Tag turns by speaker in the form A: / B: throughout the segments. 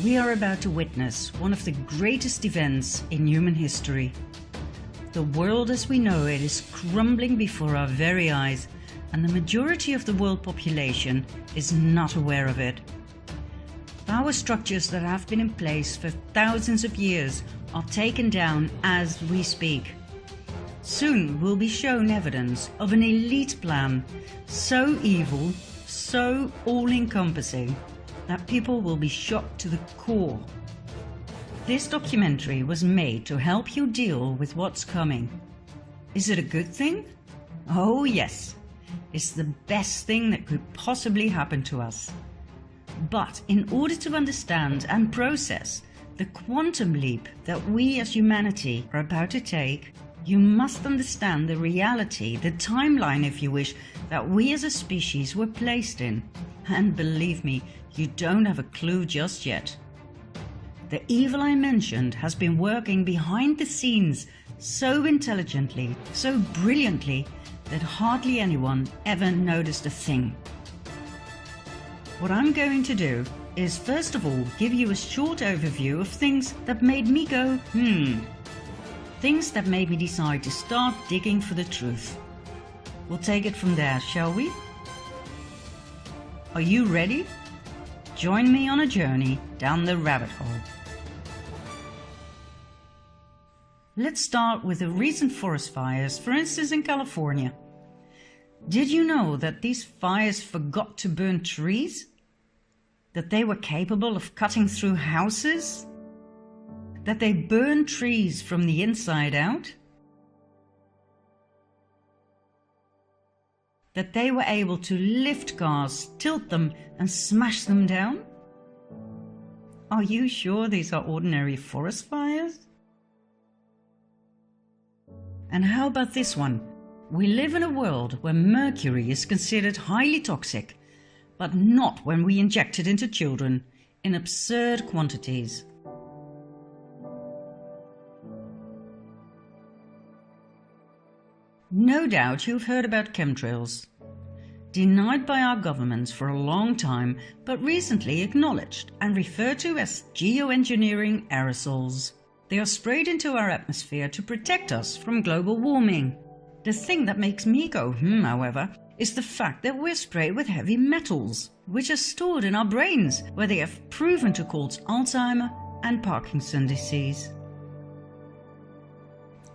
A: We are about to witness one of the greatest events in human history. The world as we know it is crumbling before our very eyes, and the majority of the world population is not aware of it. Power structures that have been in place for thousands of years are taken down as we speak. Soon we'll be shown evidence of an elite plan, so evil, so all-encompassing, that people will be shocked to the core. This documentary was made to help you deal with what's coming. Is it a good thing? Oh yes, it's the best thing that could possibly happen to us. But in order to understand and process the quantum leap that we as humanity are about to take, you must understand the reality, the timeline if you wish, that we as a species were placed in. And believe me, you don't have a clue just yet. The evil I mentioned has been working behind the scenes so intelligently, so brilliantly, that hardly anyone ever noticed a thing. What I'm going to do is first of all give you a short overview of things that made me go, things that made me decide to start digging for the truth. We'll take it from there, shall we? Are you ready? Join me on a journey down the rabbit hole. Let's start with the recent forest fires, for instance in California. Did you know that these fires forgot to burn trees? That they were capable of cutting through houses? That they burned trees from the inside out? That they were able to lift cars, tilt them and smash them down? Are you sure these are ordinary forest fires? And how about this one? We live in a world where mercury is considered highly toxic, but not when we inject it into children in absurd quantities. No doubt you've heard about chemtrails. Denied by our governments for a long time, but recently acknowledged and referred to as geoengineering aerosols. They are sprayed into our atmosphere to protect us from global warming. The thing that makes me go however, is the fact that we're sprayed with heavy metals, which are stored in our brains, where they have proven to cause Alzheimer and Parkinson's disease.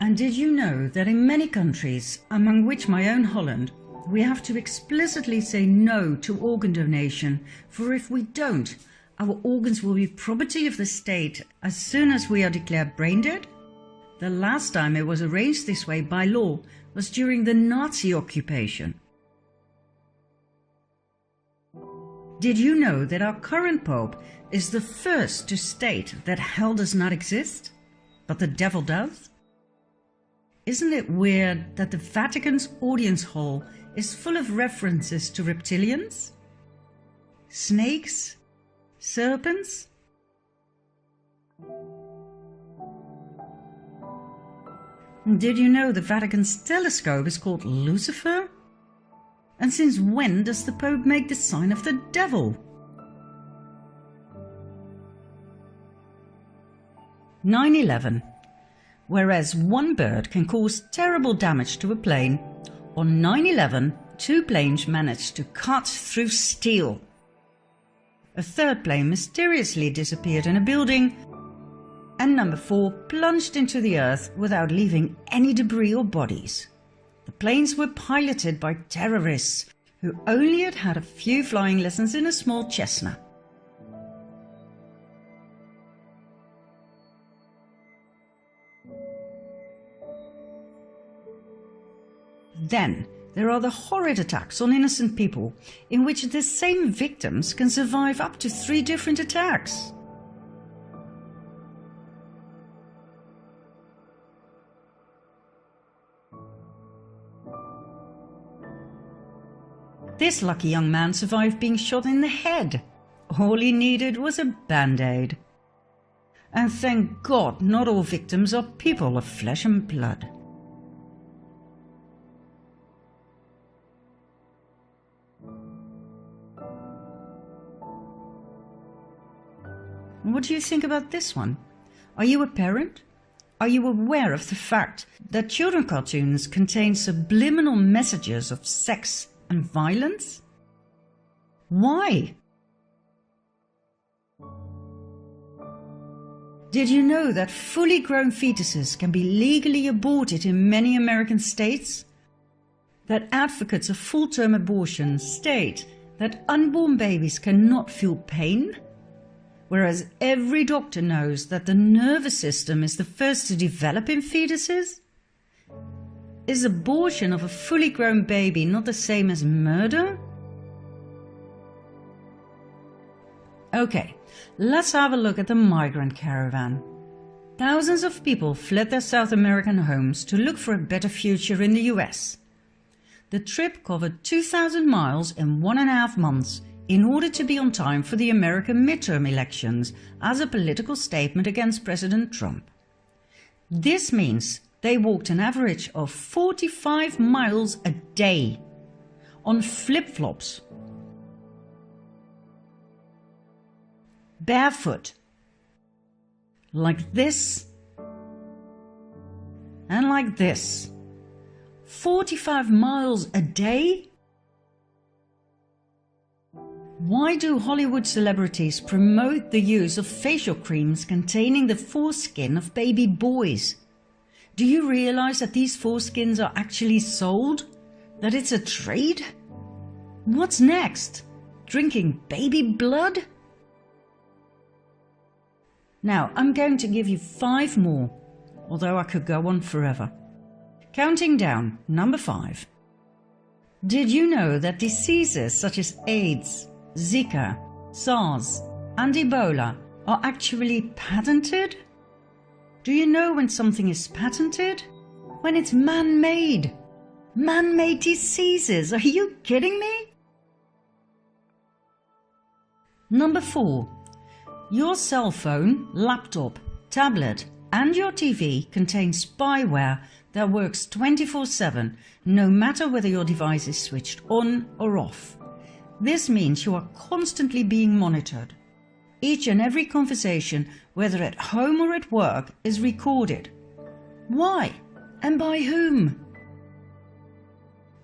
A: And did you know that in many countries, among which my own Holland, we have to explicitly say no to organ donation, for if we don't, our organs will be property of the state as soon as we are declared brain dead? The last time it was arranged this way by law was during the Nazi occupation. Did you know that our current Pope is the first to state that hell does not exist, but the devil does? Isn't it weird that the Vatican's audience hall is full of references to reptilians, snakes, serpents? Did you know the Vatican's telescope is called Lucifer? And since when does the Pope make the sign of the devil? 9/11. Whereas one bird can cause terrible damage to a plane, on 9/11 two planes managed to cut through steel. A third plane mysteriously disappeared in a building, and number 4 plunged into the earth without leaving any debris or bodies. The planes were piloted by terrorists who only had had a few flying lessons in a small Cessna. Then there are the horrid attacks on innocent people, in which the same victims can survive up to 3 different attacks. This lucky young man survived being shot in the head. All he needed was a band-aid. And thank God not all victims are people of flesh and blood. What do you think about this one? Are you a parent? Are you aware of the fact that children cartoons contain subliminal messages of sex and violence? Why? Did you know that fully grown fetuses can be legally aborted in many American states? That advocates of full-term abortion state that unborn babies cannot feel pain? Whereas every doctor knows that the nervous system is the first to develop in fetuses? Is abortion of a fully grown baby not the same as murder? Okay, let's have a look at the migrant caravan. Thousands of people fled their South American homes to look for a better future in the US. The trip covered 2,000 miles in 1.5 months in order to be on time for the American midterm elections as a political statement against President Trump. This means they walked an average of 45 miles a day on flip-flops, barefoot, like this and like this. 45 miles a day? Why do Hollywood celebrities promote the use of facial creams containing the foreskin of baby boys? Do you realize that these foreskins are actually sold? That it's a trade? What's next? Drinking baby blood? Now, I'm going to give you 5 more, although I could go on forever. Counting down, number 5. Did you know that diseases such as AIDS, Zika, SARS, and Ebola are actually patented? Do you know when something is patented? When it's man-made. Man-made diseases, are you kidding me? Number 4. Your cell phone, laptop, tablet, and your TV contain spyware that works 24/7, no matter whether your device is switched on or off. This means you are constantly being monitored. Each and every conversation, whether at home or at work, is recorded. Why? And by whom?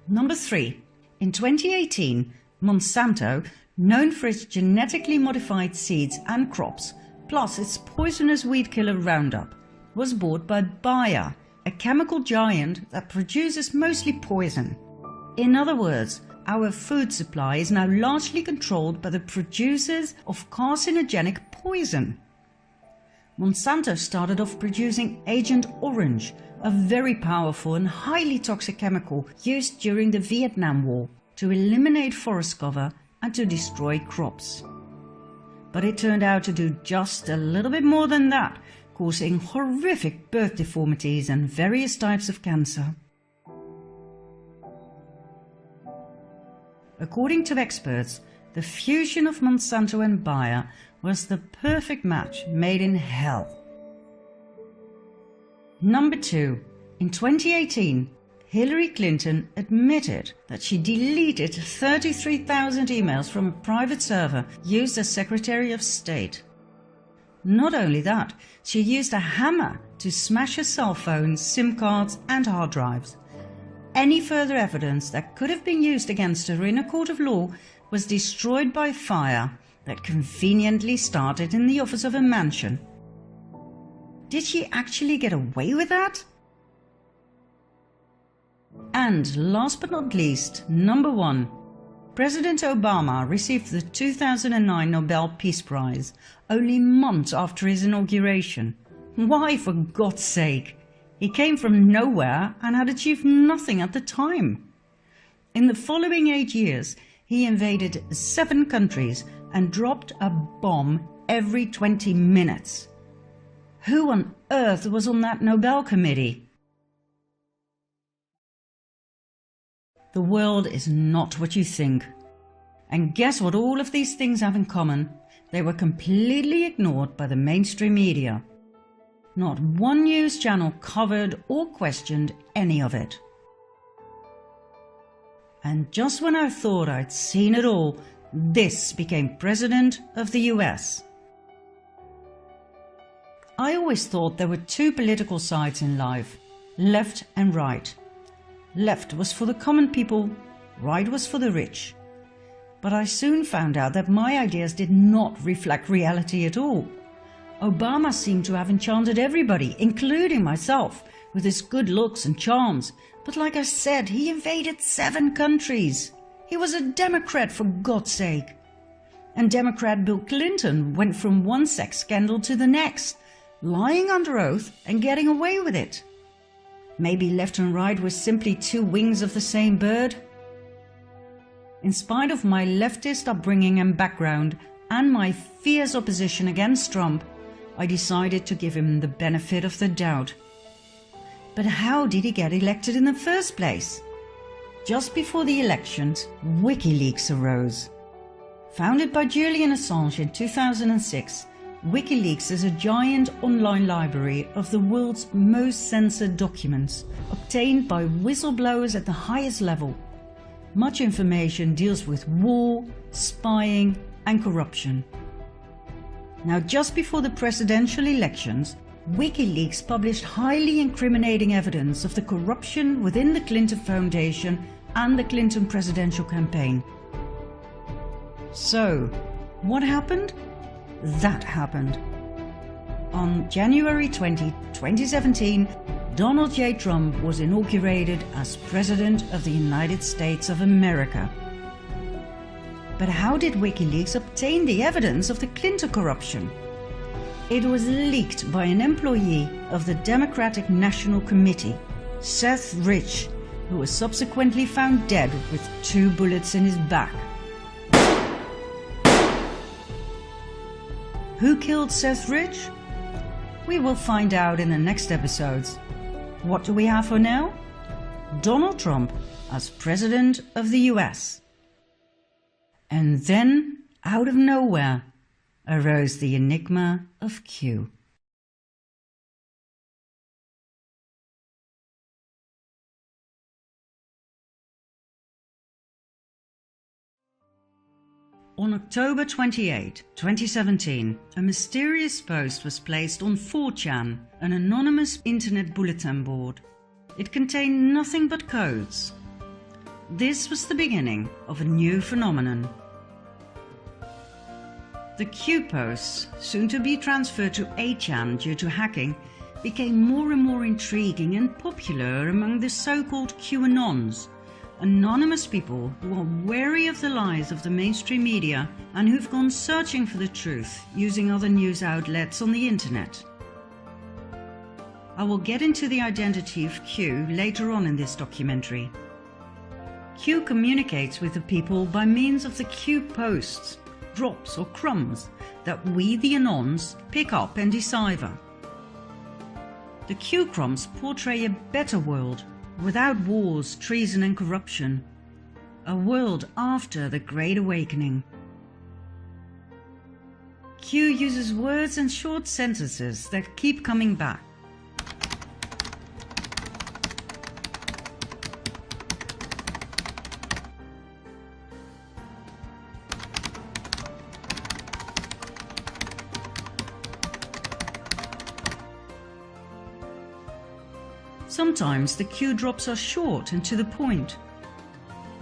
A: Number 3. In 2018, Monsanto, known for its genetically modified seeds and crops, plus its poisonous weed killer Roundup, was bought by Bayer, a chemical giant that produces mostly poison. In other words, our food supply is now largely controlled by the producers of carcinogenic poison. Monsanto started off producing Agent Orange, a very powerful and highly toxic chemical used during the Vietnam War to eliminate forest cover and to destroy crops. But it turned out to do just a little bit more than that, causing horrific birth deformities and various types of cancer. According to experts, the fusion of Monsanto and Bayer was the perfect match made in hell. Number 2. In 2018, Hillary Clinton admitted that she deleted 33,000 emails from a private server used as Secretary of State. Not only that, she used a hammer to smash her cell phones, SIM cards and hard drives. Any further evidence that could have been used against her in a court of law was destroyed by fire that conveniently started in the office of a mansion. Did she actually get away with that? And last but not least, number 1. President Obama received the 2009 Nobel Peace Prize only months after his inauguration. Why, for God's sake? He came from nowhere and had achieved nothing at the time. In the following 8 years, he invaded 7 countries and dropped a bomb every 20 minutes. Who on earth was on that Nobel committee? The world is not what you think. And guess what all of these things have in common? They were completely ignored by the mainstream media. Not one news channel covered or questioned any of it. And just when I thought I'd seen it all, this became President of the US. I always thought there were two political sides in life, left and right. Left was for the common people, right was for the rich. But I soon found out that my ideas did not reflect reality at all. Obama seemed to have enchanted everybody, including myself, with his good looks and charms. But like I said, he invaded 7 countries. He was a Democrat, for God's sake. And Democrat Bill Clinton went from one sex scandal to the next, lying under oath and getting away with it. Maybe left and right were simply 2 wings of the same bird? In spite of my leftist upbringing and background and my fierce opposition against Trump, I decided to give him the benefit of the doubt. But how did he get elected in the first place? Just before the elections, WikiLeaks arose. Founded by Julian Assange in 2006, WikiLeaks is a giant online library of the world's most censored documents, obtained by whistleblowers at the highest level. Much information deals with war, spying, and corruption. Now, just before the presidential elections, WikiLeaks published highly incriminating evidence of the corruption within the Clinton Foundation and the Clinton presidential campaign. So, what happened? That happened. On January 20, 2017, Donald J. Trump was inaugurated as President of the United States of America. But how did WikiLeaks obtain the evidence of the Clinton corruption? It was leaked by an employee of the Democratic National Committee, Seth Rich, who was subsequently found dead with 2 bullets in his back. Who killed Seth Rich? We will find out in the next episodes. What do we have for now? Donald Trump as President of the US. And then, out of nowhere, arose the enigma of Q. On October 28, 2017, a mysterious post was placed on 4chan, an anonymous internet bulletin board. It contained nothing but codes. This was the beginning of a new phenomenon. The Q posts, soon to be transferred to 8chan due to hacking, became more and more intriguing and popular among the so-called QAnons, anonymous people who are wary of the lies of the mainstream media and who've gone searching for the truth using other news outlets on the internet. I will get into the identity of Q later on in this documentary. Q communicates with the people by means of the Q posts, drops or crumbs that we, the Anons, pick up and decipher. The Q crumbs portray a better world, without wars, treason and corruption. A world after the Great Awakening. Q uses words and short sentences that keep coming back. Sometimes the Q drops are short and to the point.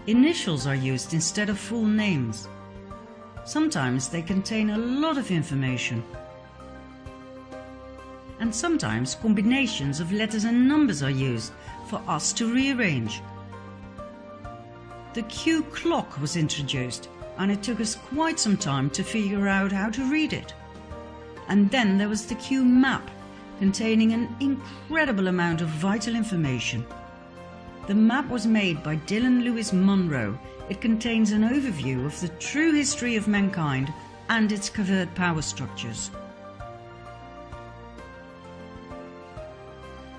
A: Initials are used instead of full names. Sometimes they contain a lot of information. And sometimes combinations of letters and numbers are used for us to rearrange. The Q clock was introduced, and it took us quite some time to figure out how to read it. And then there was the Q map, containing an incredible amount of vital information. The map was made by Dylan Lewis Munro. It contains an overview of the true history of mankind and its covert power structures.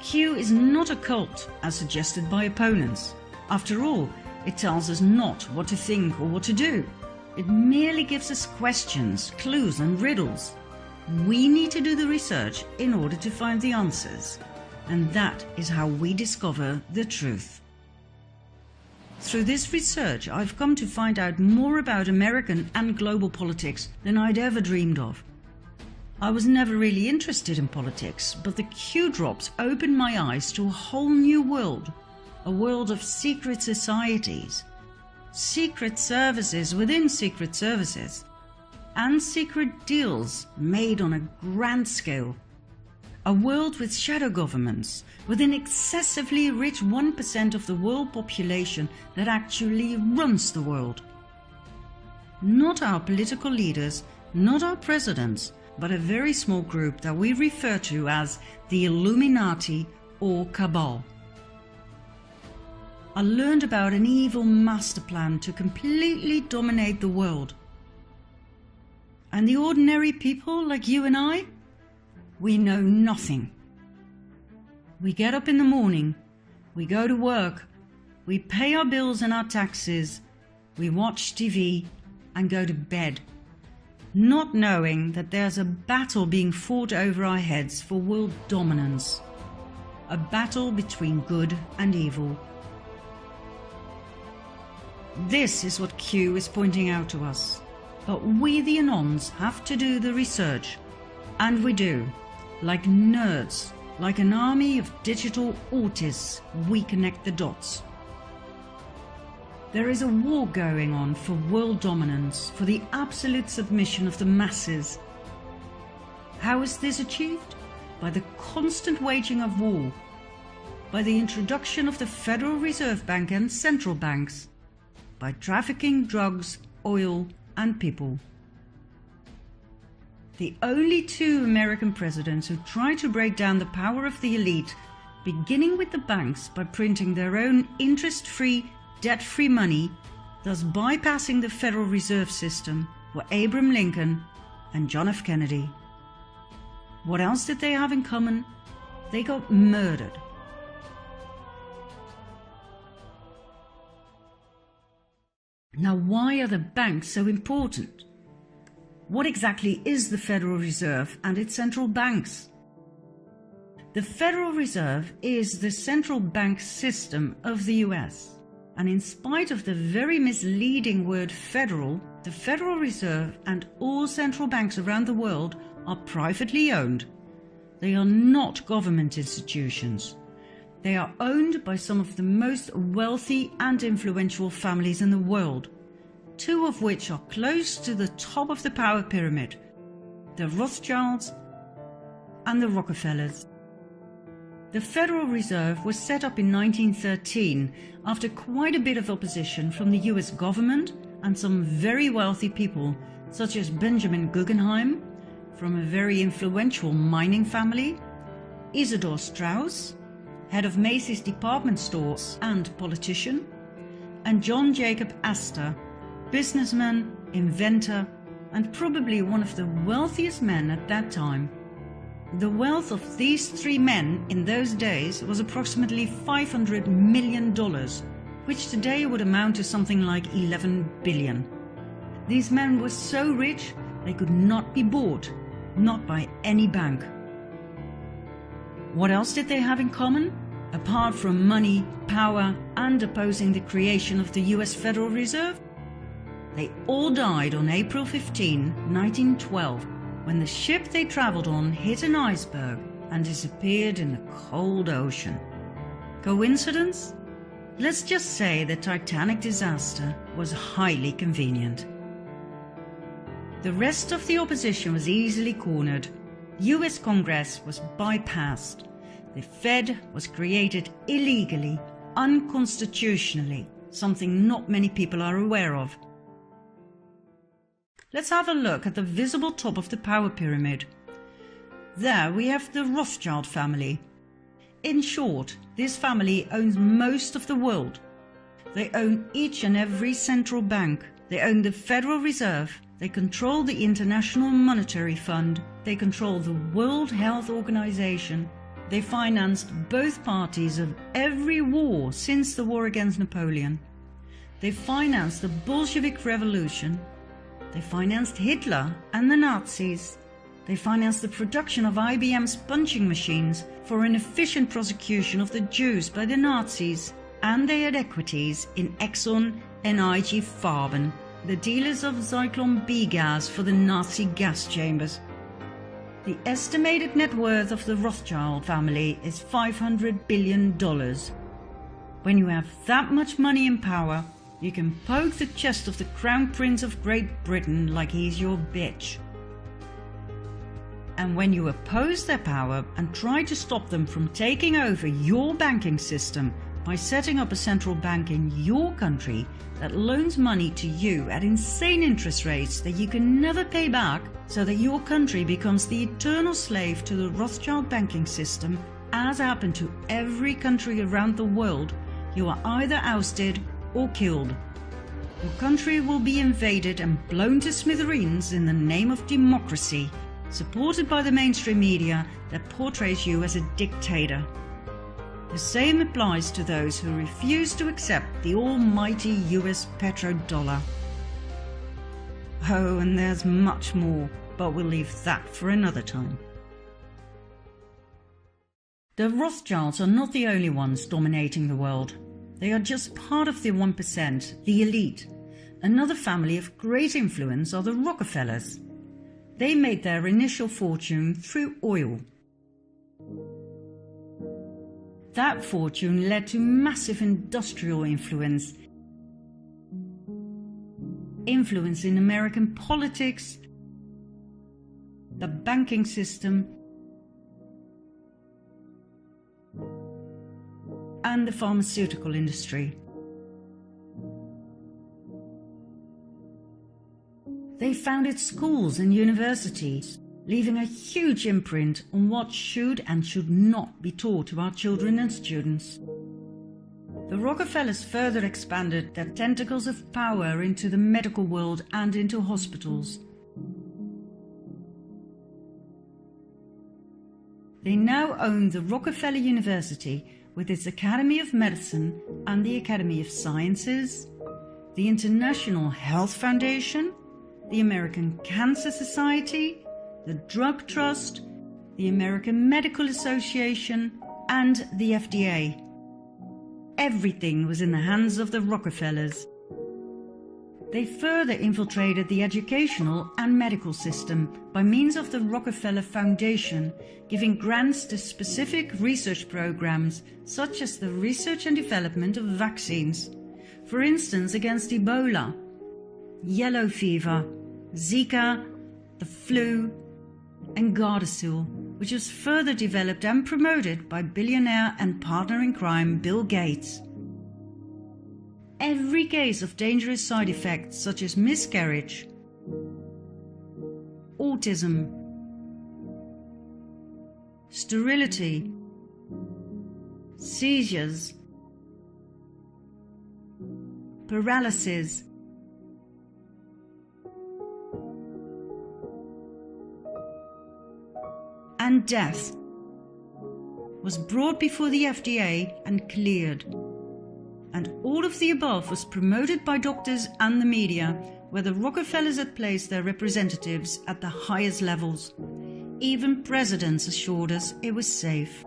A: Q is not a cult, as suggested by opponents. After all, it tells us not what to think or what to do. It merely gives us questions, clues and riddles. We need to do the research in order to find the answers, and that is how we discover the truth. Through this research, I've come to find out more about American and global politics than I'd ever dreamed of. I was never really interested in politics, but the Q drops opened my eyes to a whole new world, a world of secret societies, secret services within secret services, and secret deals made on a grand scale. A world with shadow governments, with an excessively rich 1% of the world population that actually runs the world. Not our political leaders, not our presidents, but a very small group that we refer to as the Illuminati or Cabal. I learned about an evil master plan to completely dominate the world. And the ordinary people like you and I, we know nothing. We get up in the morning, we go to work, we pay our bills and our taxes, we watch TV and go to bed, not knowing that there's a battle being fought over our heads for world dominance, a battle between good and evil. This is what Q is pointing out to us. But we the Anons have to do the research, and we do. Like nerds, like an army of digital autists, we connect the dots. There is a war going on for world dominance, for the absolute submission of the masses. How is this achieved? By the constant waging of war, by the introduction of the Federal Reserve Bank and central banks, by trafficking drugs, oil, and people. The only two American presidents who tried to break down the power of the elite, beginning with the banks by printing their own interest-free, debt-free money, thus bypassing the Federal Reserve System, were Abraham Lincoln and John F. Kennedy. What else did they have in common? They got murdered. Now, why are the banks so important? What exactly is the Federal Reserve and its central banks? The Federal Reserve is the central bank system of the US, and in spite of the very misleading word federal, the Federal Reserve and all central banks around the world are privately owned. They are not government institutions. They are owned by some of the most wealthy and influential families in the world, two of which are close to the top of the power pyramid, the Rothschilds and the Rockefellers. The Federal Reserve was set up in 1913 after quite a bit of opposition from the US government and some very wealthy people, such as Benjamin Guggenheim, from a very influential mining family, Isidor Straus, head of Macy's department stores and politician, and John Jacob Astor, businessman, inventor, and probably one of the wealthiest men at that time. The wealth of these three men in those days was approximately $500 million, which today would amount to something like 11 billion. These men were so rich they could not be bought, not by any bank. What else did they have in common? Apart from money, power, and opposing the creation of the US Federal Reserve? They all died on April 15, 1912, when the ship they traveled on hit an iceberg and disappeared in the cold ocean. Coincidence? Let's just say the Titanic disaster was highly convenient. The rest of the opposition was easily cornered. US Congress was bypassed. The Fed was created illegally, unconstitutionally, something not many people are aware of. Let's have a look at the visible top of the power pyramid. There we have the Rothschild family. In short, this family owns most of the world. They own each and every central bank. They own the Federal Reserve. They control the International Monetary Fund. They control the World Health Organization. They financed both parties of every war since the war against Napoleon. They financed the Bolshevik Revolution. They financed Hitler and the Nazis. They financed the production of IBM's punching machines for an efficient prosecution of the Jews by the Nazis. And they had equities in Exxon and IG Farben, the dealers of Zyklon B gas for the Nazi gas chambers. The estimated net worth of the Rothschild family is $500 billion. When you have that much money and power, you can poke the chest of the Crown Prince of Great Britain like he's your bitch. And when you oppose their power and try to stop them from taking over your banking system by setting up a central bank in your country that loans money to you at insane interest rates that you can never pay back, so that your country becomes the eternal slave to the Rothschild banking system, as happened to every country around the world, you are either ousted or killed. Your country will be invaded and blown to smithereens in the name of democracy, supported by the mainstream media that portrays you as a dictator. The same applies to those who refuse to accept the almighty US petrodollar. Oh, and there's much more, but we'll leave that for another time. The Rothschilds are not the only ones dominating the world. They are just part of the 1%, the elite. Another family of great influence are the Rockefellers. They made their initial fortune through oil. That fortune led to massive industrial influence in American politics, the banking system, and the pharmaceutical industry. They founded schools and universities, leaving a huge imprint on what should and should not be taught to our children and students. The Rockefellers further expanded their tentacles of power into the medical world and into hospitals. They now own the Rockefeller University with its Academy of Medicine and the Academy of Sciences, the International Health Foundation, the American Cancer Society, the Drug Trust, the American Medical Association, and the FDA. Everything was in the hands of the Rockefellers. They further infiltrated the educational and medical system by means of the Rockefeller Foundation, giving grants to specific research programs such as the research and development of vaccines, for instance against Ebola, yellow fever, Zika, the flu, and Gardasil, which was further developed and promoted by billionaire and partner in crime Bill Gates. Every case of dangerous side effects such as miscarriage, autism, sterility, seizures, paralysis, and death was brought before the FDA and cleared. And all of the above was promoted by doctors and the media, where the Rockefellers had placed their representatives at the highest levels. Even presidents assured us it was safe.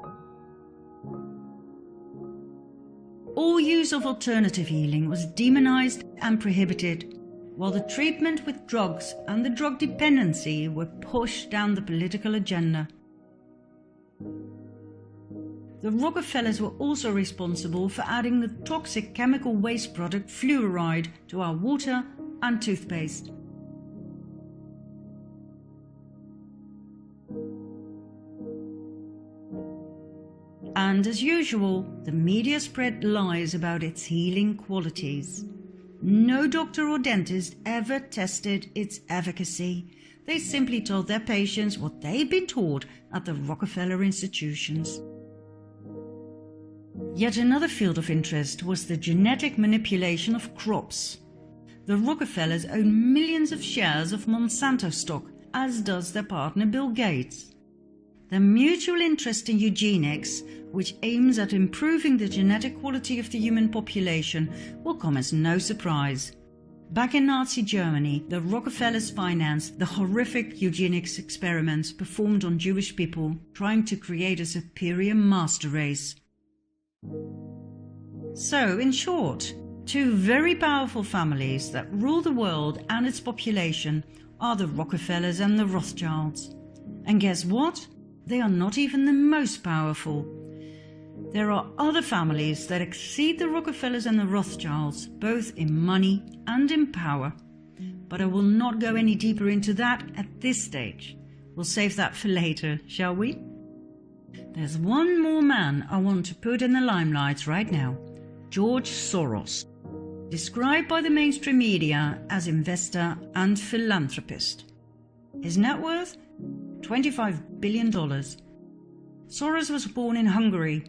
A: All use of alternative healing was demonized and prohibited, while the treatment with drugs and the drug dependency were pushed down the political agenda. The Rockefellers were also responsible for adding the toxic chemical waste product fluoride to our water and toothpaste. And as usual, the media spread lies about its healing qualities. No doctor or dentist ever tested its efficacy. They simply told their patients what they'd been taught at the Rockefeller institutions. Yet another field of interest was the genetic manipulation of crops. The Rockefellers own millions of shares of Monsanto stock, as does their partner Bill Gates. Their mutual interest in eugenics, which aims at improving the genetic quality of the human population, will come as no surprise. Back in Nazi Germany, the Rockefellers financed the horrific eugenics experiments performed on Jewish people, trying to create a superior master race. So, in short, two very powerful families that rule the world and its population are the Rockefellers and the Rothschilds. And guess what? They are not even the most powerful. There are other families that exceed the Rockefellers and the Rothschilds, both in money and in power. But I will not go any deeper into that at this stage. We'll save that for later, shall we? There's one more man I want to put in the limelight right now. George Soros, described by the mainstream media as investor and philanthropist. His net worth? $25 billion. Soros was born in Hungary.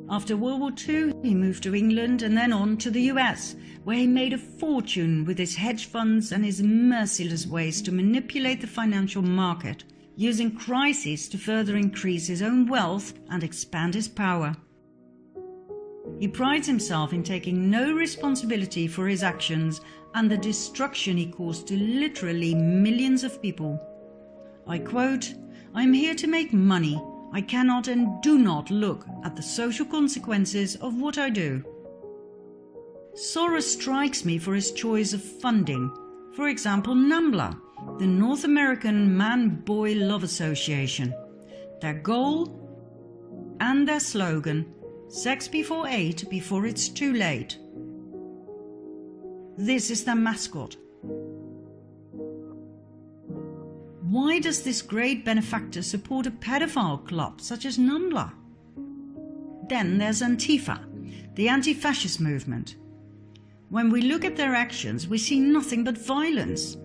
A: After World War II, he moved to England and then on to the US, where he made a fortune with his hedge funds and his merciless ways to manipulate the financial market, using crises to further increase his own wealth and expand his power. He prides himself in taking no responsibility for his actions and the destruction he caused to literally millions of people. I quote, "I am here to make money. I cannot and do not look at the social consequences of what I do." Soros strikes me for his choice of funding. For example, NAMBLA, the North American Man-Boy Love Association. Their goal and their slogan, "Sex before 8, before it's too late." This is their mascot. Why does this great benefactor support a pedophile club such as NAMBLA? Then there's Antifa, the anti-fascist movement. When we look at their actions, we see nothing but violence.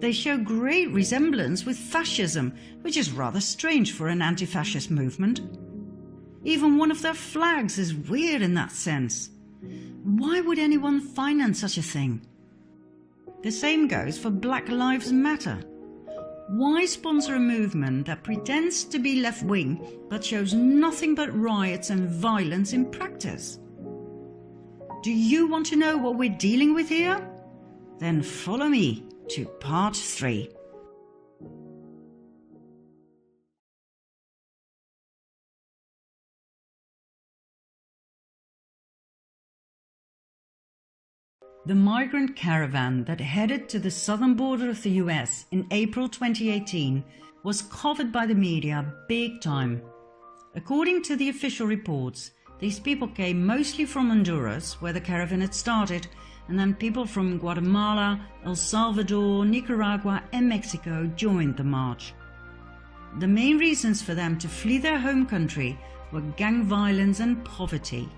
A: They show great resemblance with fascism, which is rather strange for an anti-fascist movement. Even one of their flags is weird in that sense. Why would anyone finance such a thing? The same goes for Black Lives Matter. Why sponsor a movement that pretends to be left-wing but shows nothing but riots and violence in practice? Do you want to know what we're dealing with here? Then follow me to part 3. The migrant caravan that headed to the southern border of the US in April 2018 was covered by the media big time. According to the official reports, these people came mostly from Honduras, where the caravan had started, and then people from Guatemala, El Salvador, Nicaragua and Mexico joined the march. The main reasons for them to flee their home country were gang violence and poverty.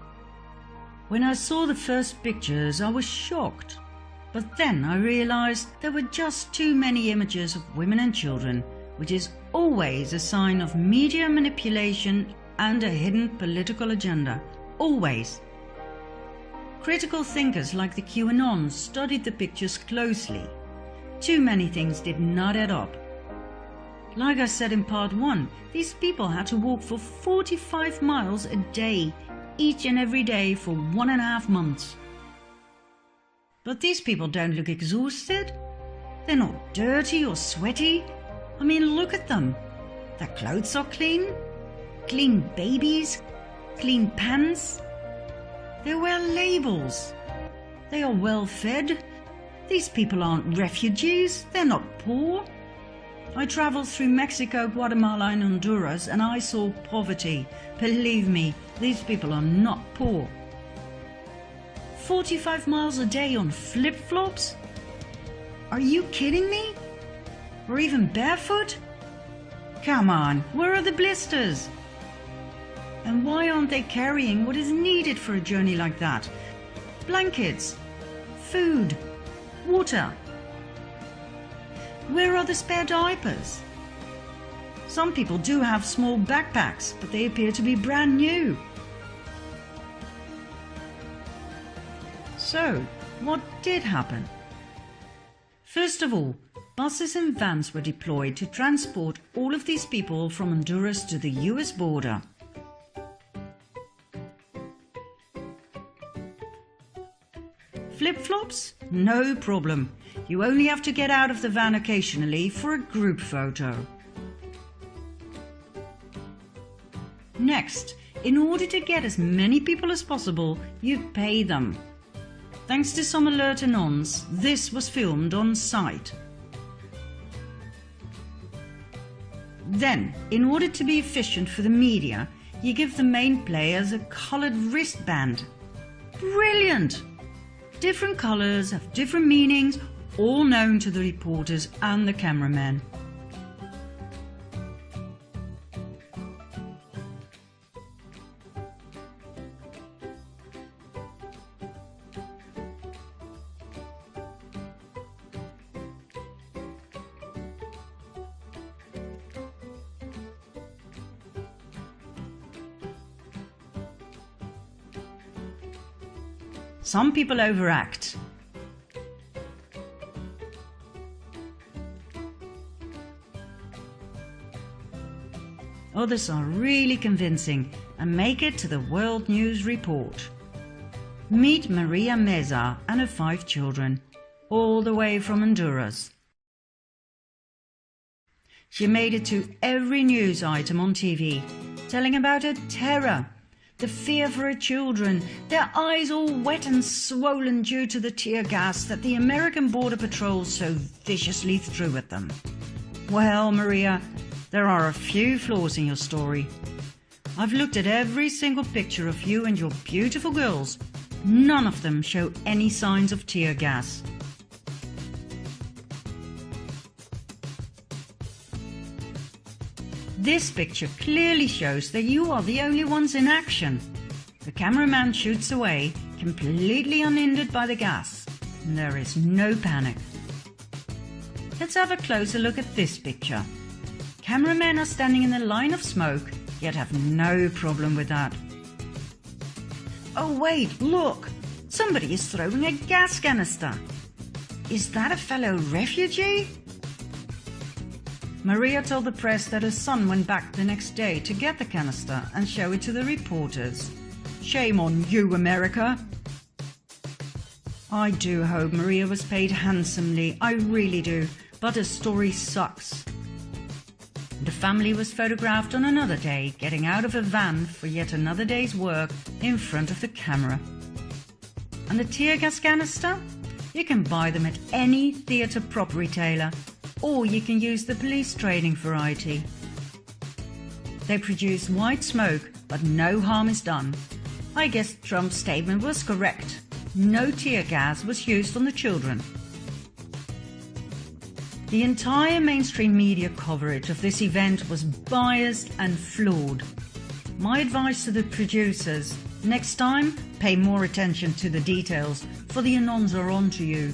A: When I saw the first pictures, I was shocked. But then I realized there were just too many images of women and children, which is always a sign of media manipulation and a hidden political agenda. Always. Critical thinkers like the QAnons studied the pictures closely. Too many things did not add up. Like I said in part 1, these people had to walk for 45 miles a day, each and every day for 1.5 months. But these people don't look exhausted. They're not dirty or sweaty. I mean, look at them. Their clothes are clean. Clean babies. Clean pants. They wear labels. They are well fed. These people aren't refugees. They're not poor. I traveled through Mexico, Guatemala and Honduras and I saw poverty. Believe me, these people are not poor. 45 miles a day on flip-flops? Are you kidding me? Or even barefoot? Come on, where are the blisters? And why aren't they carrying what is needed for a journey like that? Blankets, food, water. Where are the spare diapers? Some people do have small backpacks, but they appear to be brand new. So, what did happen? First of all, buses and vans were deployed to transport all of these people from Honduras to the US border. Flip-flops? No problem. You only have to get out of the van occasionally for a group photo. Next, in order to get as many people as possible, you pay them. Thanks to some alert anons, this was filmed on site. Then, in order to be efficient for the media, you give the main players a coloured wristband. Brilliant! Different colours have different meanings, all known to the reporters and the cameramen. Some people overact. Others are really convincing and make it to the World News Report. Meet Maria Meza and her 5 children, all the way from Honduras. She made it to every news item on TV, telling about her terror, the fear for her children, their eyes all wet and swollen due to the tear gas that the American Border Patrol so viciously threw at them. Well, Maria, there are a few flaws in your story. I've looked at every single picture of you and your beautiful girls. None of them show any signs of tear gas. This picture clearly shows that you are the only ones in action. The cameraman shoots away, completely unhindered by the gas, and there is no panic. Let's have a closer look at this picture. Cameramen are standing in a line of smoke, yet have no problem with that. Oh wait, look! Somebody is throwing a gas canister. Is that a fellow refugee? Maria told the press that her son went back the next day to get the canister and show it to the reporters. Shame on you, America! I do hope Maria was paid handsomely, I really do, but her story sucks. The family was photographed on another day, getting out of a van for yet another day's work in front of the camera. And the tear gas canister? You can buy them at any theatre prop retailer, or you can use the police training variety. They produce white smoke, but no harm is done. I guess Trump's statement was correct. No tear gas was used on the children. The entire mainstream media coverage of this event was biased and flawed. My advice to the producers: next time, pay more attention to the details, for the anons are on to you.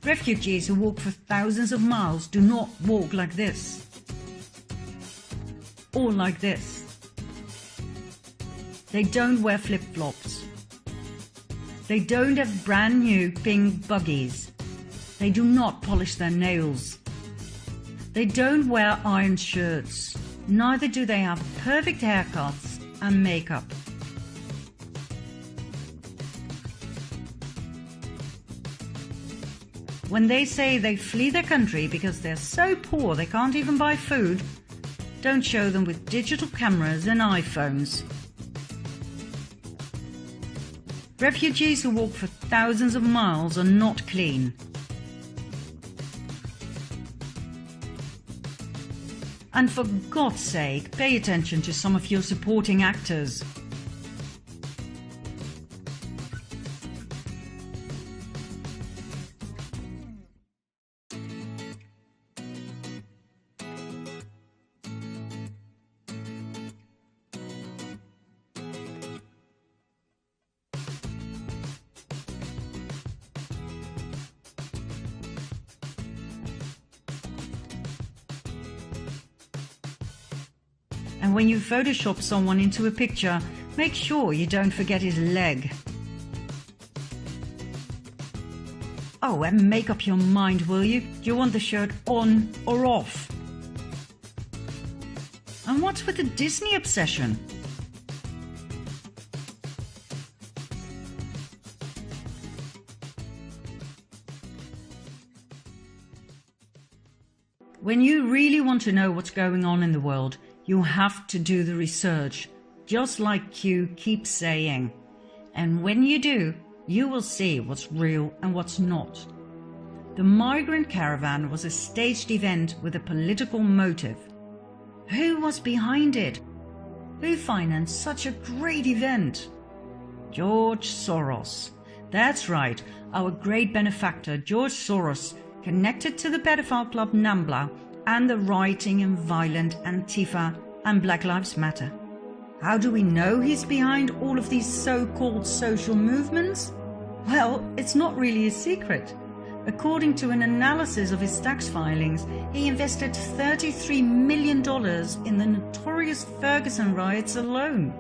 A: Refugees who walk for thousands of miles do not walk like this. Or like this. They don't wear flip-flops. They don't have brand new pink buggies. They do not polish their nails. They don't wear iron shirts. Neither do they have perfect haircuts and makeup. When they say they flee their country because they're so poor they can't even buy food, don't show them with digital cameras and iPhones. Refugees who walk for thousands of miles are not clean. And for God's sake, pay attention to some of your supporting actors. And when you Photoshop someone into a picture, make sure you don't forget his leg. Oh, and make up your mind, will you? Do you want the shirt on or off? And what's with the Disney obsession? When you really want to know what's going on in the world, you have to do the research, just like Q keeps saying. And when you do, you will see what's real and what's not. The migrant caravan was a staged event with a political motive. Who was behind it? Who financed such a great event? George Soros. That's right, our great benefactor George Soros, connected to the pedophile club NAMBLA and the rioting and violent Antifa and Black Lives Matter. How do we know he's behind all of these so-called social movements? Well, it's not really a secret. According to an analysis of his tax filings, he invested $33 million in the notorious Ferguson riots alone.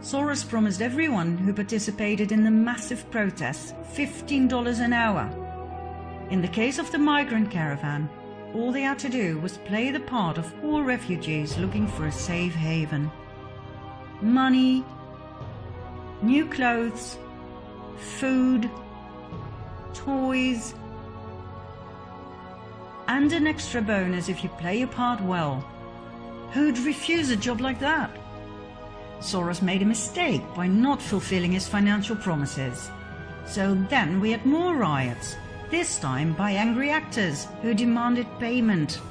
A: Soros promised everyone who participated in the massive protests $15 an hour. In the case of the migrant caravan, all they had to do was play the part of poor refugees looking for a safe haven. Money, new clothes, food, toys, and an extra bonus if you play your part well. Who'd refuse a job like that? Soros made a mistake by not fulfilling his financial promises. So then we had more riots, this time by angry actors who demanded payment.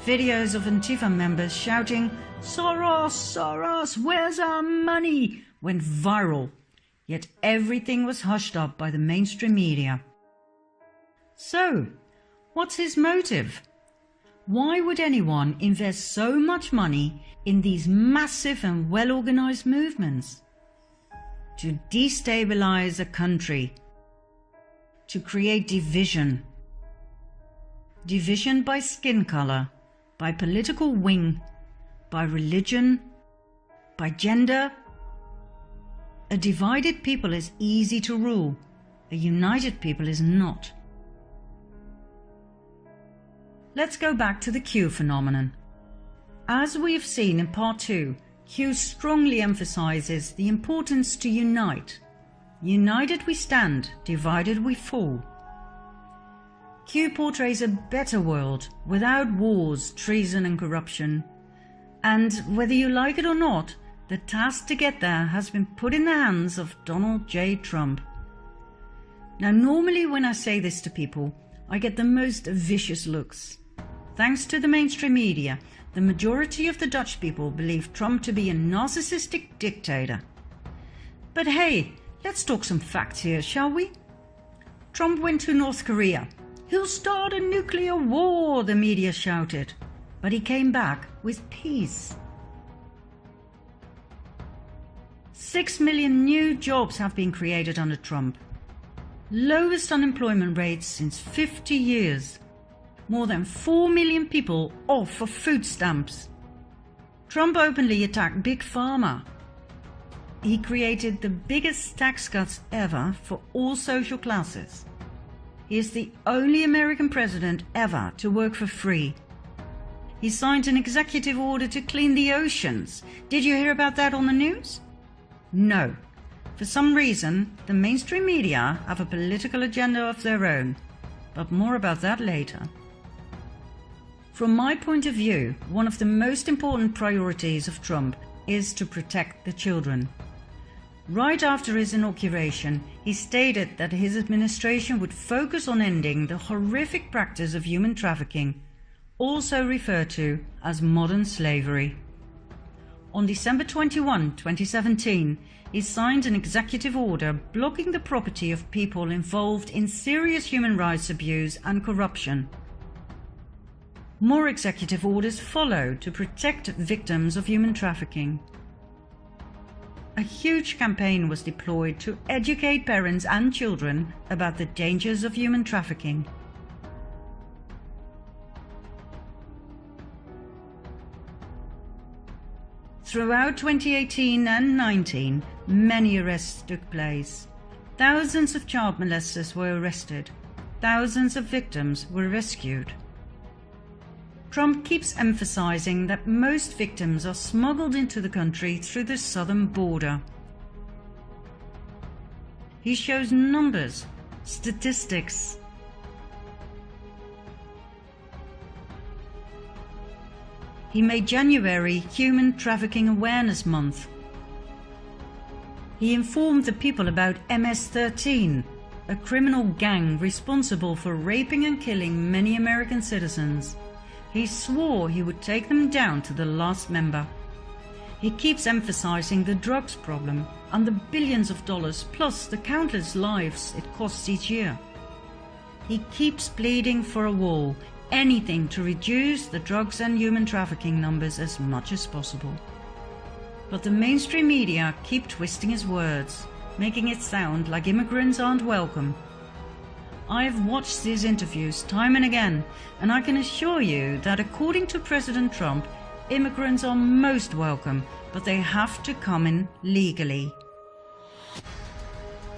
A: Videos of Antifa members shouting, "Soros, Soros, where's our money?" went viral. Yet everything was hushed up by the mainstream media. So, what's his motive? Why would anyone invest so much money in these massive and well-organized movements? To destabilize a country. To create division. Division by skin color, by political wing, by religion, by gender. A divided people is easy to rule. A united people is not. Let's go back to the Q phenomenon. As we have seen in part 2, Q strongly emphasizes the importance to unite. United we stand, divided we fall. Q portrays a better world without wars, treason and corruption. And whether you like it or not, the task to get there has been put in the hands of Donald J. Trump. Now, normally when I say this to people, I get the most vicious looks. Thanks to the mainstream media, the majority of the Dutch people believe Trump to be a narcissistic dictator. But hey, let's talk some facts here, shall we? Trump went to North Korea. He'll start a nuclear war, the media shouted. But he came back with peace. 6 million new jobs have been created under Trump. Lowest unemployment rates since 50 years. More than 4 million people off of food stamps. Trump openly attacked Big Pharma. He created the biggest tax cuts ever for all social classes. He is the only American president ever to work for free. He signed an executive order to clean the oceans. Did you hear about that on the news? No. For some reason, the mainstream media have a political agenda of their own, but more about that later. From my point of view, one of the most important priorities of Trump is to protect the children. Right after his inauguration, he stated that his administration would focus on ending the horrific practice of human trafficking, also referred to as modern slavery. On December 21, 2017, he signed an executive order blocking the property of people involved in serious human rights abuse and corruption. More executive orders followed to protect victims of human trafficking. A huge campaign was deployed to educate parents and children about the dangers of human trafficking. Throughout 2018 and 19, many arrests took place. Thousands of child molesters were arrested. Thousands of victims were rescued. Trump keeps emphasizing that most victims are smuggled into the country through the southern border. He shows numbers, statistics. He made January Human Trafficking Awareness Month. He informed the people about MS-13, a criminal gang responsible for raping and killing many American citizens. He swore he would take them down to the last member. He keeps emphasizing the drugs problem and the billions of dollars plus the countless lives it costs each year. He keeps pleading for a wall, anything to reduce the drugs and human trafficking numbers as much as possible. But the mainstream media keep twisting his words, making it sound like immigrants aren't welcome. I've watched these interviews time and again, and I can assure you that according to President Trump, immigrants are most welcome, but they have to come in legally.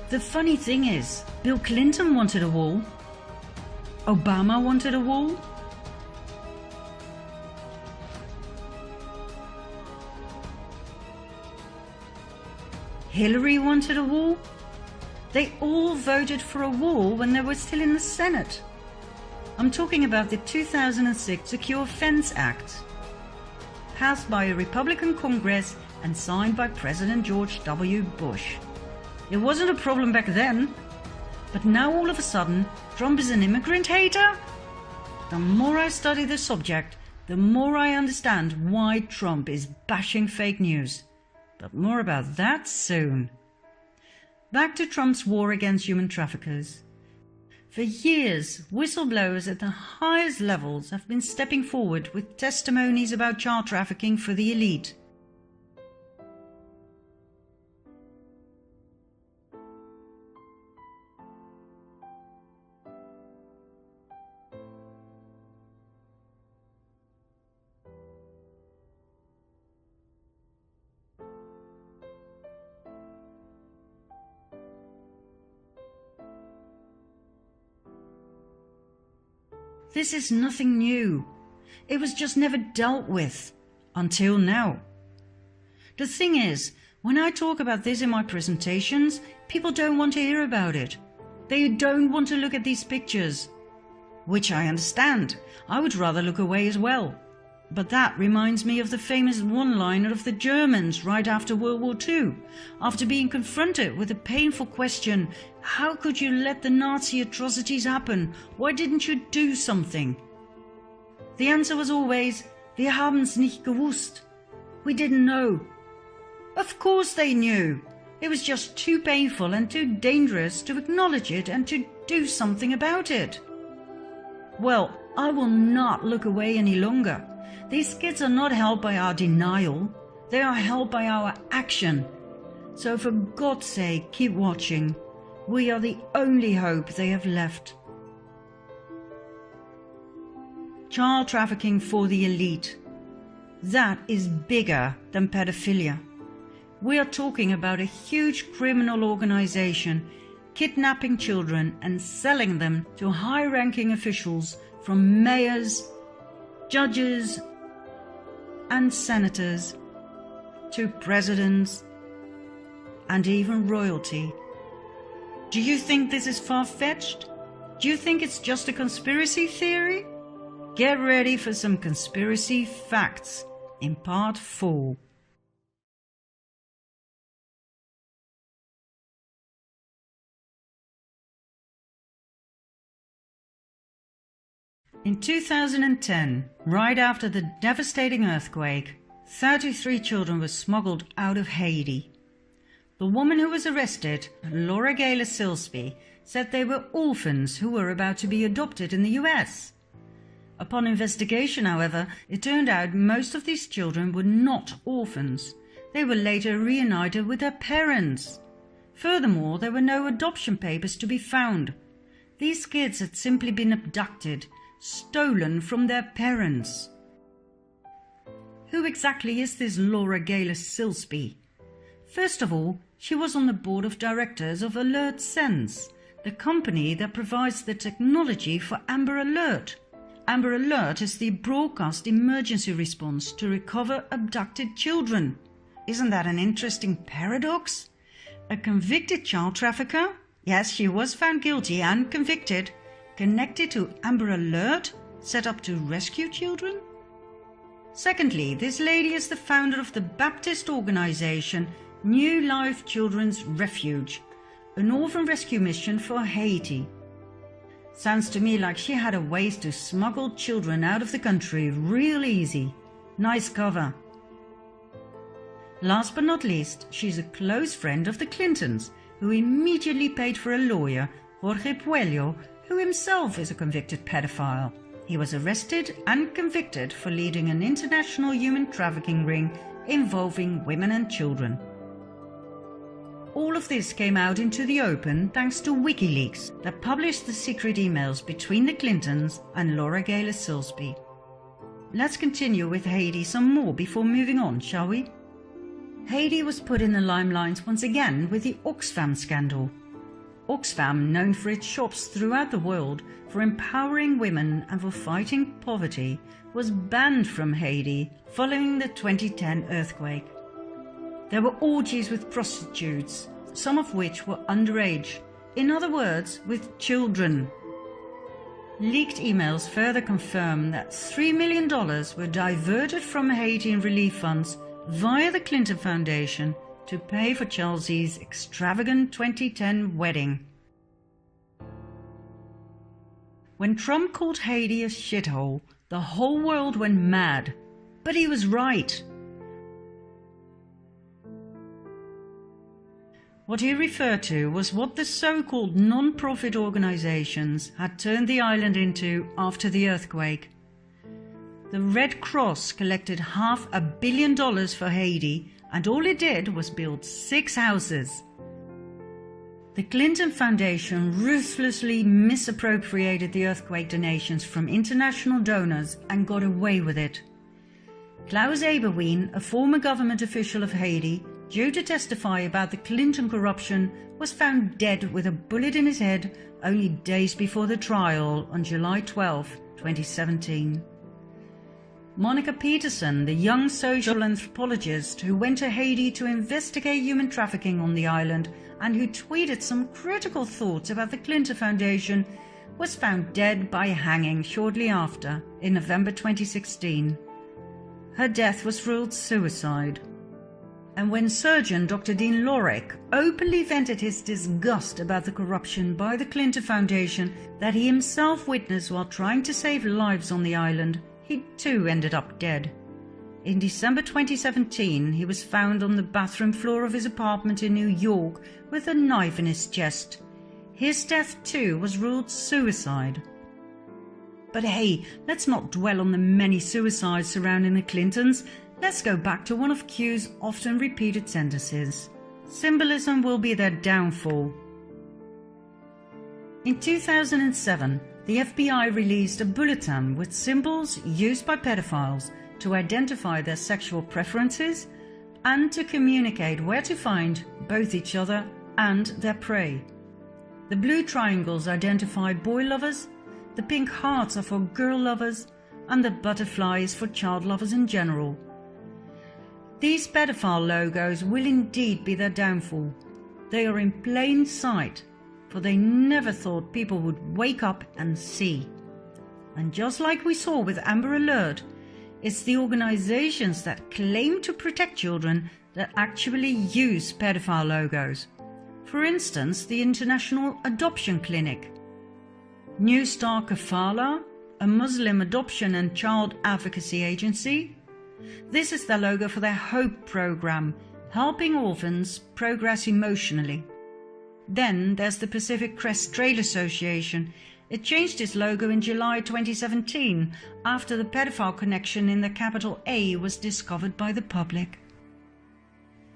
A: The funny thing is, Bill Clinton wanted a wall. Obama wanted a wall. Hillary wanted a wall. They all voted for a wall when they were still in the Senate. I'm talking about the 2006 Secure Fence Act, passed by a Republican Congress and signed by President George W. Bush. It wasn't a problem back then, but now all of a sudden, Trump is an immigrant hater? The more I study the subject, the more I understand why Trump is bashing fake news. But more about that soon. Back to Trump's war against human traffickers. For years, whistleblowers at the highest levels have been stepping forward with testimonies about child trafficking for the elite. This is nothing new. It was just never dealt with. Until now. The thing is, when I talk about this in my presentations, people don't want to hear about it. They don't want to look at these pictures. Which I understand. I would rather look away as well. But that reminds me of the famous one-liner of the Germans right after World War II, after being confronted with the painful question, how could you let the Nazi atrocities happen? Why didn't you do something? The answer was always, wir haben's nicht gewusst. We didn't know. Of course they knew. It was just too painful and too dangerous to acknowledge it and to do something about it. Well, I will not look away any longer. These kids are not helped by our denial, they are helped by our action. So for God's sake, keep watching. We are the only hope they have left. Child trafficking for the elite. That is bigger than pedophilia. We are talking about a huge criminal organization kidnapping children and selling them to high-ranking officials from mayors, judges and senators to presidents and even royalty. Do you think this is far-fetched? Do you think it's just a conspiracy theory? Get ready for some conspiracy facts in part 4. In 2010, right after the devastating earthquake, 33 children were smuggled out of Haiti. The woman who was arrested, Laura Gaylor Silsby, said they were orphans who were about to be adopted in the US. Upon investigation, however, it turned out most of these children were not orphans. They were later reunited with their parents. Furthermore, there were no adoption papers to be found. These kids had simply been abducted, stolen from their parents. Who exactly is this Laura Gaylor Silsby? First of all, she was on the board of directors of Alert Sense, the company that provides the technology for Amber Alert. Amber Alert is the broadcast emergency response to recover abducted children. Isn't that an interesting paradox? A convicted child trafficker? Yes, she was found guilty and convicted. Connected to Amber Alert, set up to rescue children? Secondly, this lady is the founder of the Baptist organization New Life Children's Refuge, an orphan rescue mission for Haiti. Sounds to me like she had a ways to smuggle children out of the country real easy. Nice cover. Last but not least, she's a close friend of the Clintons, who immediately paid for a lawyer, Jorge Puello, who himself is a convicted pedophile. He was arrested and convicted for leading an international human trafficking ring involving women and children. All of this came out into the open thanks to WikiLeaks that published the secret emails between the Clintons and Laura Gaylor Silsby. Let's continue with Haiti some more before moving on, shall we? Haiti was put in the limelight once again with the Oxfam scandal. Oxfam, known for its shops throughout the world for empowering women and for fighting poverty, was banned from Haiti following the 2010 earthquake. There were orgies with prostitutes, some of which were underage, in other words, with children. Leaked emails further confirm that $3 million were diverted from Haitian relief funds via the Clinton Foundation to pay for Chelsea's extravagant 2010 wedding. When Trump called Haiti a shithole, the whole world went mad. But he was right. What he referred to was what the so-called non-profit organizations had turned the island into after the earthquake. The Red Cross collected $500 million for Haiti, and all it did was build 6 houses. The Clinton Foundation ruthlessly misappropriated the earthquake donations from international donors and got away with it. Klaus Eberwein, a former government official of Haiti, due to testify about the Clinton corruption, was found dead with a bullet in his head only days before the trial on July 12, 2017. Monica Peterson, the young social anthropologist who went to Haiti to investigate human trafficking on the island and who tweeted some critical thoughts about the Clinton Foundation, was found dead by hanging shortly after, in November 2016. Her death was ruled suicide. And when surgeon Dr. Dean Lorek openly vented his disgust about the corruption by the Clinton Foundation that he himself witnessed while trying to save lives on the island, he too ended up dead. In December 2017, he was found on the bathroom floor of his apartment in New York with a knife in his chest. His death too was ruled suicide. But hey, let's not dwell on the many suicides surrounding the Clintons. Let's go back to one of Q's often repeated sentences. Symbolism will be their downfall. In 2007, the FBI released a bulletin with symbols used by pedophiles to identify their sexual preferences and to communicate where to find both each other and their prey. The blue triangles identify boy lovers, the pink hearts are for girl lovers, and the butterfly is for child lovers in general. These pedophile logos will indeed be their downfall. They are in plain sight, for they never thought people would wake up and see. And just like we saw with Amber Alert, it's the organizations that claim to protect children that actually use pedophile logos. For instance, the International Adoption Clinic. New Star Kafala, a Muslim adoption and child advocacy agency. This is their logo for their HOPE program, helping orphans progress emotionally. Then there's the Pacific Crest Trail Association. It changed its logo in July 2017 after the pedophile connection in the capital A was discovered by the public.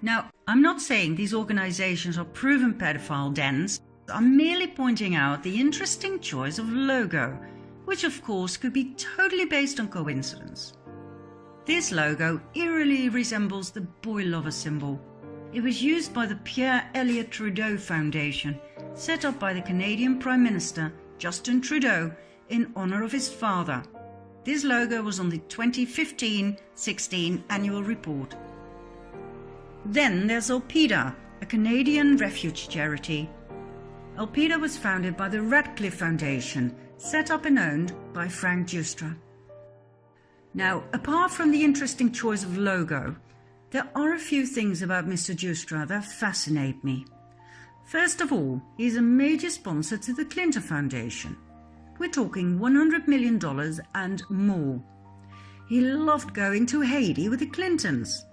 A: Now, I'm not saying these organizations are proven pedophile dens. I'm merely pointing out the interesting choice of logo, which of course could be totally based on coincidence. This logo eerily resembles the boy lover symbol. It was used by the Pierre Elliott Trudeau Foundation, set up by the Canadian Prime Minister Justin Trudeau in honour of his father. This logo was on the 2015-16 annual report. Then there's Alpida, a Canadian refuge charity. Alpida was founded by the Radcliffe Foundation, set up and owned by Frank Giustra. Now, apart from the interesting choice of logo, there are a few things about Mr. Giustra that fascinate me. First of all, he's a major sponsor to the Clinton Foundation. We're talking $100 million and more. He loved going to Haiti with the Clintons.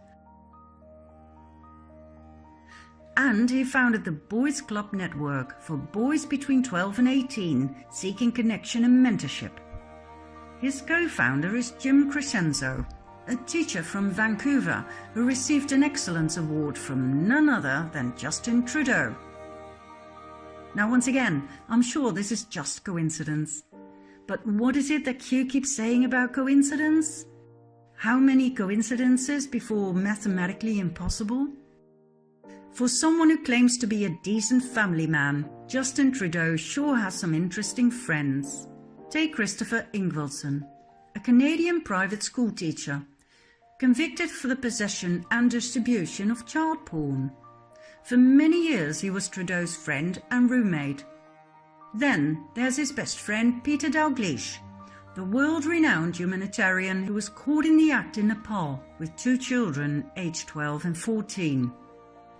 A: And he founded the Boys Club Network for boys between 12 and 18 seeking connection and mentorship. His co-founder is Jim Crescenzo, a teacher from Vancouver who received an Excellence Award from none other than Justin Trudeau. Now once again, I'm sure this is just coincidence. But what is it that Q keeps saying about coincidence? How many coincidences before mathematically impossible? For someone who claims to be a decent family man, Justin Trudeau sure has some interesting friends. Take Christopher Ingvelson, a Canadian private school teacher, convicted for the possession and distribution of child porn. For many years he was Trudeau's friend and roommate. Then there's his best friend Peter Dalgleish, the world-renowned humanitarian who was caught in the act in Nepal with 2 children aged 12 and 14.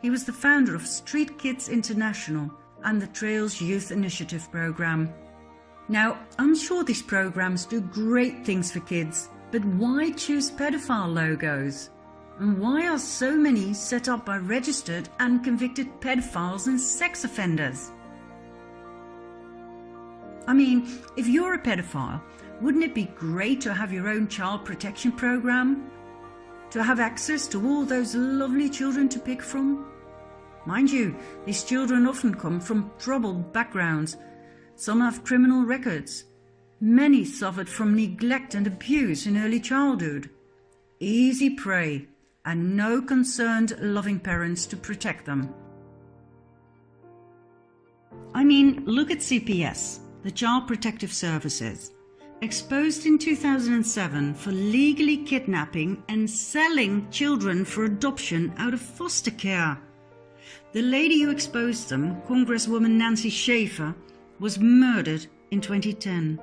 A: He was the founder of Street Kids International and the Trails Youth Initiative program. Now, I'm sure these programs do great things for kids, but why choose pedophile logos? And why are so many set up by registered and convicted pedophiles and sex offenders? I mean, if you're a pedophile, wouldn't it be great to have your own child protection program? To have access to all those lovely children to pick from? Mind you, these children often come from troubled backgrounds. Some have criminal records. Many suffered from neglect and abuse in early childhood. Easy prey, and no concerned, loving parents to protect them. I mean, look at CPS, the Child Protective Services, exposed in 2007 for legally kidnapping and selling children for adoption out of foster care. The lady who exposed them, Congresswoman Nancy Schaefer, was murdered in 2010.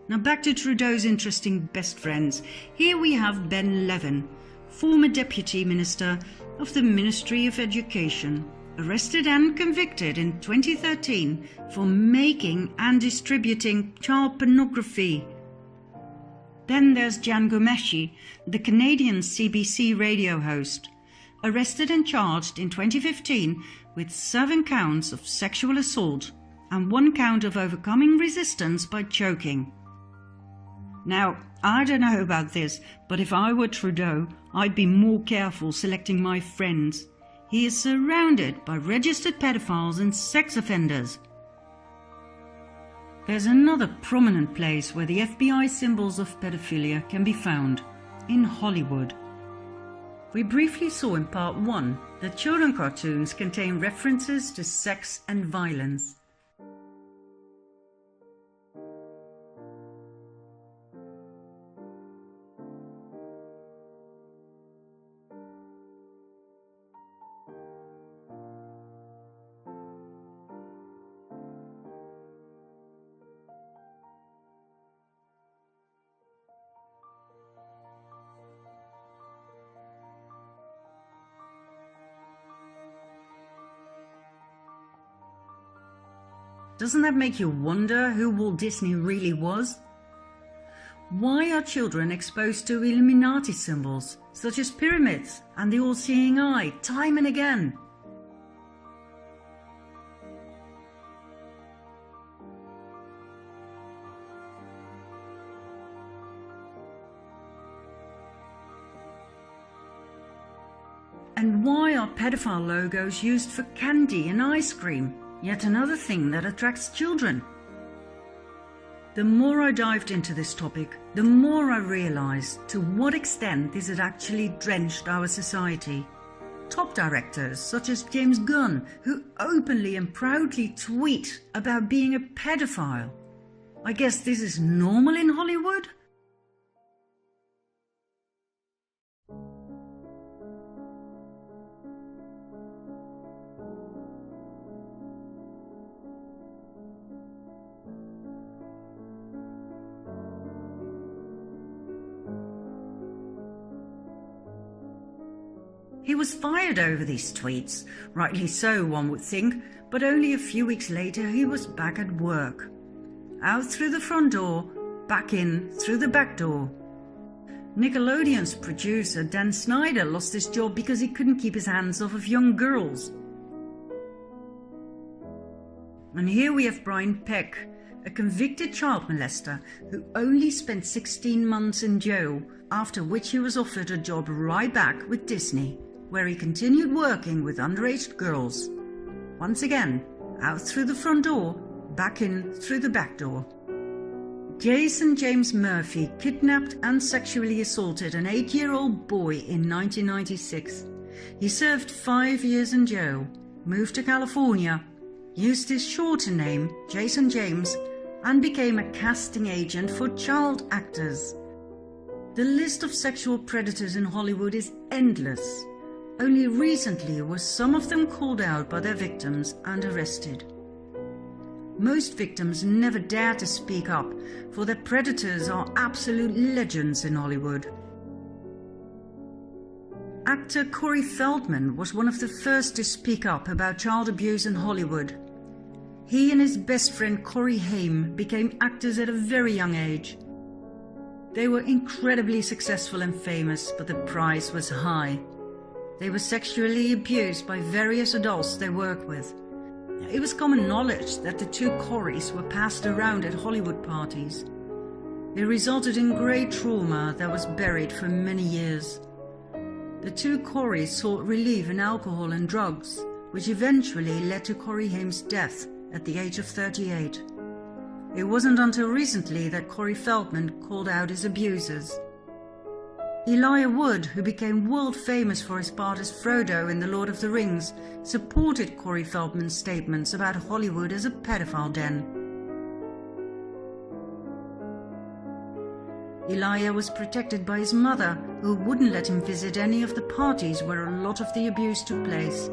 A: Now back to Trudeau's interesting best friends. Here we have Ben Levin, former Deputy Minister of the Ministry of Education, arrested and convicted in 2013 for making and distributing child pornography. Then there's Jan Gomeshi, the Canadian CBC radio host, arrested and charged in 2015 with 7 counts of sexual assault and 1 count of overcoming resistance by choking. Now, I don't know about this, but if I were Trudeau, I'd be more careful selecting my friends. He is surrounded by registered pedophiles and sex offenders. There's another prominent place where the FBI symbols of pedophilia can be found, in Hollywood. We briefly saw in part 1 that children cartoons contain references to sex and violence. Doesn't that make you wonder who Walt Disney really was? Why are children exposed to Illuminati symbols, such as pyramids and the all-seeing eye, time and again? And why are pedophile logos used for candy and ice cream? Yet another thing that attracts children. The more I dived into this topic, the more I realized to what extent this had actually drenched our society. Top directors such as James Gunn, who openly and proudly tweet about being a pedophile. I guess this is normal in Hollywood? He was fired over these tweets, rightly so one would think, but only a few weeks later he was back at work. Out through the front door, back in through the back door. Nickelodeon's producer Dan Snyder lost his job because he couldn't keep his hands off of young girls. And here we have Brian Peck, a convicted child molester who only spent 16 months in jail, after which he was offered a job right back with Disney, where he continued working with underage girls. Once again, out through the front door, back in through the back door. Jason James Murphy kidnapped and sexually assaulted an 8-year-old boy in 1996. He served 5 years in jail, moved to California, used his shorter name, Jason James, and became a casting agent for child actors. The list of sexual predators in Hollywood is endless. Only recently were some of them called out by their victims and arrested. Most victims never dare to speak up, for their predators are absolute legends in Hollywood. Actor Corey Feldman was one of the first to speak up about child abuse in Hollywood. He and his best friend Corey Haim became actors at a very young age. They were incredibly successful and famous, but the price was high. They were sexually abused by various adults they worked with. It was common knowledge that the two Coreys were passed around at Hollywood parties. It resulted in great trauma that was buried for many years. The two Coreys sought relief in alcohol and drugs, which eventually led to Corey Haim's death at the age of 38. It wasn't until recently that Corey Feldman called out his abusers. Elijah Wood, who became world famous for his part as Frodo in The Lord of the Rings, supported Corey Feldman's statements about Hollywood as a pedophile den. Elijah was protected by his mother, who wouldn't let him visit any of the parties where a lot of the abuse took place.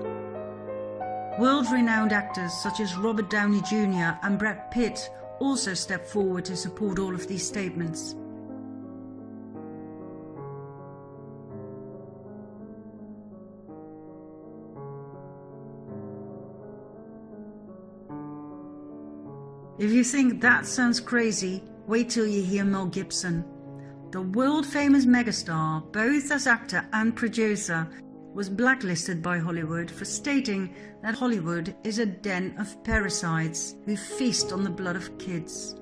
A: World-renowned actors such as Robert Downey Jr. and Brad Pitt also stepped forward to support all of these statements. If you think that sounds crazy, wait till you hear Mel Gibson. The world-famous megastar, both as actor and producer, was blacklisted by Hollywood for stating that Hollywood is a den of parasites who feast on the blood of kids.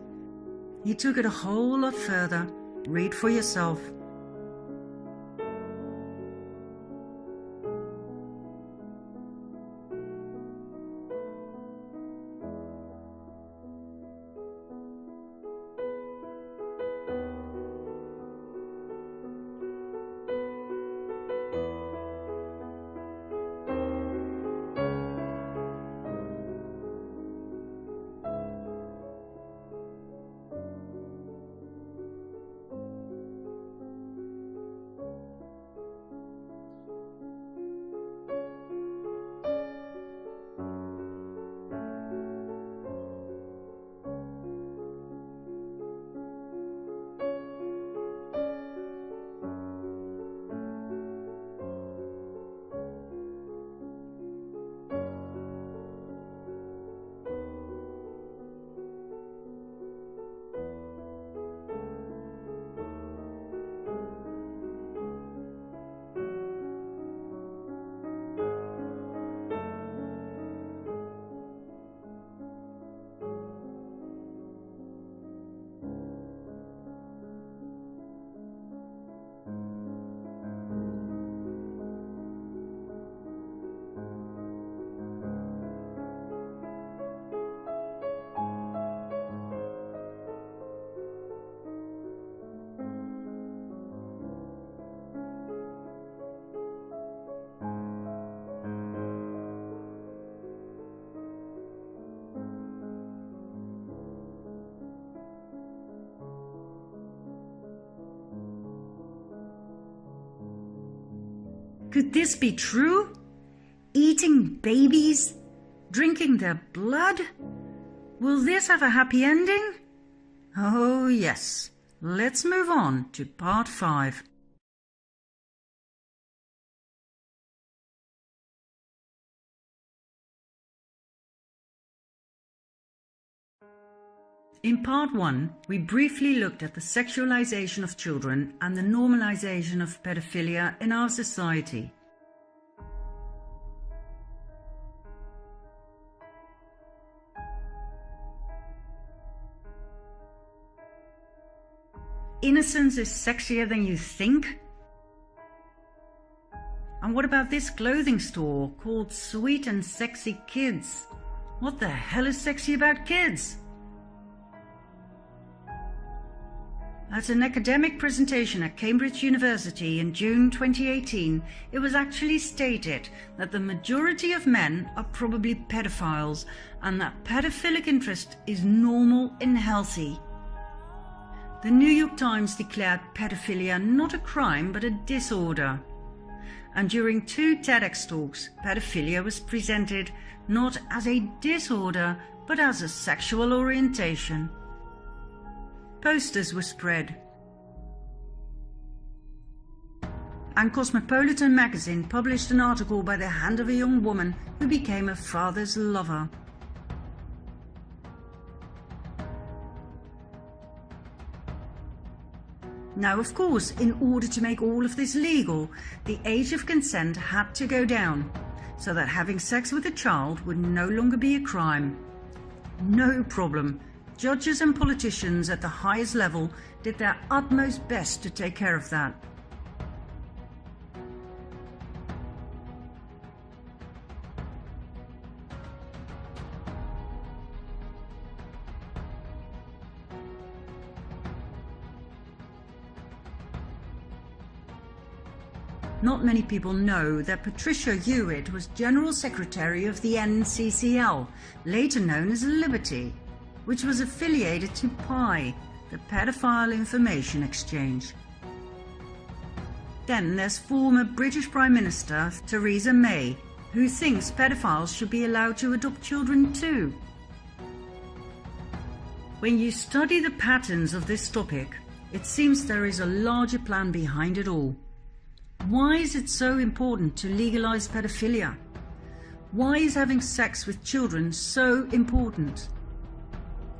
A: He took it a whole lot further. Read for yourself. Could this be true? Eating babies? Drinking their blood? Will this have a happy ending? Oh yes. Let's move on to part 5. In part 1, we briefly looked at the sexualization of children and the normalization of pedophilia in our society. Innocence is sexier than you think? And what about this clothing store called Sweet and Sexy Kids? What the hell is sexy about kids? At an academic presentation at Cambridge University in June 2018, it was actually stated that the majority of men are probably pedophiles and that pedophilic interest is normal and healthy. The New York Times declared pedophilia not a crime but a disorder. And during 2 TEDx talks, pedophilia was presented not as a disorder but as a sexual orientation. Posters were spread. And Cosmopolitan magazine published an article by the hand of a young woman who became her father's lover. Now, of course, in order to make all of this legal, the age of consent had to go down, so that having sex with a child would no longer be a crime. No problem. Judges and politicians at the highest level did their utmost best to take care of that. Not many people know that Patricia Hewitt was General Secretary of the NCCL, later known as Liberty, which was affiliated to PI, the Pedophile Information Exchange. Then there's former British Prime Minister Theresa May, who thinks pedophiles should be allowed to adopt children too. When you study the patterns of this topic, it seems there is a larger plan behind it all. Why is it so important to legalize pedophilia? Why is having sex with children so important?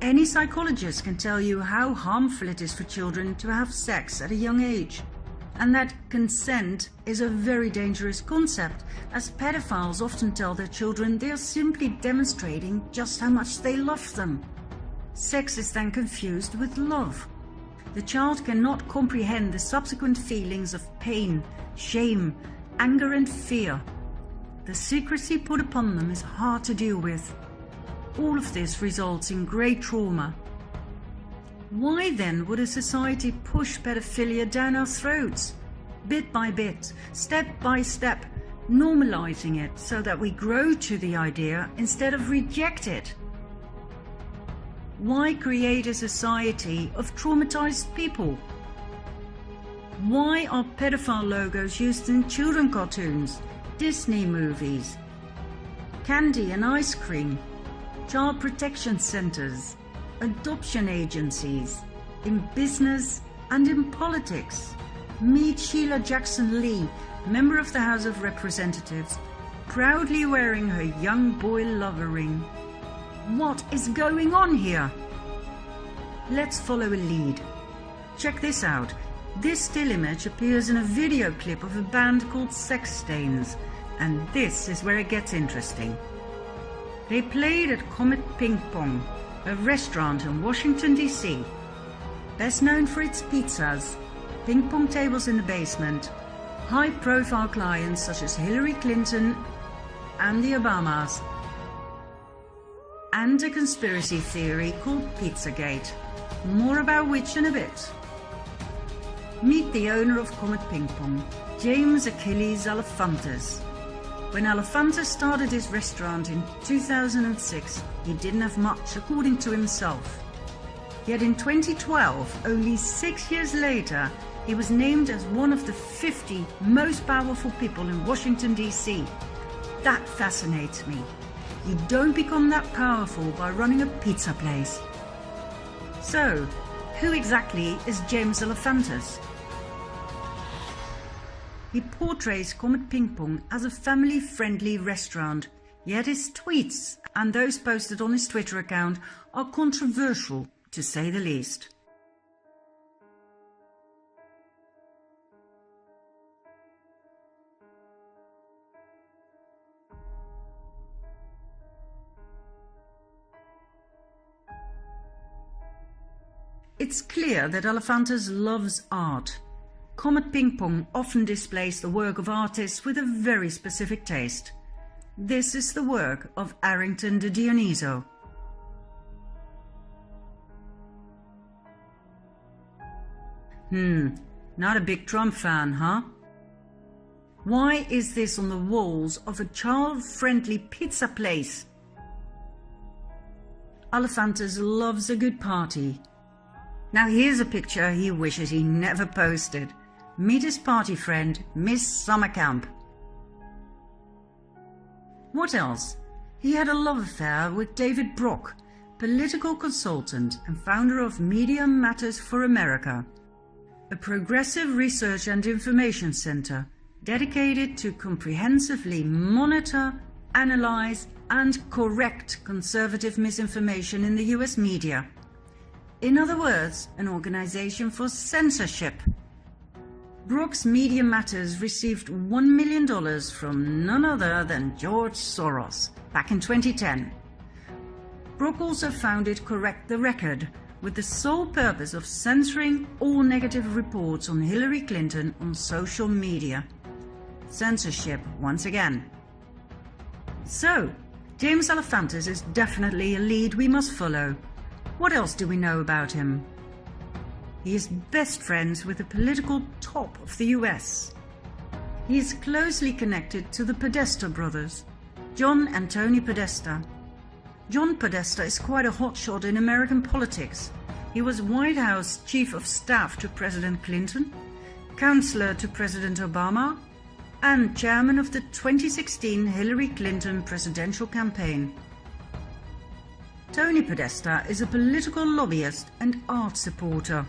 A: Any psychologist can tell you how harmful it is for children to have sex at a young age, and that consent is a very dangerous concept, as pedophiles often tell their children they are simply demonstrating just how much they love them. Sex is then confused with love. The child cannot comprehend the subsequent feelings of pain, shame, anger and fear. The secrecy put upon them is hard to deal with. All of this results in great trauma. Why then would a society push pedophilia down our throats? Bit by bit, step by step, normalizing it so that we grow to the idea instead of reject it. Why create a society of traumatized people? Why are pedophile logos used in children cartoons, Disney movies, candy and ice cream, child protection centers, adoption agencies, in business and in politics? Meet Sheila Jackson Lee, member of the House of Representatives, proudly wearing her young boy lover ring. What is going on here? Let's follow a lead. Check this out. This still image appears in a video clip of a band called Sex Stains, and this is where it gets interesting. They played at Comet Ping Pong, a restaurant in Washington, D.C. Best known for its pizzas, ping pong tables in the basement, high-profile clients such as Hillary Clinton and the Obamas, and a conspiracy theory called Pizzagate, more about which in a bit. Meet the owner of Comet Ping Pong, James Achilles Alefantis. When Alefantis started his restaurant in 2006, he didn't have much, according to himself. Yet in 2012, only 6 years later, he was named as one of the 50 most powerful people in Washington, D.C. That fascinates me. You don't become that powerful by running a pizza place. So, who exactly is James Alefantis? He portrays Comet Ping Pong as a family-friendly restaurant, yet his tweets and those posted on his Twitter account are controversial, to say the least. It's clear that Elephantus loves art. Comet Ping Pong often displays the work of artists with a very specific taste. This is the work of Arrington de Dioniso. Not a big Trump fan, huh? Why is this on the walls of a child-friendly pizza place? Elephantus loves a good party. Now here's a picture he wishes he never posted. Meet his party friend, Miss Summercamp. What else? He had a love affair with David Brock, political consultant and founder of Media Matters for America, a progressive research and information center dedicated to comprehensively monitor, analyze, and correct conservative misinformation in the US media. In other words, an organization for censorship. Brock's Media Matters received $1 million from none other than George Soros back in 2010. Brock also founded Correct the Record with the sole purpose of censoring all negative reports on Hillary Clinton on social media. Censorship once again. So, James Elephantus is definitely a lead we must follow. What else do we know about him? He is best friends with the political top of the US. He is closely connected to the Podesta brothers, John and Tony Podesta. John Podesta is quite a hotshot in American politics. He was White House Chief of Staff to President Clinton, Counselor to President Obama, and Chairman of the 2016 Hillary Clinton presidential campaign. Tony Podesta is a political lobbyist and art supporter.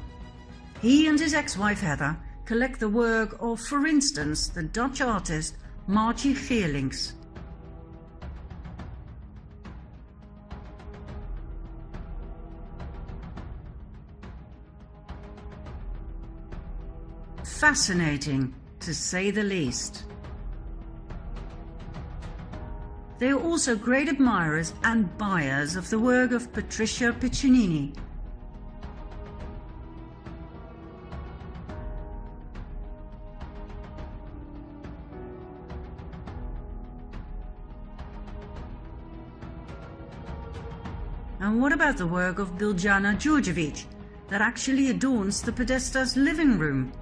A: He and his ex-wife Heather collect the work of, for instance, the Dutch artist Margie Geerlings. Fascinating, to say the least. They are also great admirers and buyers of the work of Patricia Piccinini. And what about the work of Biljana Đurđević that actually adorns the Podesta's living room?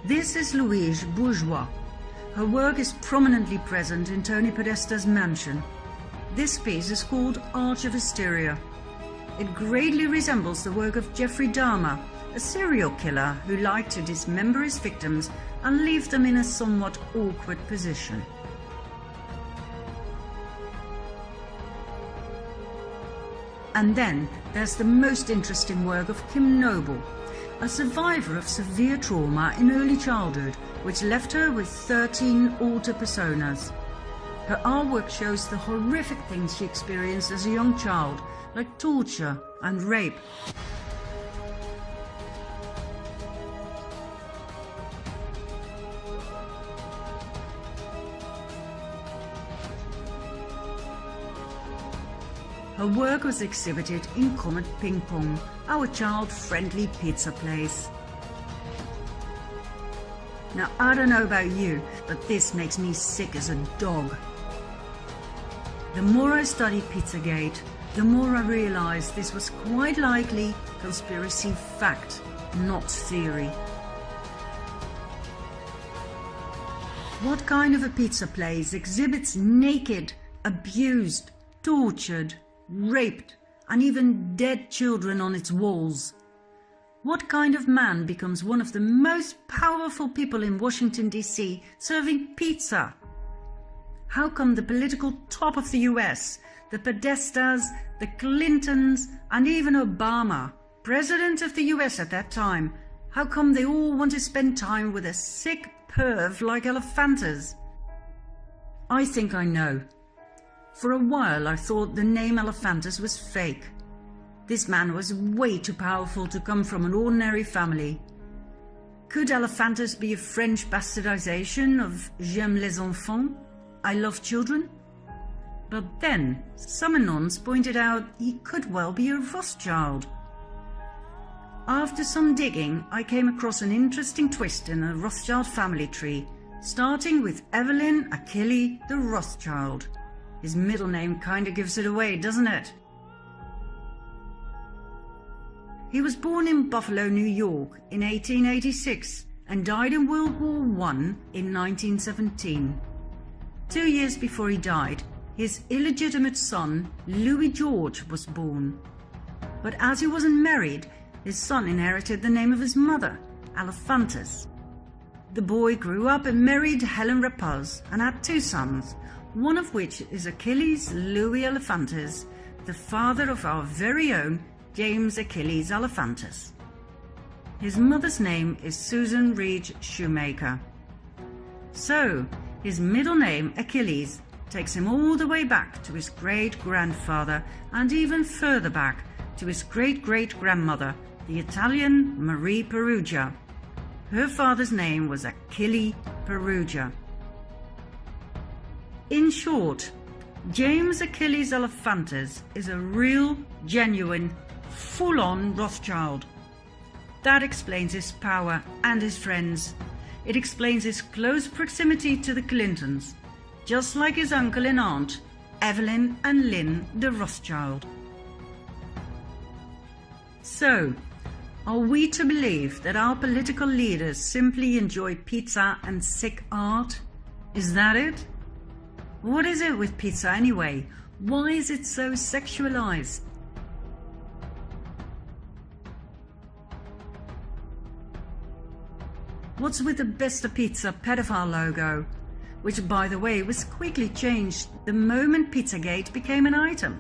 A: This is Louise Bourgeois. Her work is prominently present in Tony Podesta's mansion. This piece is called Arch of Hysteria. It greatly resembles the work of Jeffrey Dahmer, a serial killer who liked to dismember his victims and leave them in a somewhat awkward position. And then there's the most interesting work of Kim Noble, a survivor of severe trauma in early childhood, which left her with 13 alter personas. Her artwork shows the horrific things she experienced as a young child, like torture and rape. Her work was exhibited in Comet Ping Pong, our child-friendly pizza place. Now, I don't know about you, but this makes me sick as a dog. The more I studied Pizzagate, the more I realized this was quite likely conspiracy fact, not theory. What kind of a pizza place exhibits naked, abused, tortured, raped, and even dead children on its walls? What kind of man becomes one of the most powerful people in Washington, D.C., serving pizza? How come the political top of the US, the Podestas, the Clintons, and even Obama, president of the US at that time, how come they all want to spend time with a sick perv like Elephantis? I think I know. For a while I thought the name Elephantis was fake. This man was way too powerful to come from an ordinary family. Could Elephantis be a French bastardization of J'aime les enfants? I love children? But then some anons pointed out he could well be a Rothschild. After some digging, I came across an interesting twist in the Rothschild family tree, starting with Evelyn Achille the Rothschild. His middle name kinda gives it away, doesn't it? He was born in Buffalo, New York in 1886 and died in World War I in 1917. 2 years before he died, his illegitimate son, Louis George, was born. But as he wasn't married, his son inherited the name of his mother, Elephantis. The boy grew up and married Helen Rapaz and had 2 sons, one of which is Achilles Louis Elephantis, the father of our very own James Achilles Elephantis. His mother's name is Susan Reed Shoemaker. So, his middle name, Achilles, takes him all the way back to his great-grandfather and even further back to his great-great-grandmother, the Italian Marie Perugia. Her father's name was Achille Perugia. In short, James Achilles Elephantis is a real, genuine, full-on Rothschild. That explains his power and his friends. It explains his close proximity to the Clintons, just like his uncle and aunt, Evelyn and Lynn de Rothschild. So, are we to believe that our political leaders simply enjoy pizza and sick art? Is that it? What is it with pizza anyway? Why is it so sexualized? What's with the Besta Pizza pedophile logo? Which, by the way, was quickly changed the moment Pizzagate became an item.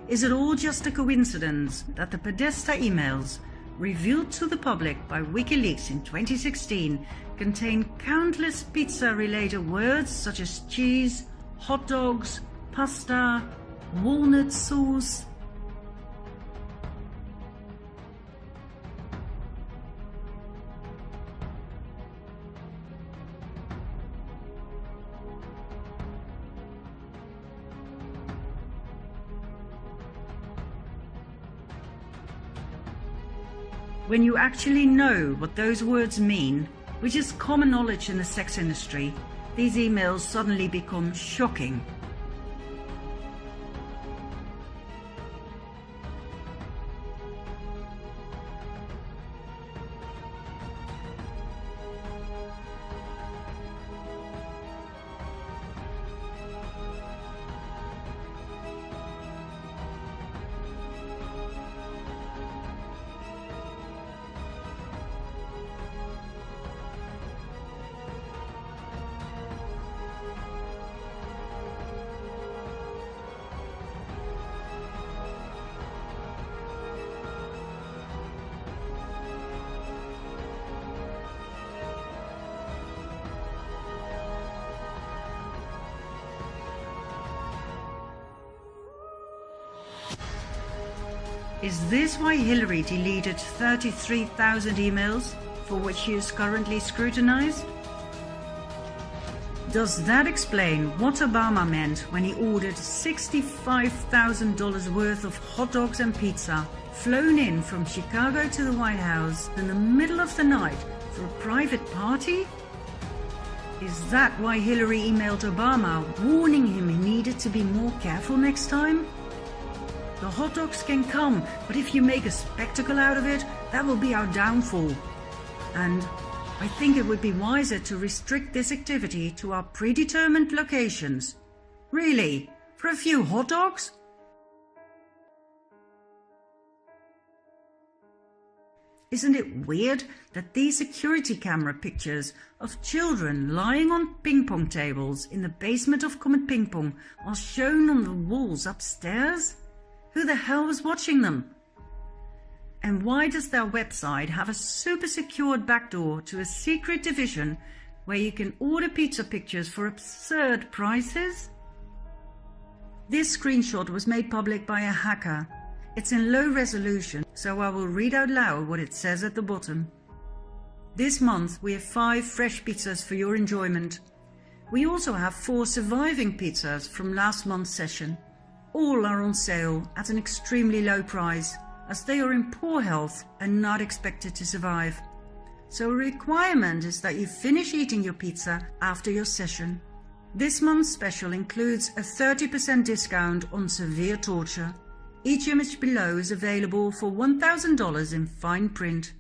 A: Is it all just a coincidence that the Podesta emails, revealed to the public by WikiLeaks in 2016, contain countless pizza-related words such as cheese, hot dogs, pasta, walnut sauce? When you actually know what those words mean, which is common knowledge in the sex industry, these emails suddenly become shocking. Is this why Hillary deleted 33,000 emails, for which she is currently scrutinized? Does that explain what Obama meant when he ordered $65,000 worth of hot dogs and pizza flown in from Chicago to the White House in the middle of the night for a private party? Is that why Hillary emailed Obama warning him he needed to be more careful next time? The hot dogs can come, but if you make a spectacle out of it, that will be our downfall. And I think it would be wiser to restrict this activity to our predetermined locations. Really? For a few hot dogs? Isn't it weird that these security camera pictures of children lying on ping pong tables in the basement of Comet Ping Pong are shown on the walls upstairs? Who the hell was watching them? And why does their website have a super secured backdoor to a secret division where you can order pizza pictures for absurd prices? This screenshot was made public by a hacker. It's in low resolution, so I will read out loud what it says at the bottom. This month we have 5 fresh pizzas for your enjoyment. We also have 4 surviving pizzas from last month's session. All are on sale at an extremely low price, as they are in poor health and not expected to survive. So a requirement is that you finish eating your pizza after your session. This month's special includes a 30% discount on severe torture. Each image below is available for $1,000 in fine print.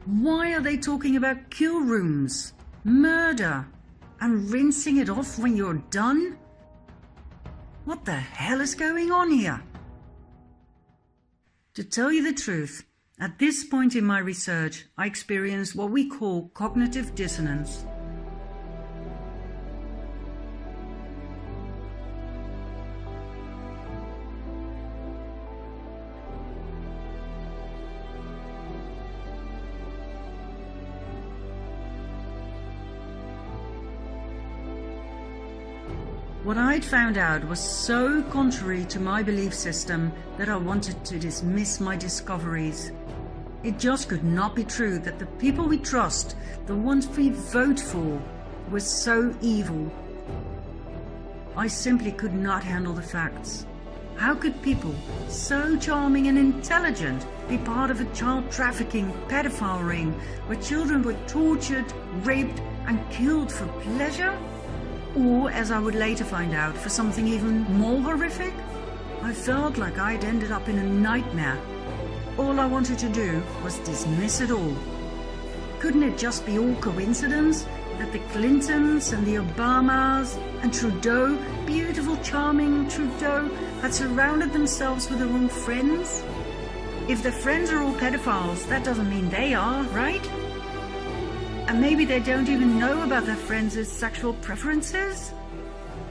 A: Why are they talking about kill rooms, murder, and rinsing it off when you're done? What the hell is going on here? To tell you the truth, at this point in my research, I experienced what we call cognitive dissonance. What I'd found out was so contrary to my belief system that I wanted to dismiss my discoveries. It just could not be true that the people we trust, the ones we vote for, were so evil. I simply could not handle the facts. How could people so charming and intelligent be part of a child trafficking pedophile ring where children were tortured, raped and killed for pleasure? Or, as I would later find out, for something even more horrific? I felt like I'd ended up in a nightmare. All I wanted to do was dismiss it all. Couldn't it just be all coincidence that the Clintons and the Obamas and Trudeau, beautiful, charming Trudeau, had surrounded themselves with the wrong friends? If their friends are all pedophiles, that doesn't mean they are, right? And maybe they don't even know about their friends' sexual preferences?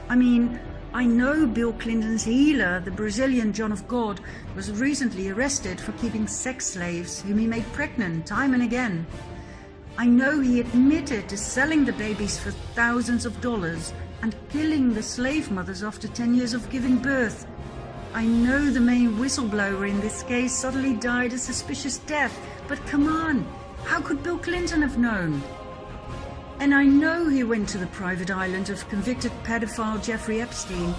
A: I mean, I know Bill Clinton's healer, the Brazilian John of God, was recently arrested for keeping sex slaves whom he made pregnant time and again. I know he admitted to selling the babies for thousands of dollars and killing the slave mothers after 10 years of giving birth. I know the main whistleblower in this case suddenly died a suspicious death, but come on! How could Bill Clinton have known? And I know he went to the private island of convicted pedophile Jeffrey Epstein.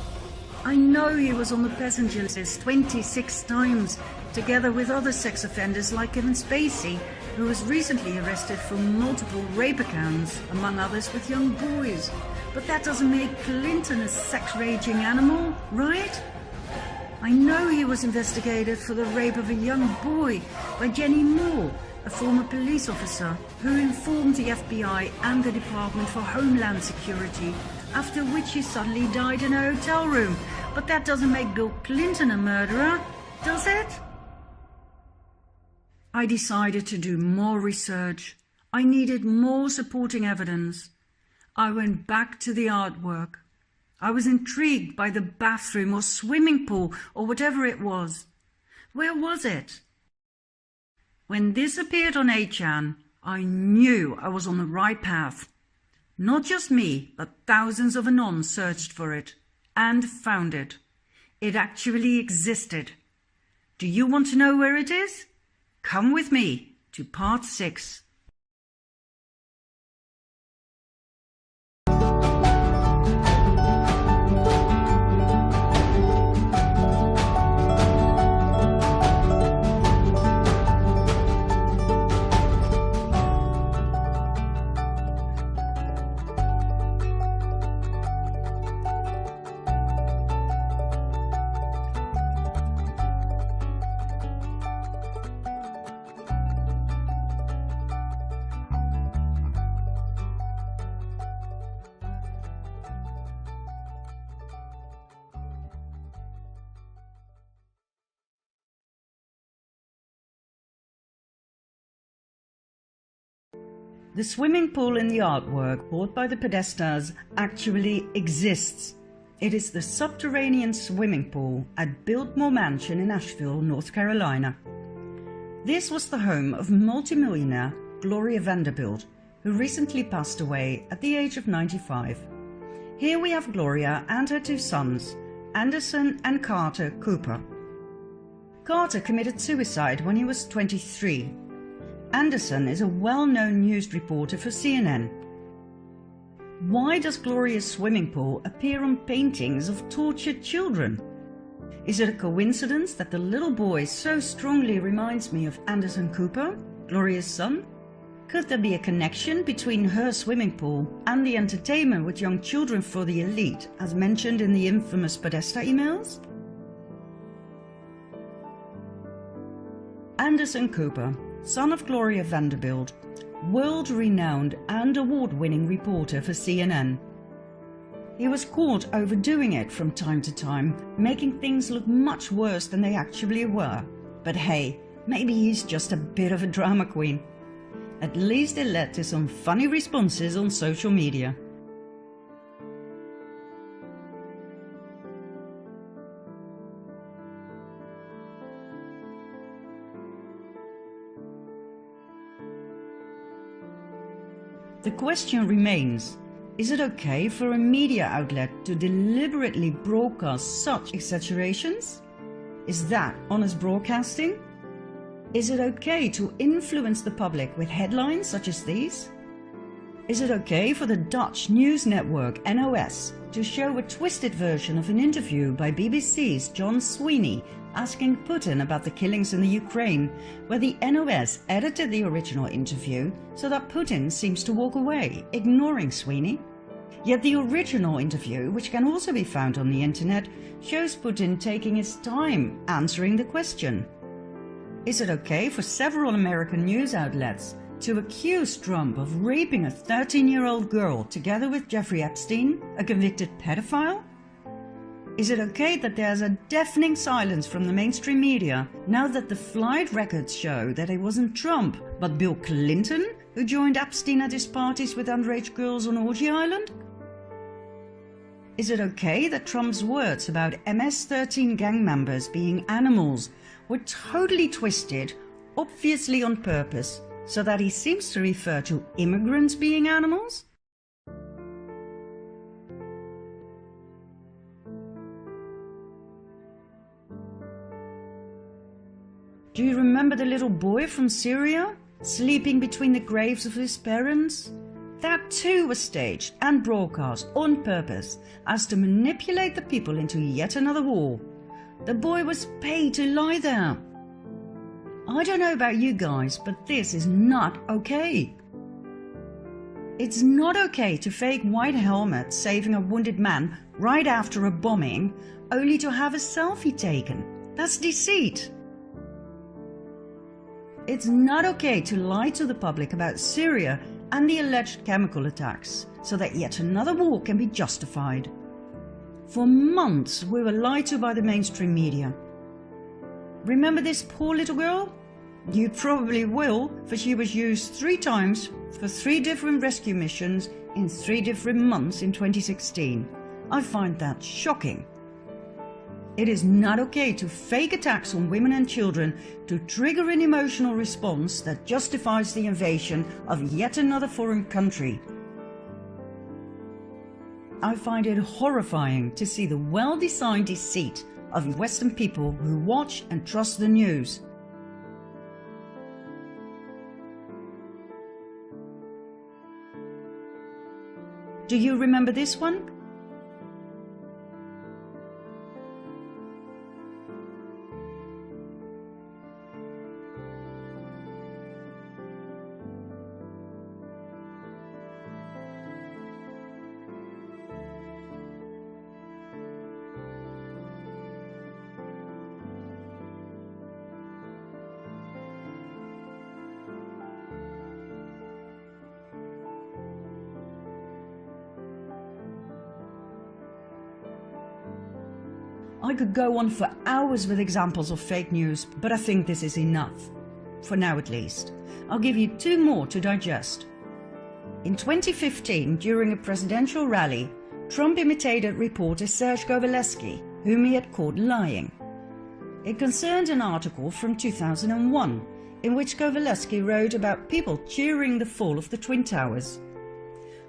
A: I know he was on the passenger list 26 times, together with other sex offenders like Kevin Spacey, who was recently arrested for multiple rape accounts, among others with young boys. But that doesn't make Clinton a sex-raging animal, right? I know he was investigated for the rape of a young boy by Jenny Moore, a former police officer who informed the FBI and the Department for Homeland Security, after which he suddenly died in a hotel room. But that doesn't make Bill Clinton a murderer, does it? I decided to do more research. I needed more supporting evidence. I went back to the artwork. I was intrigued by the bathroom or swimming pool or whatever it was. Where was it? When this appeared on 8chan, I knew I was on the right path. Not just me, but thousands of anons searched for it and found it. It actually existed. Do you want to know where it is? Come with me to part 6. The swimming pool in the artwork bought by the Podestas actually exists. It is the subterranean swimming pool at Biltmore Mansion in Asheville, North Carolina. This was the home of multimillionaire Gloria Vanderbilt, who recently passed away at the age of 95. Here we have Gloria and her two sons, Anderson and Carter Cooper. Carter committed suicide when he was 23. Anderson is a well-known news reporter for CNN. Why does Gloria's swimming pool appear on paintings of tortured children? Is it a coincidence that the little boy so strongly reminds me of Anderson Cooper, Gloria's son? Could there be a connection between her swimming pool and the entertainment with young children for the elite, as mentioned in the infamous Podesta emails? Anderson Cooper, son of Gloria Vanderbilt, world-renowned and award-winning reporter for CNN. He was caught overdoing it from time to time, making things look much worse than they actually were. But hey, maybe he's just a bit of a drama queen. At least it led to some funny responses on social media. The question remains, is it okay for a media outlet to deliberately broadcast such exaggerations? Is that honest broadcasting? Is it okay to influence the public with headlines such as these? Is it okay for the Dutch news network NOS to show a twisted version of an interview by BBC's John Sweeney asking Putin about the killings in the Ukraine, where the NOS edited the original interview so that Putin seems to walk away, ignoring Sweeney? Yet the original interview, which can also be found on the internet, shows Putin taking his time answering the question. Is it okay for several American news outlets to accuse Trump of raping a 13-year-old girl together with Jeffrey Epstein, a convicted pedophile? Is it okay that there's a deafening silence from the mainstream media now that the flight records show that it wasn't Trump but Bill Clinton who joined Epstein at his parties with underage girls on Orgy Island? Is it okay that Trump's words about MS-13 gang members being animals were totally twisted, obviously on purpose, so that he seems to refer to immigrants being animals? Do you remember the little boy from Syria, sleeping between the graves of his parents? That too was staged and broadcast on purpose, as to manipulate the people into yet another war. The boy was paid to lie there. I don't know about you guys, but this is not okay. It's not okay to fake white helmet saving a wounded man right after a bombing, only to have a selfie taken. That's deceit. It's not okay to lie to the public about Syria and the alleged chemical attacks, so that yet another war can be justified. For months we were lied to by the mainstream media. Remember this poor little girl? You probably will, for she was used 3 times for 3 different rescue missions in 3 different months in 2016. I find that shocking. It is not okay to fake attacks on women and children to trigger an emotional response that justifies the invasion of yet another foreign country. I find it horrifying to see the well-designed deceit of Western people who watch and trust the news. Do you remember this one? I could go on for hours with examples of fake news, but I think this is enough. For now at least. I'll give you 2 more to digest. In 2015, during a presidential rally, Trump imitated reporter Serge Kovaleski, whom he had caught lying. It concerned an article from 2001, in which Kovaleski wrote about people cheering the fall of the Twin Towers.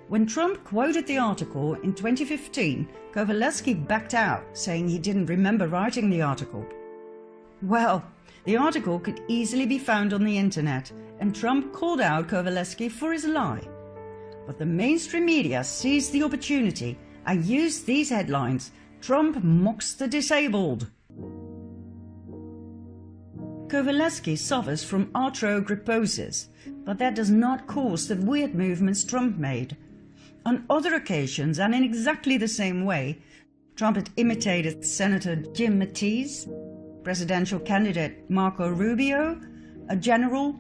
A: When Trump quoted the article in 2015, Kovaleski backed out, saying he didn't remember writing the article. Well, the article could easily be found on the internet, and Trump called out Kovaleski for his lie. But the mainstream media seized the opportunity and used these headlines: "Trump mocks the disabled." Kovaleski suffers from arthrogryposis, but that does not cause the weird movements Trump made. On other occasions, and in exactly the same way, Trump had imitated Senator Jim Mattis, presidential candidate Marco Rubio, a general,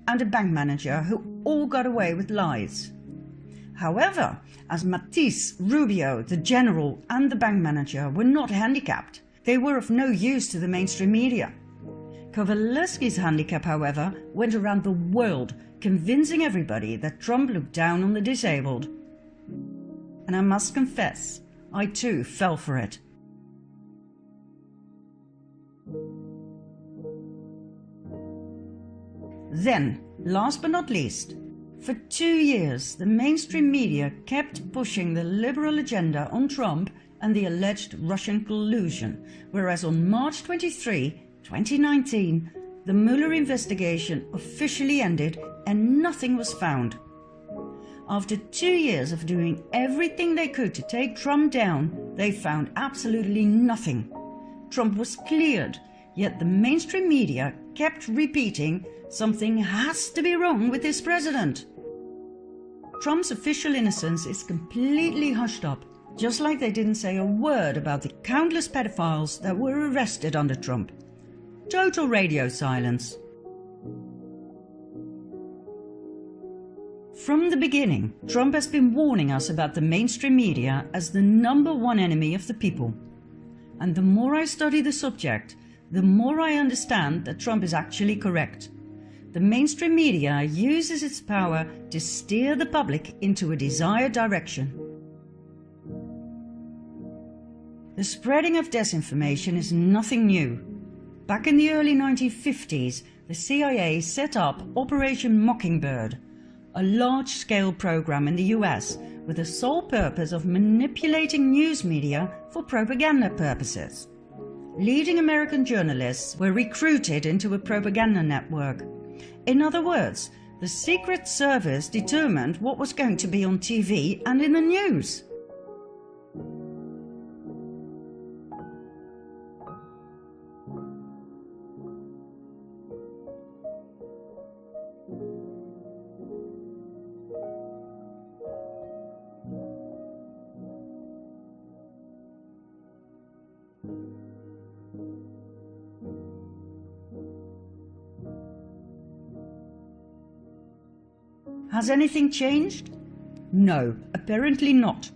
A: and a bank manager who all got away with lies. However, as Mattis, Rubio, the general, and the bank manager were not handicapped, they were of no use to the mainstream media. Kovaleski's handicap, however, went around the world, convincing everybody that Trump looked down on the disabled. And I must confess, I too fell for it. Then, last but not least, for 2 years the mainstream media kept pushing the liberal agenda on Trump and the alleged Russian collusion, whereas on March 23, 2019, the Mueller investigation officially ended and nothing was found. After 2 years of doing everything they could to take Trump down, they found absolutely nothing. Trump was cleared, yet the mainstream media kept repeating, "Something has to be wrong with this president." Trump's official innocence is completely hushed up, just like they didn't say a word about the countless pedophiles that were arrested under Trump. Total radio silence. From the beginning, Trump has been warning us about the mainstream media as the #1 enemy of the people. And the more I study the subject, the more I understand that Trump is actually correct. The mainstream media uses its power to steer the public into a desired direction. The spreading of disinformation is nothing new. Back in the early 1950s, the CIA set up Operation Mockingbird, a large-scale program in the US with the sole purpose of manipulating news media for propaganda purposes. Leading American journalists were recruited into a propaganda network. In other words, the Secret Service determined what was going to be on TV and in the news. Has anything changed? No, apparently not.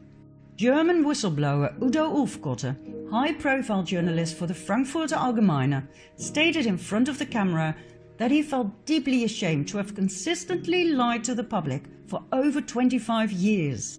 A: German whistleblower Udo Ulfkotte, high-profile journalist for the Frankfurter Allgemeine, stated in front of the camera that he felt deeply ashamed to have consistently lied to the public for over 25 years.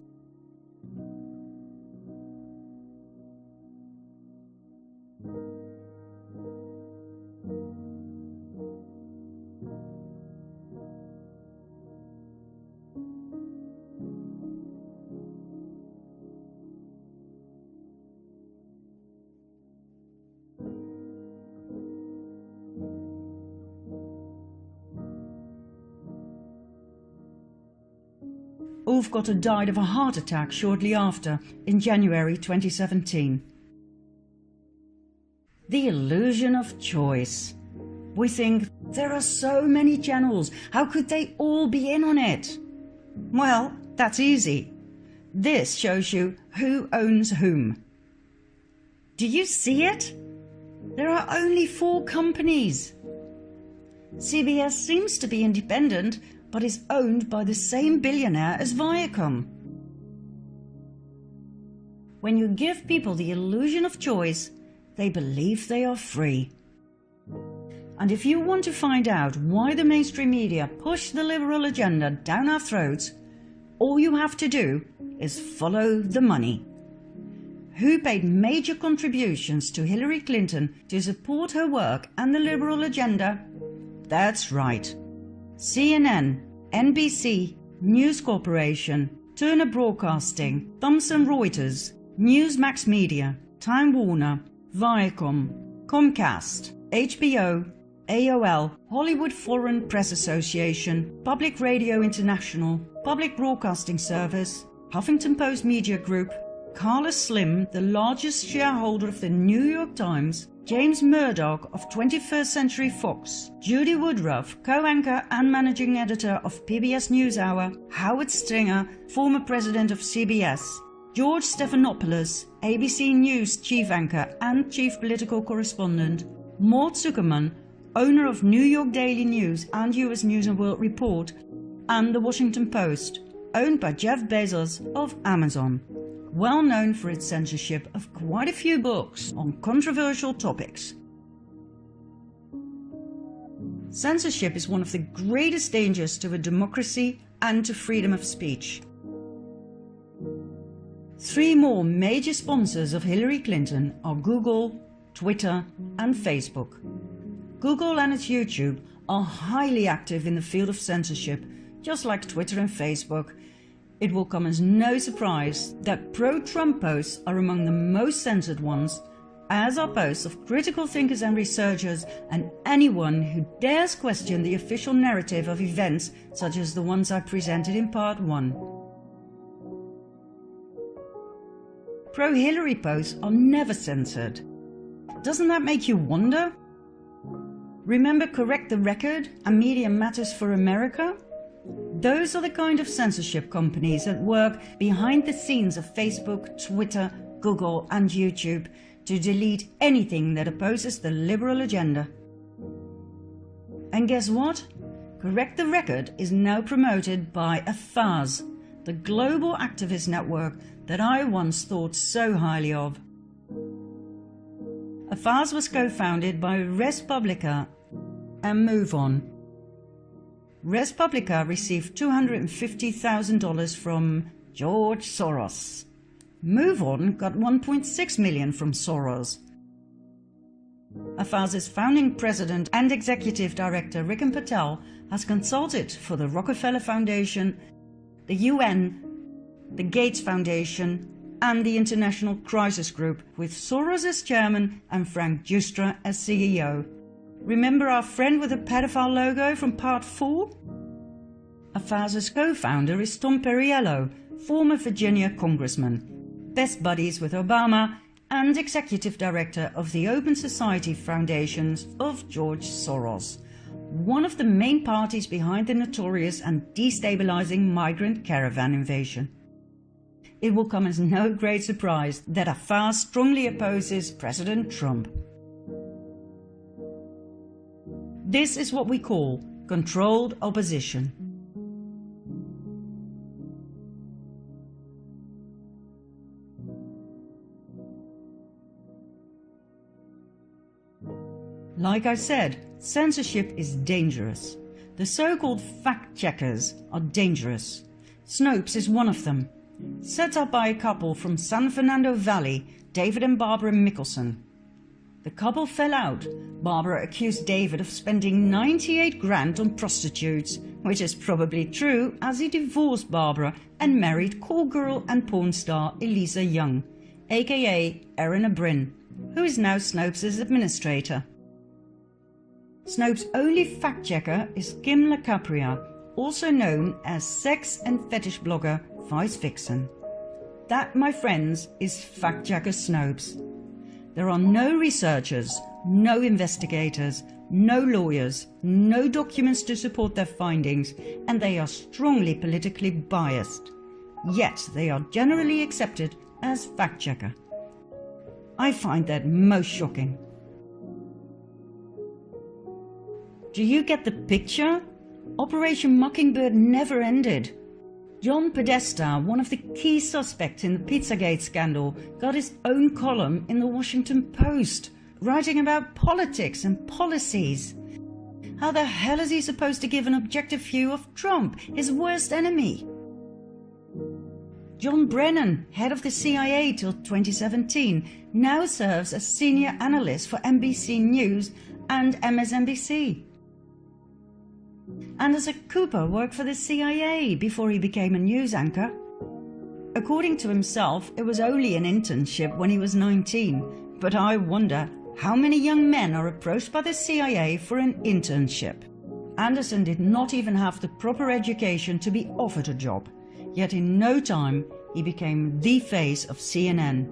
A: Ulfkotte died of a heart attack shortly after, in January 2017. The illusion of choice. We think, there are so many channels, how could they all be in on it? Well, that's easy. This shows you who owns whom. Do you see it? There are only 4 companies. CBS seems to be independent, but is owned by the same billionaire as Viacom. When you give people the illusion of choice, they believe they are free. And if you want to find out why the mainstream media push the liberal agenda down our throats, all you have to do is follow the money. Who paid major contributions to Hillary Clinton to support her work and the liberal agenda? That's right. CNN, NBC, News Corporation, Turner Broadcasting, Thomson Reuters, Newsmax Media, Time Warner, Viacom, Comcast, HBO, AOL, Hollywood Foreign Press Association, Public Radio International, Public Broadcasting Service, Huffington Post Media Group, Carlos Slim, the largest shareholder of the New York Times, James Murdoch of 21st Century Fox, Judy Woodruff, co-anchor and managing editor of PBS NewsHour, Howard Stringer, former president of CBS, George Stephanopoulos, ABC News chief anchor and chief political correspondent, Mort Zuckerman, owner of New York Daily News and US News and World Report, and The Washington Post, owned by Jeff Bezos of Amazon, well known for its censorship of quite a few books on controversial topics. Censorship is one of the greatest dangers to a democracy and to freedom of speech. 3 more major sponsors of Hillary Clinton are Google, Twitter, and Facebook. Google and its YouTube are highly active in the field of censorship, just like Twitter and Facebook. It will come as no surprise that pro-Trump posts are among the most censored ones, as are posts of critical thinkers and researchers and anyone who dares question the official narrative of events such as the ones I presented in part 1. Pro-Hillary posts are never censored. Doesn't that make you wonder? Remember Correct the Record and Media Matters for America? Those are the kind of censorship companies that work behind the scenes of Facebook, Twitter, Google and YouTube to delete anything that opposes the liberal agenda. And guess what? Correct the Record is now promoted by AFAS, the global activist network that I once thought so highly of. AFAS was co-founded by Res Publica and Move On. Res Publica received $250,000 from George Soros. Move On got $1.6 million from Soros. AFAS's founding president and executive director Riken Patel has consulted for the Rockefeller Foundation, the UN, the Gates Foundation and the International Crisis Group, with Soros as chairman and Frank Giustra as CEO. Remember our friend with the pedophile logo from part 4? AFAS's co-founder is Tom Perriello, former Virginia congressman, best buddies with Obama and executive director of the Open Society Foundations of George Soros, one of the main parties behind the notorious and destabilizing migrant caravan invasion. It will come as no great surprise that AFAS strongly opposes President Trump. This is what we call controlled opposition. Like I said, censorship is dangerous. The so-called fact-checkers are dangerous. Snopes is one of them, set up by a couple from San Fernando Valley, David and Barbara Mickelson. The couple fell out. Barbara accused David of spending 98 grand on prostitutes, which is probably true as he divorced Barbara and married call girl and porn star Elisa Young, aka Erin O'Brien, who is now Snopes' administrator. Snopes' only fact-checker is Kim LaCapria, also known as sex and fetish blogger Vice Vixen. That, my friends, is fact-checker Snopes. There are no researchers, no investigators, no lawyers, no documents to support their findings, and they are strongly politically biased. Yet they are generally accepted as fact-checker. I find that most shocking. Do you get the picture? Operation Mockingbird never ended. John Podesta, one of the key suspects in the Pizzagate scandal, got his own column in the Washington Post, writing about politics and policies. How the hell is he supposed to give an objective view of Trump, his worst enemy? John Brennan, head of the CIA till 2017, now serves as senior analyst for NBC News and MSNBC. Anderson Cooper worked for the CIA before he became a news anchor. According to himself, it was only an internship when he was 19, but I wonder how many young men are approached by the CIA for an internship. Anderson did not even have the proper education to be offered a job, yet in no time he became the face of CNN.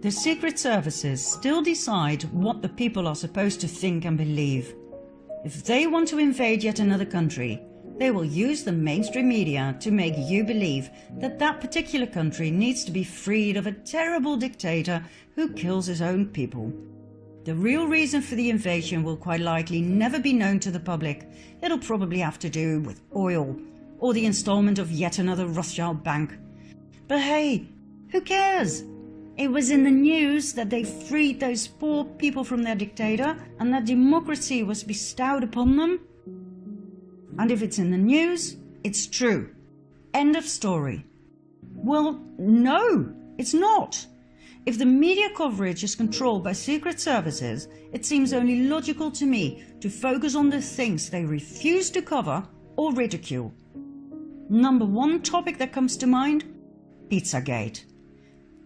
A: The secret services still decide what the people are supposed to think and believe. If they want to invade yet another country, they will use the mainstream media to make you believe that that particular country needs to be freed of a terrible dictator who kills his own people. The real reason for the invasion will quite likely never be known to the public. It'll probably have to do with oil, or the installment of yet another Rothschild bank. But hey, who cares? It was in the news that they freed those poor people from their dictator and that democracy was bestowed upon them. And if it's in the news, it's true. End of story. Well, no, it's not. If the media coverage is controlled by secret services, it seems only logical to me to focus on the things they refuse to cover or ridicule. Number one topic that comes to mind? Pizzagate.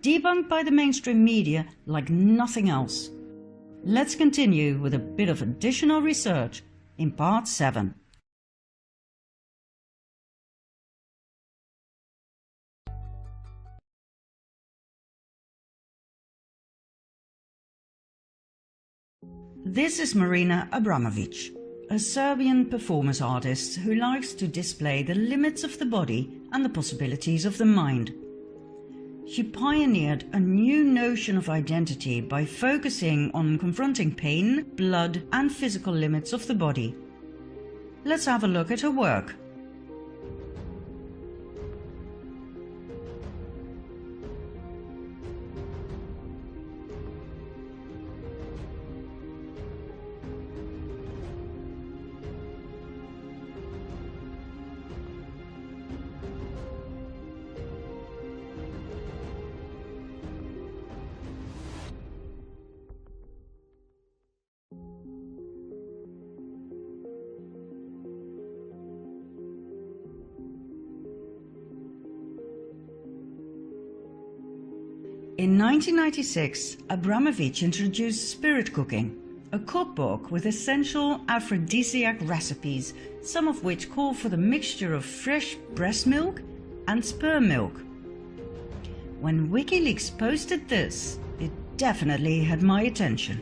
A: Debunked by the mainstream media like nothing else. Let's continue with a bit of additional research in part 7. This is Marina Abramovic, a Serbian performance artist who likes to display the limits of the body and the possibilities of the mind. She pioneered a new notion of identity by focusing on confronting pain, blood and physical limits of the body. Let's have a look at her work. In 1996, Abramovic introduced Spirit Cooking, a cookbook with essential aphrodisiac recipes, some of which call for the mixture of fresh breast milk and sperm milk. When WikiLeaks posted this, it definitely had my attention.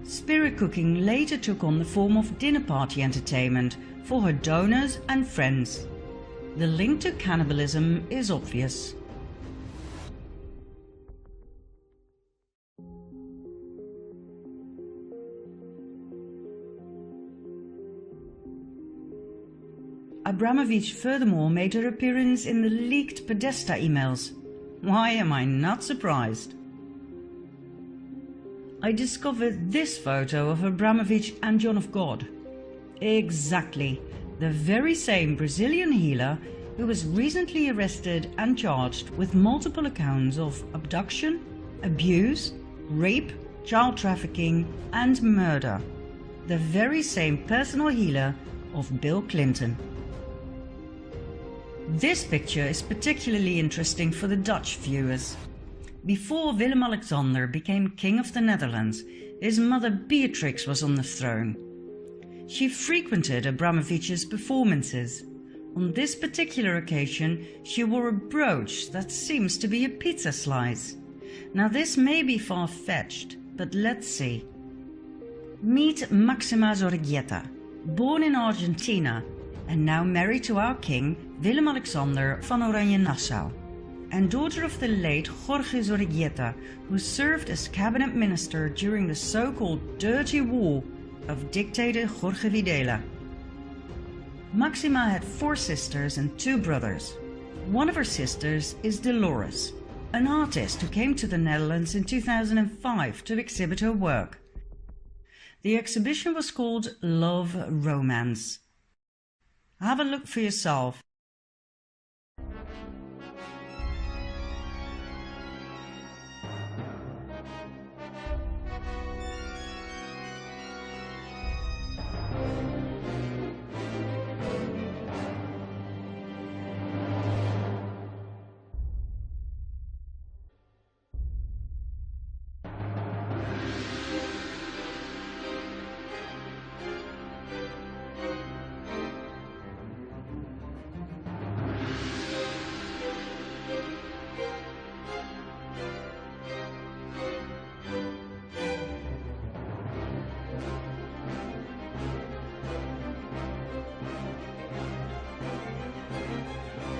A: Spirit Cooking later took on the form of dinner party entertainment for her donors and friends. The link to cannibalism is obvious. Abramovic furthermore made her appearance in the leaked Podesta emails. Why am I not surprised? I discovered this photo of Abramovic and John of God. Exactly. The very same Brazilian healer who was recently arrested and charged with multiple accounts of abduction, abuse, rape, child trafficking and murder. The very same personal healer of Bill Clinton. This picture is particularly interesting for the Dutch viewers. Before Willem-Alexander became King of the Netherlands, his mother Beatrix was on the throne. She frequented Abramovic's performances. On this particular occasion, she wore a brooch that seems to be a pizza slice. Now this may be far-fetched, but let's see. Meet Maxima Zorreguieta, born in Argentina and now married to our king Willem-Alexander van Oranje-Nassau, and daughter of the late Jorge Zorreguieta, who served as cabinet minister during the so-called Dirty War of dictator Jorge Videla. Maxima had 4 sisters and 2 brothers. One of her sisters is Dolores, an artist who came to the Netherlands in 2005 to exhibit her work. The exhibition was called Love Romance. Have a look for yourself.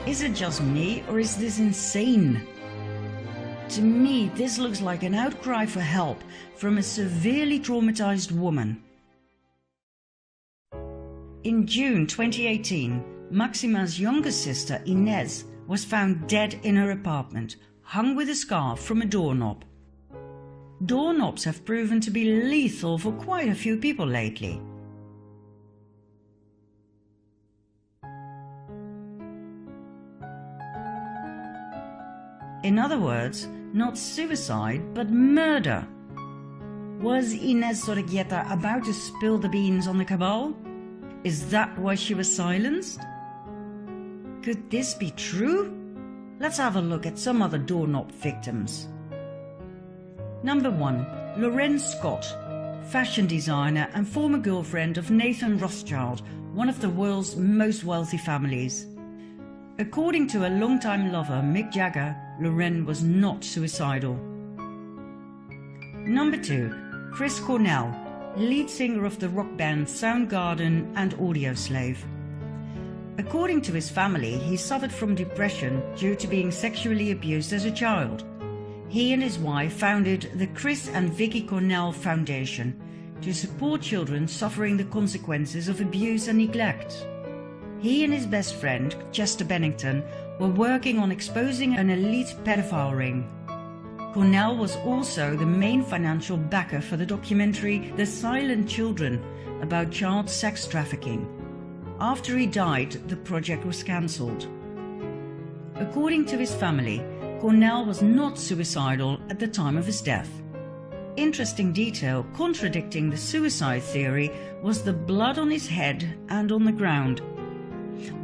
A: Is it just me, or is this insane? To me, this looks like an outcry for help from a severely traumatized woman. In June 2018, Maxima's younger sister, Inez, was found dead in her apartment, hung with a scarf from a doorknob. Doorknobs have proven to be lethal for quite a few people lately. In other words, not suicide, but murder. Was Inez Sorreguieta about to spill the beans on the cabal? Is that why she was silenced? Could this be true? Let's have a look at some other doorknob victims. Number 1. Lorraine Scott, fashion designer and former girlfriend of Nathan Rothschild, one of the world's most wealthy families. According to a longtime lover, Mick Jagger, Lorraine was not suicidal. Number 2. Chris Cornell, lead singer of the rock band Soundgarden and Audioslave. According to his family, he suffered from depression due to being sexually abused as a child. He and his wife founded the Chris and Vicky Cornell Foundation to support children suffering the consequences of abuse and neglect. He and his best friend, Chester Bennington, were working on exposing an elite pedophile ring. Cornell was also the main financial backer for the documentary The Silent Children about child sex trafficking. After he died, the project was cancelled. According to his family, Cornell was not suicidal at the time of his death. Interesting detail contradicting the suicide theory was the blood on his head and on the ground.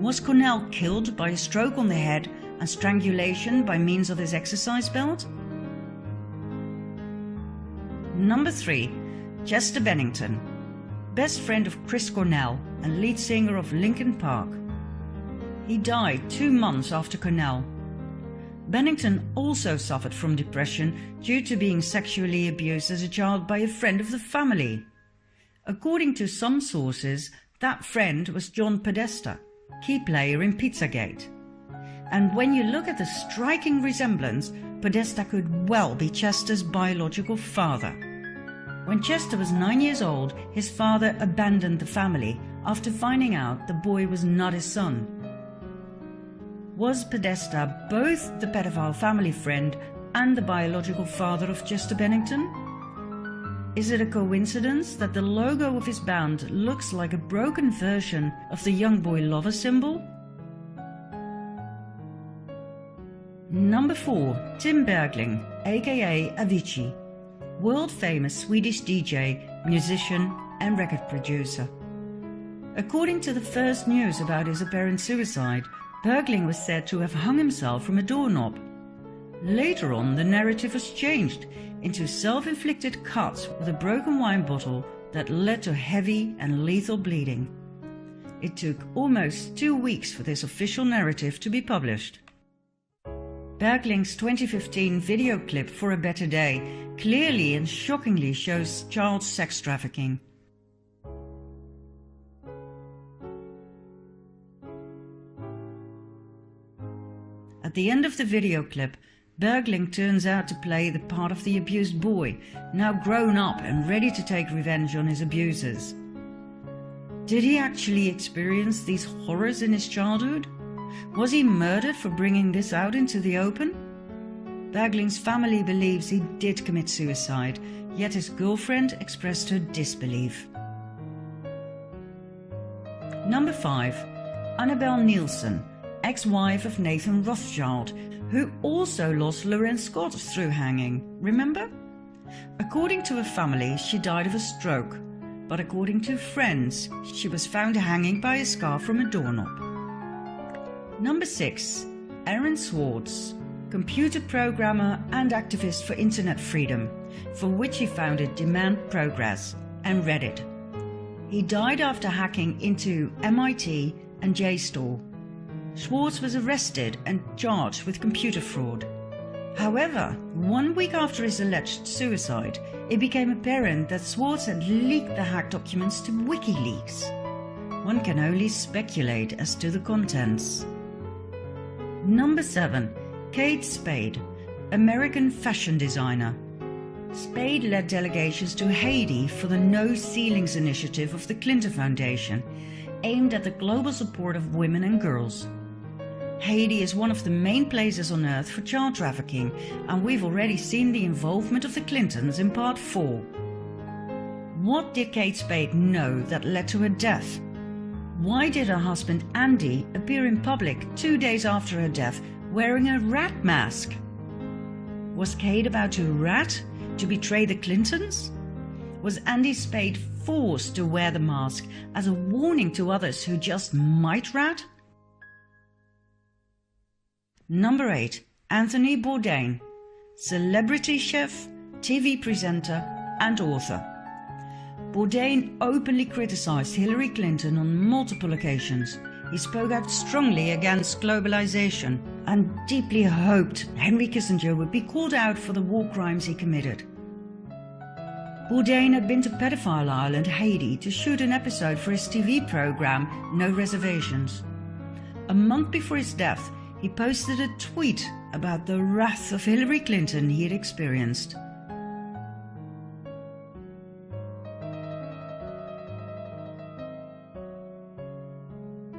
A: Was Cornell killed by a stroke on the head and strangulation by means of his exercise belt? Number 3. Chester Bennington, best friend of Chris Cornell and lead singer of Linkin Park. He died 2 months after Cornell. Bennington also suffered from depression due to being sexually abused as a child by a friend of the family. According to some sources, that friend was John Podesta, key player in Pizzagate. And when you look at the striking resemblance, Podesta could well be Chester's biological father. When Chester was 9 years old, his father abandoned the family after finding out the boy was not his son. Was Podesta both the pedophile family friend and the biological father of Chester Bennington? Is it a coincidence that the logo of his band looks like a broken version of the young boy lover symbol? Number 4. Tim Bergling, aka Avicii, world-famous Swedish DJ, musician and record producer. According to the first news about his apparent suicide, Bergling was said to have hung himself from a doorknob. Later on, the narrative was changed into self-inflicted cuts with a broken wine bottle that led to heavy and lethal bleeding. It took almost 2 weeks for this official narrative to be published. Bergling's 2015 video clip For a Better Day clearly and shockingly shows child sex trafficking. At the end of the video clip, Bergling turns out to play the part of the abused boy, now grown up and ready to take revenge on his abusers. Did he actually experience these horrors in his childhood? Was he murdered for bringing this out into the open? Bergling's family believes he did commit suicide, yet his girlfriend expressed her disbelief. Number 5. Annabelle Nielsen, ex-wife of Nathan Rothschild, who also lost Lorenz Scott through hanging, remember? According to her family, she died of a stroke, but according to friends, she was found hanging by a scarf from a doorknob. Number 6. Aaron Swartz, computer programmer and activist for internet freedom, for which he founded Demand Progress and Reddit. He died after hacking into MIT and JSTOR. Swartz was arrested and charged with computer fraud. However, 1 week after his alleged suicide, it became apparent that Swartz had leaked the hacked documents to WikiLeaks. One can only speculate as to the contents. Number 7. Kate Spade, American fashion designer. Spade led delegations to Haiti for the No Ceilings initiative of the Clinton Foundation, aimed at the global support of women and girls. Haiti is one of the main places on earth for child trafficking, and we've already seen the involvement of the Clintons in part 4. What did Kate Spade know that led to her death? Why did her husband Andy appear in public 2 days after her death wearing a rat mask? Was Kate about to rat to betray the Clintons? Was Andy Spade forced to wear the mask as a warning to others who just might rat? Number 8. Anthony Bourdain, celebrity chef, TV presenter and author. Bourdain openly criticized Hillary Clinton on multiple occasions. He spoke out strongly against globalization and deeply hoped Henry Kissinger would be called out for the war crimes he committed. Bourdain had been to Pedophile Island, Haiti, to shoot an episode for his TV program No Reservations. A month before his death, he posted a tweet about the wrath of Hillary Clinton he had experienced.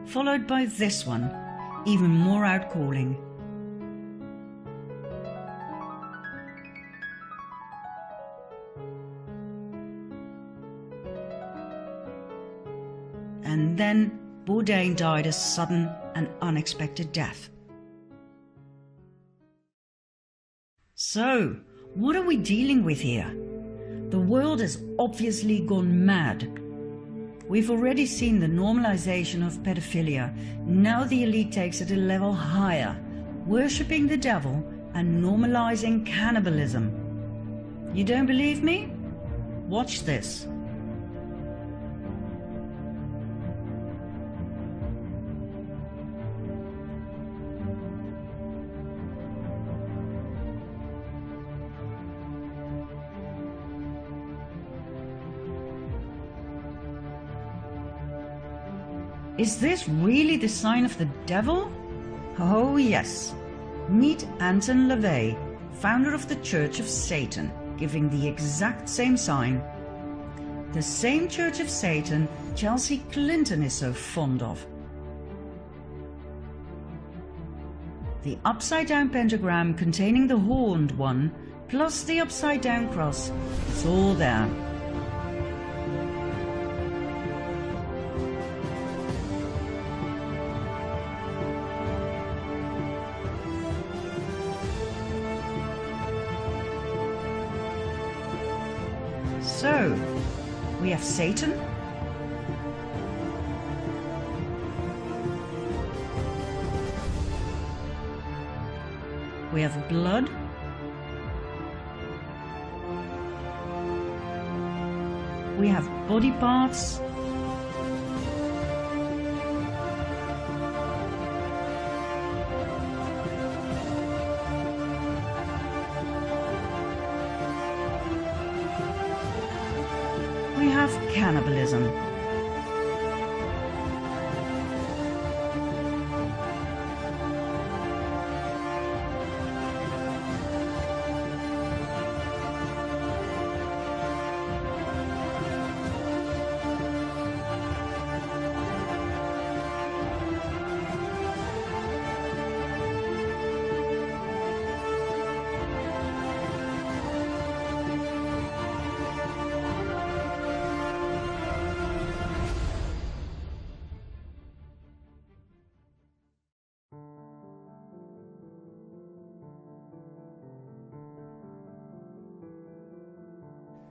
A: Followed by this one, even more outcalling. And then Bourdain died a sudden and unexpected death. So, what are we dealing with here? The world has obviously gone mad. We've already seen the normalization of pedophilia. Now the elite takes it a level higher, worshipping the devil and normalizing cannibalism. You don't believe me? Watch this. Is this really the sign of the devil? Oh yes. Meet Anton LaVey, founder of the Church of Satan, giving the exact same sign. The same Church of Satan Chelsea Clinton is so fond of. The upside-down pentagram containing the horned one, plus the upside-down cross, it's all there. So, we have Satan, we have blood, we have body parts, we have cannibalism.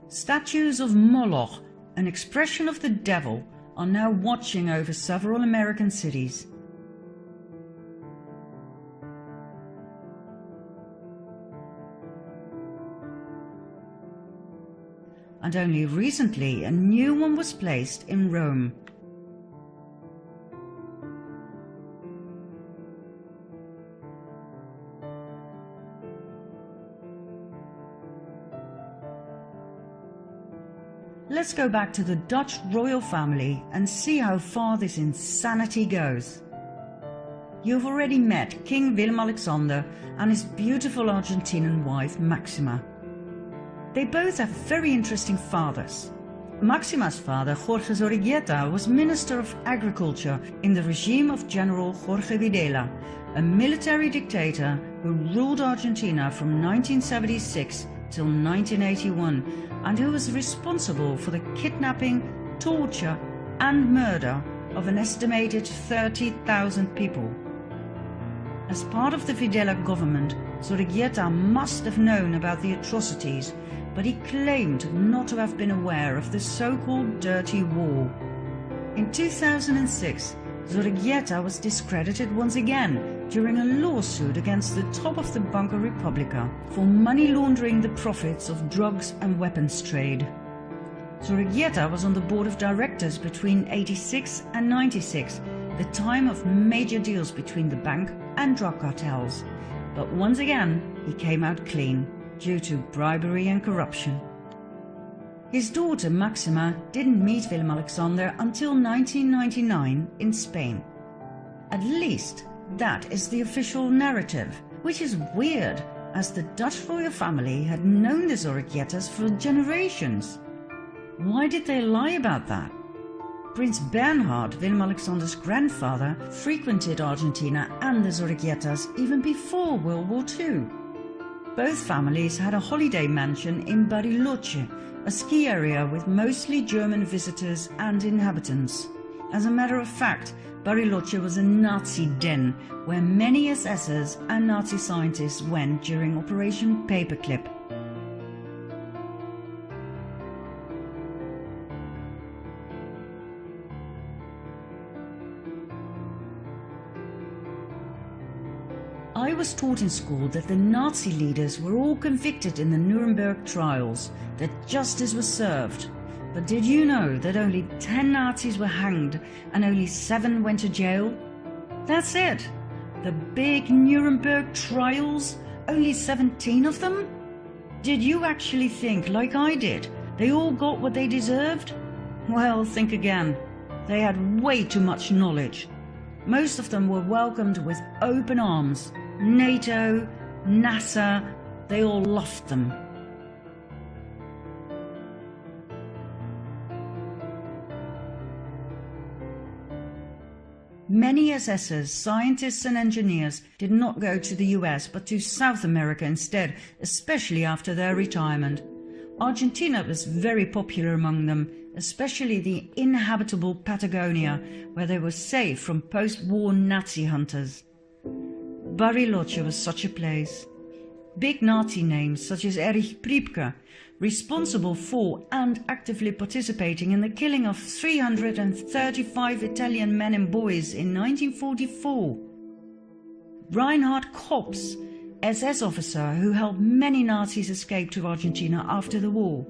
A: Statues of Moloch, an expression of the devil, are now watching over several American cities. And only recently a new one was placed in Rome. Let's go back to the Dutch royal family and see how far this insanity goes. You've already met King Willem-Alexander and his beautiful Argentinian wife Maxima. They both have very interesting fathers. Maxima's father, Jorge Zorrigueta, was Minister of Agriculture in the regime of General Jorge Videla, a military dictator who ruled Argentina from 1976 till 1981, and who was responsible for the kidnapping, torture and murder of an estimated 30,000 people. As part of the Videla government, Zorrigueta must have known about the atrocities, but he claimed not to have been aware of the so-called Dirty War. In 2006, Zorrigueta was discredited once again during a lawsuit against the top of the Banca Repubblica for money laundering the profits of drugs and weapons trade. Zorrigueta was on the board of directors between 86 and 96, the time of major deals between the bank and drug cartels, but once again he came out clean due to bribery and corruption. His daughter Maxima didn't meet Willem-Alexander until 1999 in Spain. At least that is the official narrative, which is weird as the Dutch royal family had known the Zorriguetas for generations. Why did they lie about that? Prince Bernhard, Willem-Alexander's grandfather, frequented Argentina and the Zorriguetas even before World War II. Both families had a holiday mansion in Bariloche, a ski area with mostly German visitors and inhabitants. As a matter of fact, Bariloche was a Nazi den where many SSers and Nazi scientists went during Operation Paperclip. I was taught in school that the Nazi leaders were all convicted in the Nuremberg trials, that justice was served. But did you know that only 10 Nazis were hanged and only 7 went to jail? That's it! The big Nuremberg trials, only 17 of them? Did you actually think, like I did, they all got what they deserved? Well, think again. They had way too much knowledge. Most of them were welcomed with open arms. NATO, NASA, they all loved them. Many SSers, scientists and engineers did not go to the US but to South America instead, especially after their retirement. Argentina was very popular among them, especially the inhabitable Patagonia, where they were safe from post-war Nazi hunters. Bariloche was such a place. Big Nazi names such as Erich Priebke, responsible for and actively participating in the killing of 335 Italian men and boys in 1944. Reinhard Kops, SS officer who helped many Nazis escape to Argentina after the war.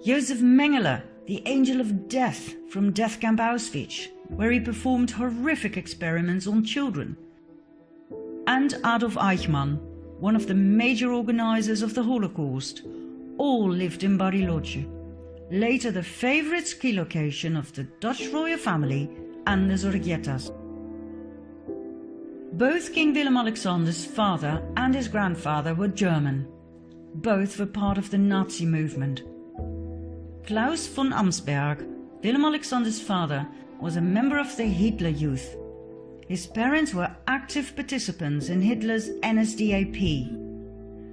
A: Josef Mengele, the Angel of Death from Death Camp Auschwitz, where he performed horrific experiments on children. And Adolf Eichmann, one of the major organizers of the Holocaust, all lived in Bariloche, later the favorite ski location of the Dutch royal family and the Zorriguetas. Both King Willem-Alexander's father and his grandfather were German. Both were part of the Nazi movement. Klaus von Amsberg, Willem-Alexander's father, was a member of the Hitler Youth. His parents were active participants in Hitler's NSDAP.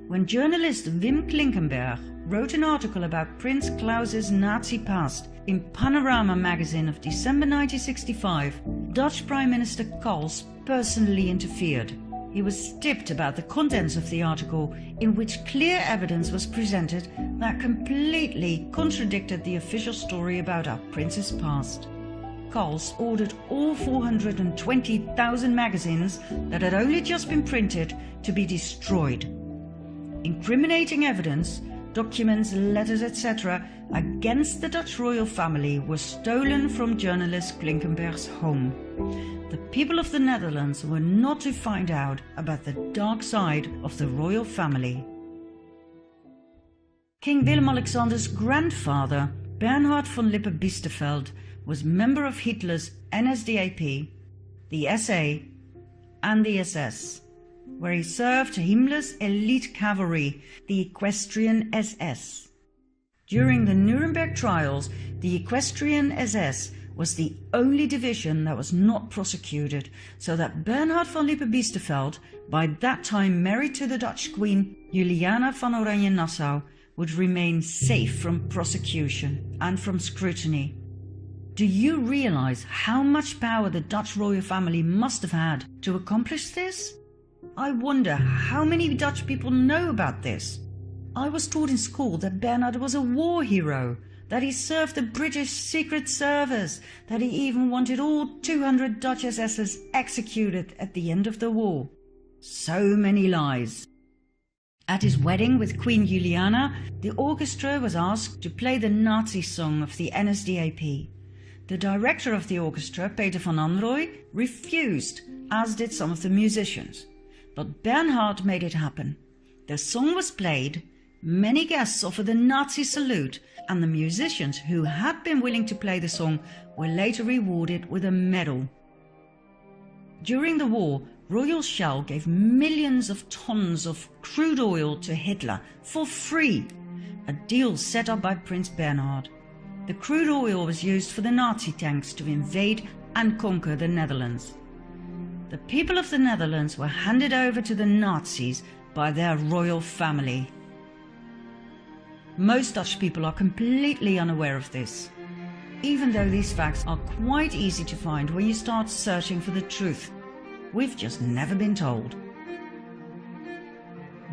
A: When journalist Wim Klinkenberg wrote an article about Prince Klaus's Nazi past in Panorama magazine of December 1965, Dutch Prime Minister Kals personally interfered. he was stiffed about the contents of the article, in which clear evidence was presented that completely contradicted the official story about our prince's past. Carls ordered all 420,000 magazines that had only just been printed to be destroyed. Incriminating evidence, documents, letters, etc. against the Dutch royal family were stolen from journalist Klinkenberg's home. The people of the Netherlands were not to find out about the dark side of the royal family. King Willem-Alexander's grandfather, Bernhard von Lippe-Biesterfeld, was member of Hitler's NSDAP, the SA and the SS, where he served Himmler's elite cavalry, the Equestrian SS. During the Nuremberg trials, the Equestrian SS was the only division that was not prosecuted, so that Bernhard von Lippe-Biesterfeld, by that time married to the Dutch Queen Juliana van Oranje-Nassau, would remain safe from prosecution and from scrutiny. Do you realize how much power the Dutch royal family must have had to accomplish this? I wonder how many Dutch people know about this. I was taught in school that Bernhard was a war hero, that he served the British Secret Service, that he even wanted all 200 Dutch SSers executed at the end of the war. So many lies. At his wedding with Queen Juliana, the orchestra was asked to play the Nazi song of the NSDAP. The director of the orchestra, Peter van Anrooy, refused, as did some of the musicians. But Bernhard made it happen. The song was played, many guests offered the Nazi salute, and the musicians who had been willing to play the song were later rewarded with a medal. During the war, Royal Shell gave millions of tons of crude oil to Hitler for free, a deal set up by Prince Bernhard. The crude oil was used for the Nazi tanks to invade and conquer the Netherlands. The people of the Netherlands were handed over to the Nazis by their royal family. Most Dutch people are completely unaware of this, even though these facts are quite easy to find when you start searching for the truth. We've just never been told.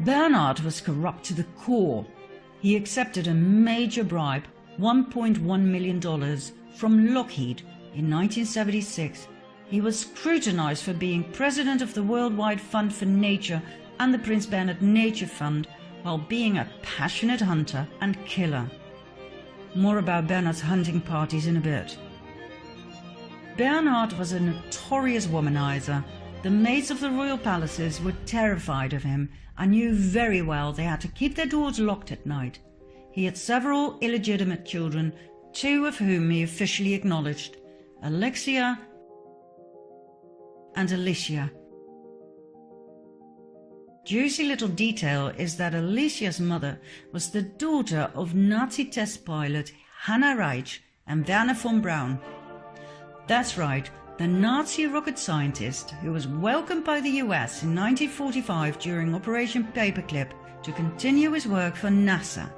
A: Bernhard was corrupt to the core. He accepted a major bribe, $1.1 million, from Lockheed in 1976. He was scrutinized for being president of the Worldwide Fund for Nature and the Prince Bernhard Nature Fund, while being a passionate hunter and killer. More about Bernhard's hunting parties in a bit. Bernhard was a notorious womanizer. The maids of the royal palaces were terrified of him and knew very well they had to keep their doors locked at night. He had several illegitimate children, two of whom he officially acknowledged, Alexia and Alicia. Juicy little detail is that Alicia's mother was the daughter of Nazi test pilot Hanna Reich and Werner von Braun. That's right, the Nazi rocket scientist who was welcomed by the US in 1945 during Operation Paperclip to continue his work for NASA.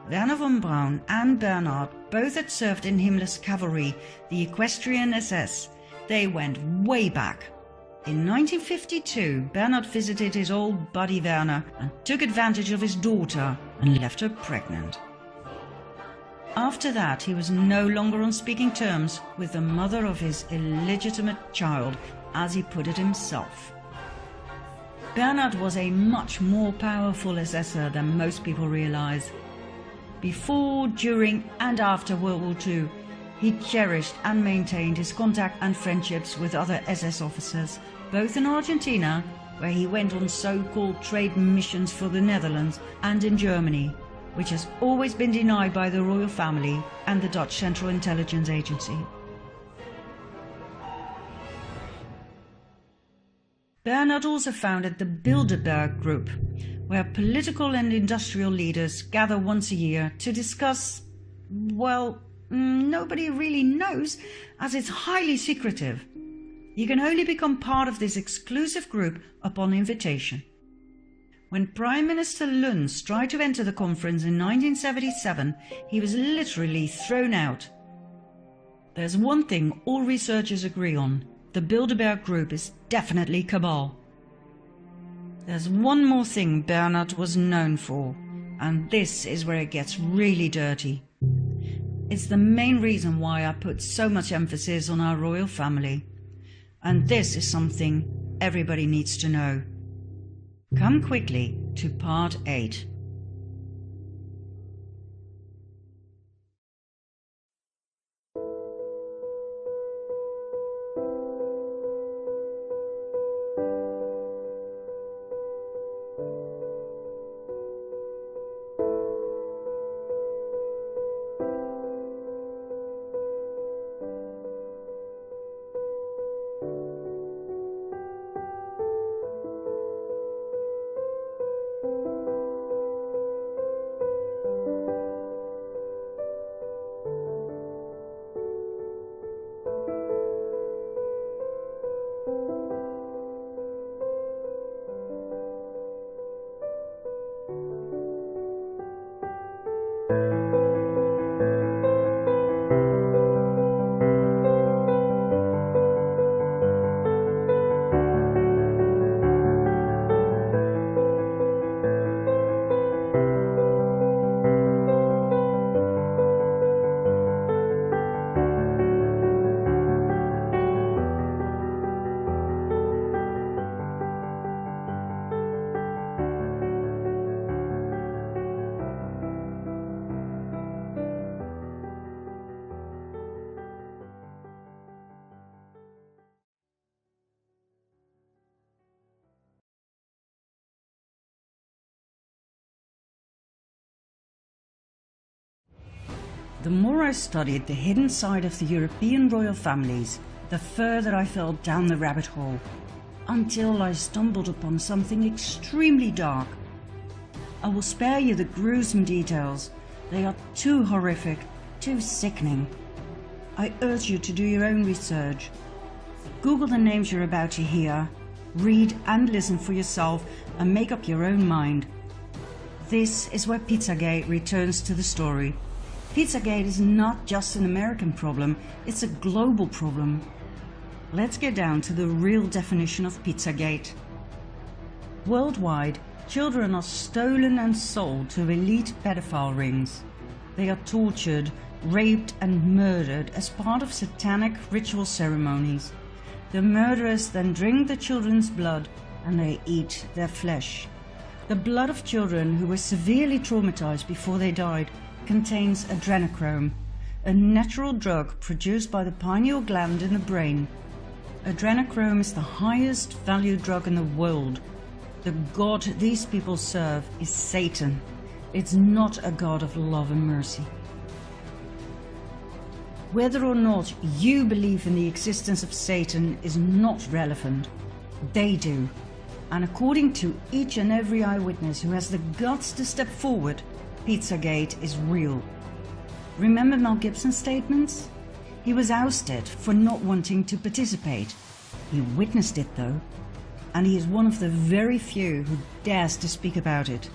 A: Werner von Braun and Bernhard both had served in Himmler's cavalry, the Equestrian SS. They went way back. In 1952, Bernhard visited his old buddy Werner and took advantage of his daughter and left her pregnant. After that, he was no longer on speaking terms with the mother of his illegitimate child, as he put it himself. Bernhard was a much more powerful SSer than most people realize. Before, during and after World War II, he cherished and maintained his contact and friendships with other SS officers, both in Argentina, where he went on so-called trade missions for the Netherlands, and in Germany, which has always been denied by the royal family and the Dutch Central Intelligence Agency. Bernhard also founded the Bilderberg Group, where political and industrial leaders gather once a year to discuss, well, nobody really knows, as it's highly secretive. You can only become part of this exclusive group upon invitation. When Prime Minister Luns tried to enter the conference in 1977, he was literally thrown out. There's one thing all researchers agree on: the Bilderberg Group is definitely cabal. There's one more thing Bernard was known for, and this is where it gets really dirty. It's the main reason why I put so much emphasis on our royal family. And this is something everybody needs to know. Come quickly to part 8. The more I studied the hidden side of the European royal families, the further I fell down the rabbit hole, until I stumbled upon something extremely dark. I will spare you the gruesome details. They are too horrific, too sickening. I urge you to do your own research. Google the names you're about to hear, read and listen for yourself, and make up your own mind. This is where Pizzagate returns to the story. Pizzagate is not just an American problem, it's a global problem. Let's get down to the real definition of Pizzagate. Worldwide, children are stolen and sold to elite pedophile rings. They are tortured, raped and murdered as part of satanic ritual ceremonies. The murderers then drink the children's blood and they eat their flesh. The blood of children who were severely traumatized before they died contains adrenochrome, a natural drug produced by the pineal gland in the brain. Adrenochrome is the highest valued drug in the world. The god these people serve is Satan. It's not a god of love and mercy. Whether or not you believe in the existence of Satan is not relevant. They do. And according to each and every eyewitness who has the guts to step forward, Pizzagate is real. Remember Mel Gibson's statements? He was ousted for not wanting to participate. He witnessed it though, and he is one of the very few who dares to speak about it.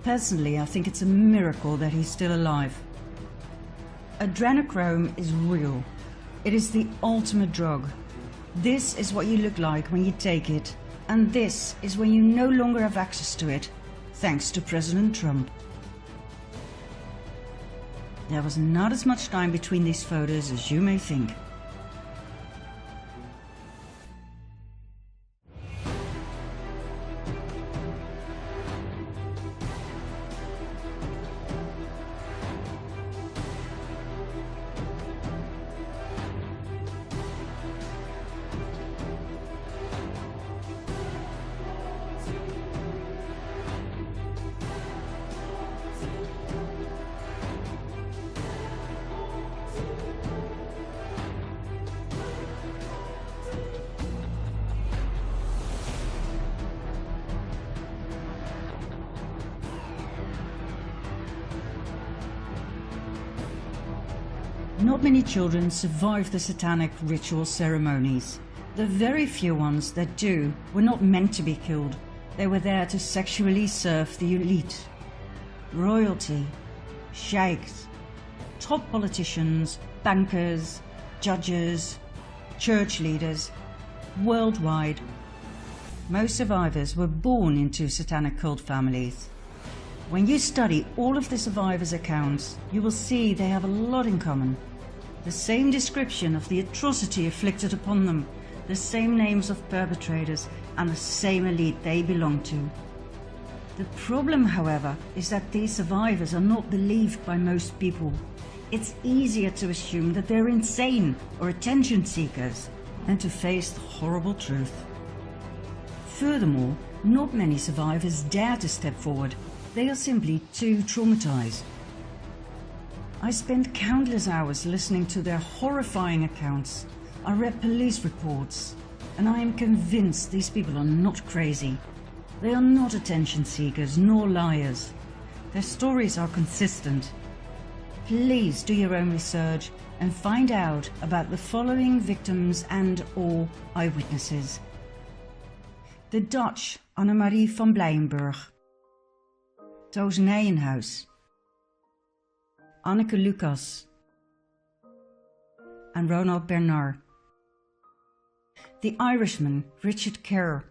A: Personally, I think it's a miracle that he's still alive. Adrenochrome is real. It is the ultimate drug. This is what you look like when you take it, and this is when you no longer have access to it, thanks to President Trump. There was not as much time between these photos as you may think. Not many children survive the satanic ritual ceremonies. The very few ones that do were not meant to be killed. They were there to sexually serve the elite. Royalty, sheikhs, top politicians, bankers, judges, church leaders, worldwide. most survivors were born into satanic cult families. When you study all of the survivors' accounts, you will see they have a lot in common. The same description of the atrocity inflicted upon them, the same names of perpetrators, and the same elite they belong to. The problem, however, is that these survivors are not believed by most people. It's easier to assume that they're insane or attention seekers than to face the horrible truth. Furthermore, not many survivors dare to step forward. They are simply too traumatized. I spent countless hours listening to their horrifying accounts. I read police reports, and I am convinced these people are not crazy. They are not attention seekers nor liars. Their stories are consistent. Please do your own research and find out about the following victims and/or eyewitnesses. The Dutch Annemarie van Blijenburg, Toos Nijenhuis, Anneke Lucas, and Ronald Bernard. The Irishman Richard Kerr,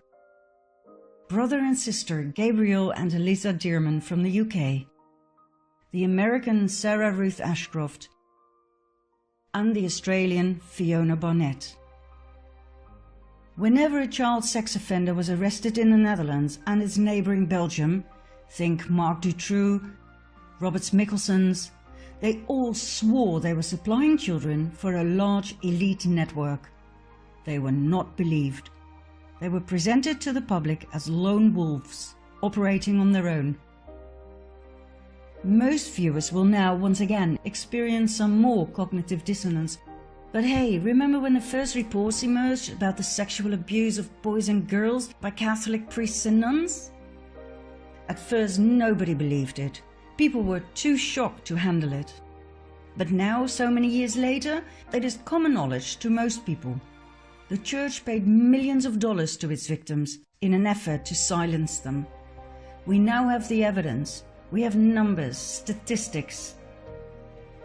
A: brother and sister Gabriel and Eliza Dearman from the UK, the American Sarah Ruth Ashcroft, and the Australian Fiona Barnett. Whenever a child sex offender was arrested in the Netherlands and its neighbouring Belgium, think Mark Dutroux, Roberts Mickelsons, they all swore they were supplying children for a large elite network. They were not believed. They were presented to the public as lone wolves, operating on their own. Most viewers will now once again experience some more cognitive dissonance. But hey, remember when the first reports emerged about the sexual abuse of boys and girls by Catholic priests and nuns? At first nobody believed it. People were too shocked to handle it. But now, so many years later, it is common knowledge to most people. The church paid millions of dollars to its victims in an effort to silence them. We now have the evidence. We have numbers, statistics.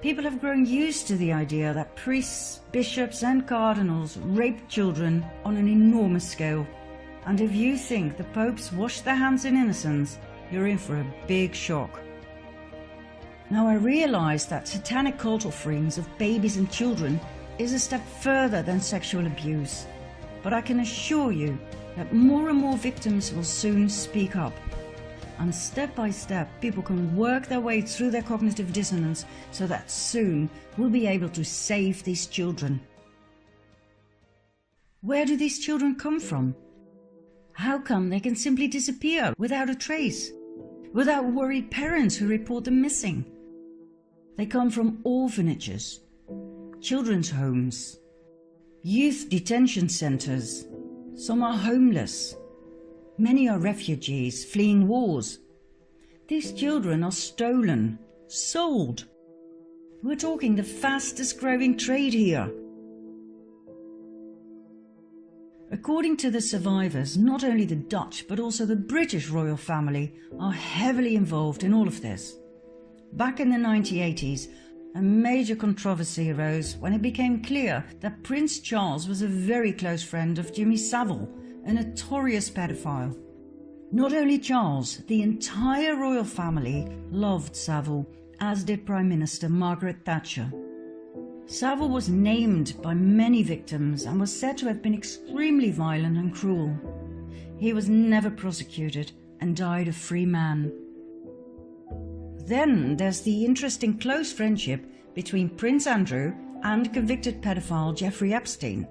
A: People have grown used to the idea that priests, bishops and cardinals rape children on an enormous scale. And if you think the popes wash their hands in innocence, you're in for a big shock. Now I realize that satanic cult offerings of babies and children is a step further than sexual abuse, but I can assure you that more and more victims will soon speak up. And step by step, people can work their way through their cognitive dissonance so that soon we'll be able to save these children. Where do these children come from? How come they can simply disappear without a trace, without worried parents who report them missing? They come from orphanages, children's homes, youth detention centers. Some are homeless. Many are refugees fleeing wars. These children are stolen, sold. We're talking the fastest growing trade here. According to the survivors, not only the Dutch but also the British royal family are heavily involved in all of this. Back in the 1980s, a major controversy arose when it became clear that Prince Charles was a very close friend of Jimmy Savile, a notorious pedophile. Not only Charles, the entire royal family loved Savile, as did Prime Minister Margaret Thatcher. Savile was named by many victims and was said to have been extremely violent and cruel. He was never prosecuted and died a free man. Then there's the interesting close friendship between Prince Andrew and convicted pedophile Jeffrey Epstein.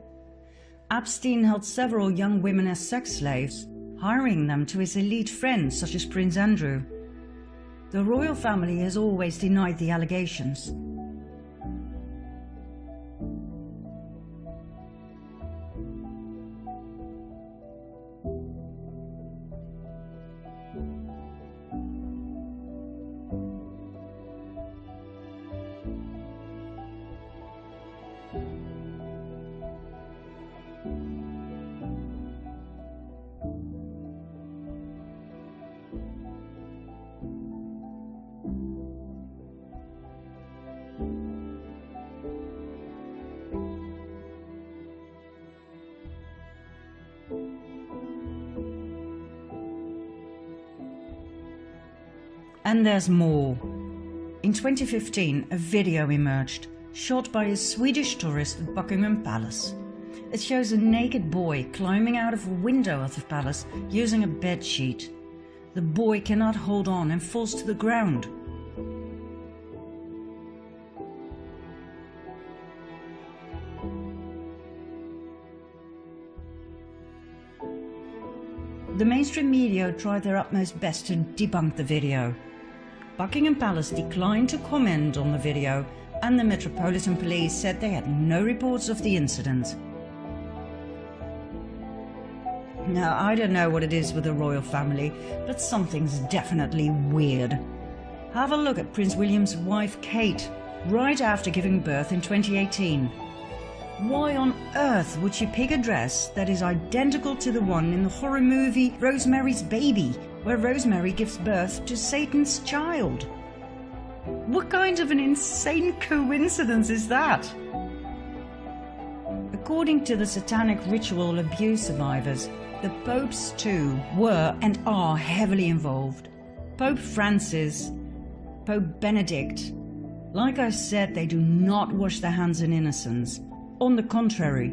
A: Epstein held several young women as sex slaves, hiring them to his elite friends such as Prince Andrew. The royal family has always denied the allegations. And there's more. In 2015, a video emerged, shot by a Swedish tourist at Buckingham Palace. It shows a naked boy climbing out of a window of the palace using a bedsheet. The boy cannot hold on and falls to the ground. The mainstream media tried their utmost best to debunk the video. Buckingham Palace declined to comment on the video, and the Metropolitan Police said they had no reports of the incident. Now, I don't know what it is with the royal family, but something's definitely weird. Have a look at Prince William's wife Kate, right after giving birth in 2018. Why on earth would she pick a dress that is identical to the one in the horror movie Rosemary's Baby, where Rosemary gives birth to Satan's child? What kind of an insane coincidence is that? According to the satanic ritual abuse survivors, the popes too were and are heavily involved. Pope Francis, Pope Benedict. Like I said, they do not wash their hands in innocence. On the contrary.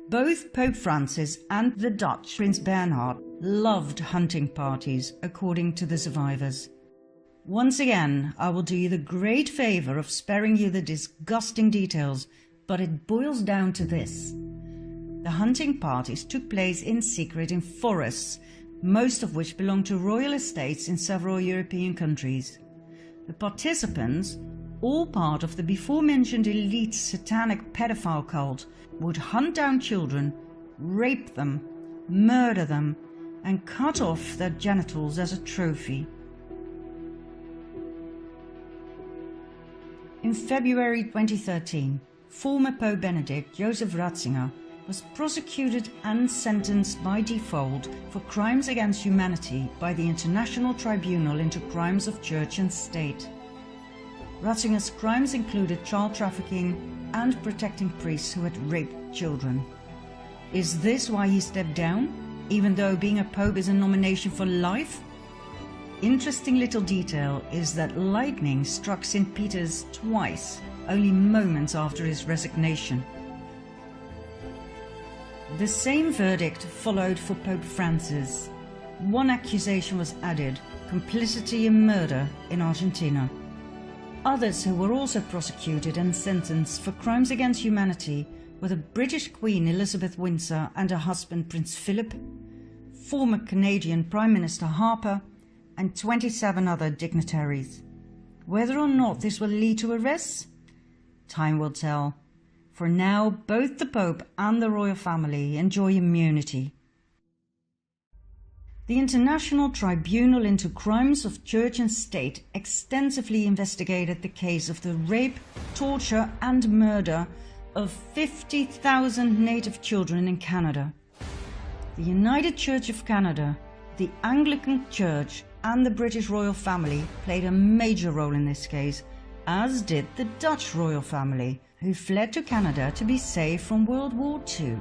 A: Both Pope Francis and the Dutch Prince Bernhard loved hunting parties, according to the survivors. Once again, I will do you the great favour of sparing you the disgusting details, but it boils down to this. The hunting parties took place in secret in forests, most of which belonged to royal estates in several European countries. The participants, all part of the before-mentioned elite satanic pedophile cult, would hunt down children, rape them, murder them, and cut off their genitals as a trophy. In February 2013, former Pope Benedict Joseph Ratzinger was prosecuted and sentenced by default for crimes against humanity by the International Tribunal into Crimes of Church and State. Ratzinger's crimes included child trafficking and protecting priests who had raped children. Is this why he stepped down, even though being a pope is a nomination for life? Interesting little detail is that lightning struck St. Peter's twice, only moments after his resignation. The same verdict followed for Pope Francis. One accusation was added: complicity in murder in Argentina. Others who were also prosecuted and sentenced for crimes against humanity were the British Queen Elizabeth Windsor and her husband Prince Philip, former Canadian Prime Minister Harper, and 27 other dignitaries. Whether or not this will lead to arrests? Time will tell. For now, both the Pope and the royal family enjoy immunity. The International Tribunal into Crimes of Church and State extensively investigated the case of the rape, torture and murder of 50,000 native children in Canada. The United Church of Canada, the Anglican Church and the British royal family played a major role in this case, as did the Dutch royal family, who fled to Canada to be safe from World War II.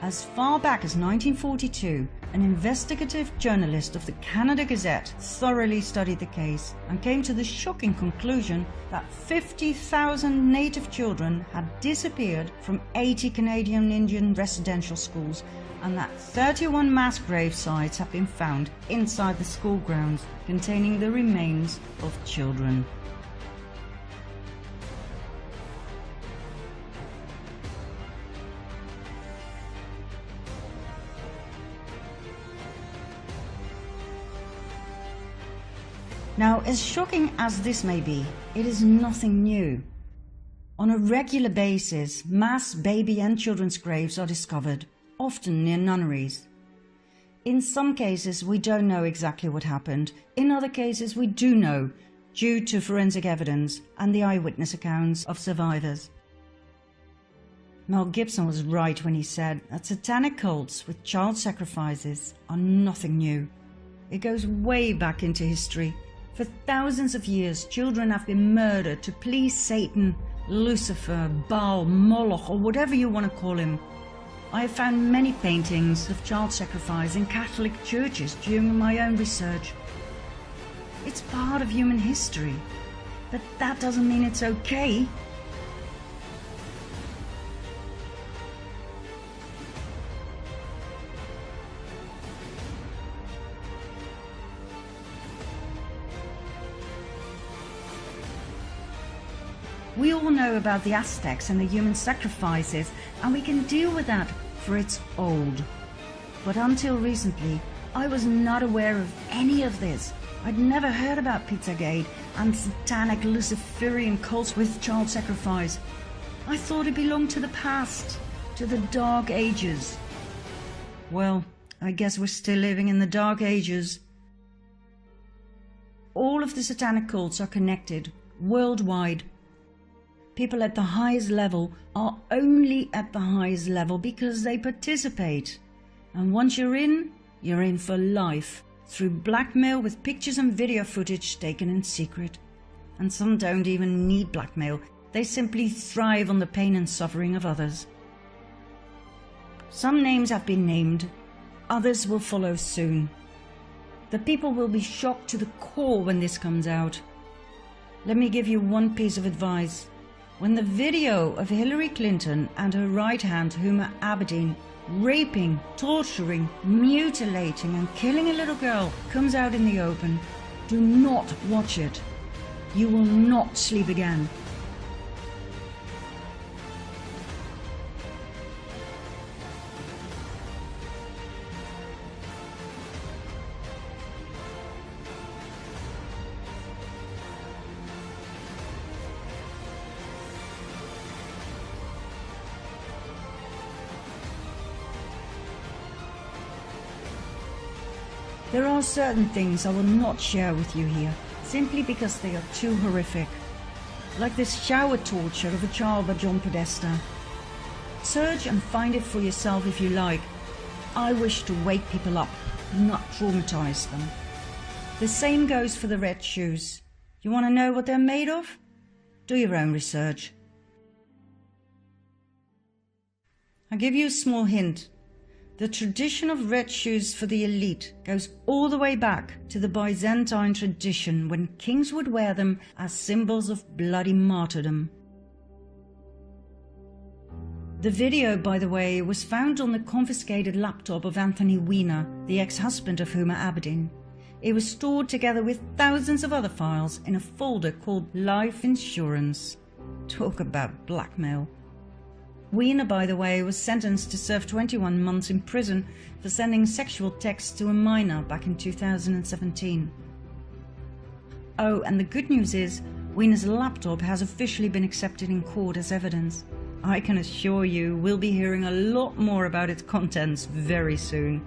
A: As far back as 1942, an investigative journalist of the Canada Gazette thoroughly studied the case and came to the shocking conclusion that 50,000 native children had disappeared from 80 Canadian Indian residential schools, and that 31 mass grave sites have been found inside the school grounds containing the remains of children. Now, as shocking as this may be, it is nothing new. On a regular basis, mass baby and children's graves are discovered, often near nunneries. In some cases, we don't know exactly what happened. In other cases, we do know, due to forensic evidence and the eyewitness accounts of survivors. Mel Gibson was right when he said that satanic cults with child sacrifices are nothing new. It goes way back into history. For thousands of years, children have been murdered to please Satan, Lucifer, Baal, Moloch, or whatever you want to call him. I have found many paintings of child sacrifice in Catholic churches during my own research. It's part of human history, but that doesn't mean it's okay. We all know about the Aztecs and the human sacrifices, and we can deal with that, for it's old. But until recently, I was not aware of any of this. I'd never heard about Pizzagate and satanic Luciferian cults with child sacrifice. I thought it belonged to the past, to the Dark Ages. Well, I guess we're still living in the Dark Ages. All of the satanic cults are connected, worldwide. People at the highest level are only at the highest level because they participate. And once you're in for life, through blackmail with pictures and video footage taken in secret. And some don't even need blackmail, they simply thrive on the pain and suffering of others. Some names have been named, others will follow soon. The people will be shocked to the core when this comes out. Let me give you one piece of advice. When the video of Hillary Clinton and her right hand, Huma Abedin, raping, torturing, mutilating and killing a little girl comes out in the open, do not watch it. You will not sleep again. There are certain things I will not share with you here, simply because they are too horrific. Like this shower torture of a child by John Podesta. Search and find it for yourself if you like. I wish to wake people up, not traumatize them. The same goes for the red shoes. You want to know what they're made of? Do your own research. I'll give you a small hint. The tradition of red shoes for the elite goes all the way back to the Byzantine tradition when kings would wear them as symbols of bloody martyrdom. The video, by the way, was found on the confiscated laptop of Anthony Weiner, the ex-husband of Huma Abedin. It was stored together with thousands of other files in a folder called Life Insurance. Talk about blackmail. Weiner, by the way, was sentenced to serve 21 months in prison for sending sexual texts to a minor back in 2017. Oh, and the good news is, Weiner's laptop has officially been accepted in court as evidence. I can assure you we'll be hearing a lot more about its contents very soon.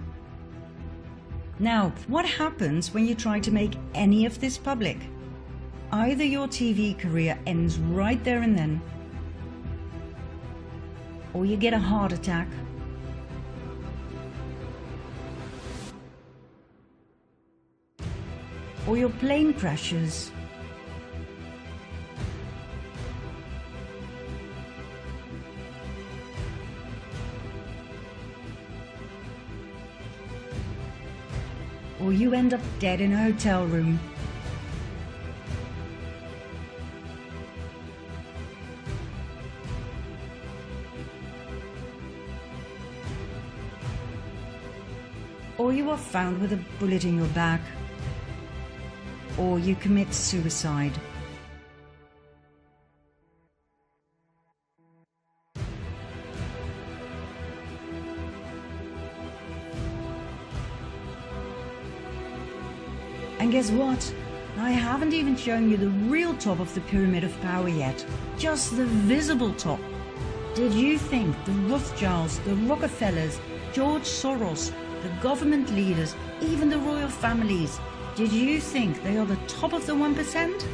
A: Now, what happens when you try to make any of this public? Either your TV career ends right there and then, or you get a heart attack, or your plane crashes, or you end up dead in a hotel room. Or you are found with a bullet in your back, or you commit suicide. And guess what? I haven't even shown you the real top of the pyramid of power yet, just the visible top. Did you think the Rothschilds, the Rockefellers, George Soros, the government leaders, even the royal families, did you think they are the top of the 1%?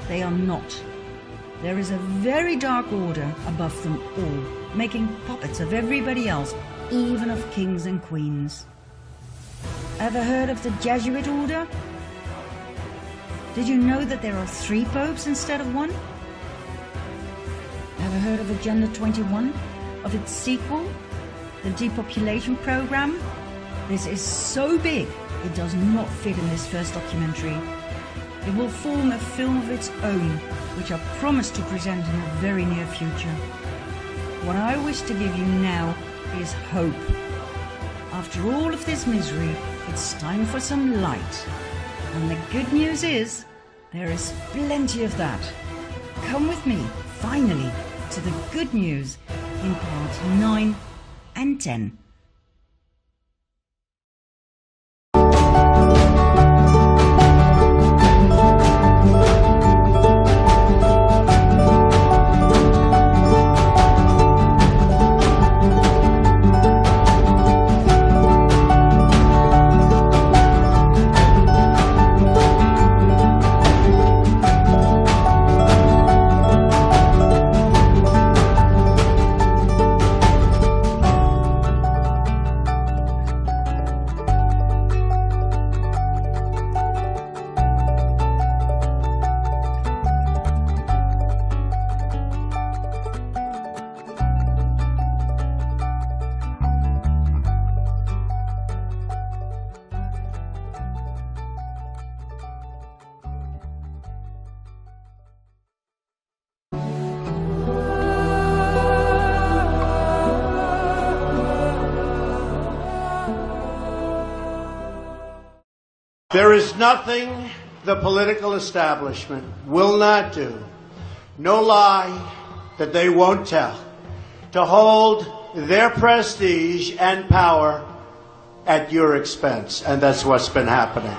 A: They are not. There is a very dark order above them all, making puppets of everybody else, even of kings and queens. Ever heard of the Jesuit order? Did you know that there are 3 popes instead of 1? Ever heard of Agenda 21? Of its sequel, the depopulation program? This is so big, it does not fit in this first documentary. It will form a film of its own, which I promise to present in the very near future. What I wish to give you now is hope. After all of this misery, it's time for some light. And the good news is, there is plenty of that. Come with me, finally, to the good news in part 9 and 10.
B: There is nothing the political establishment will not do, no lie that they won't tell, to hold their prestige and power at your expense. And that's what's been happening.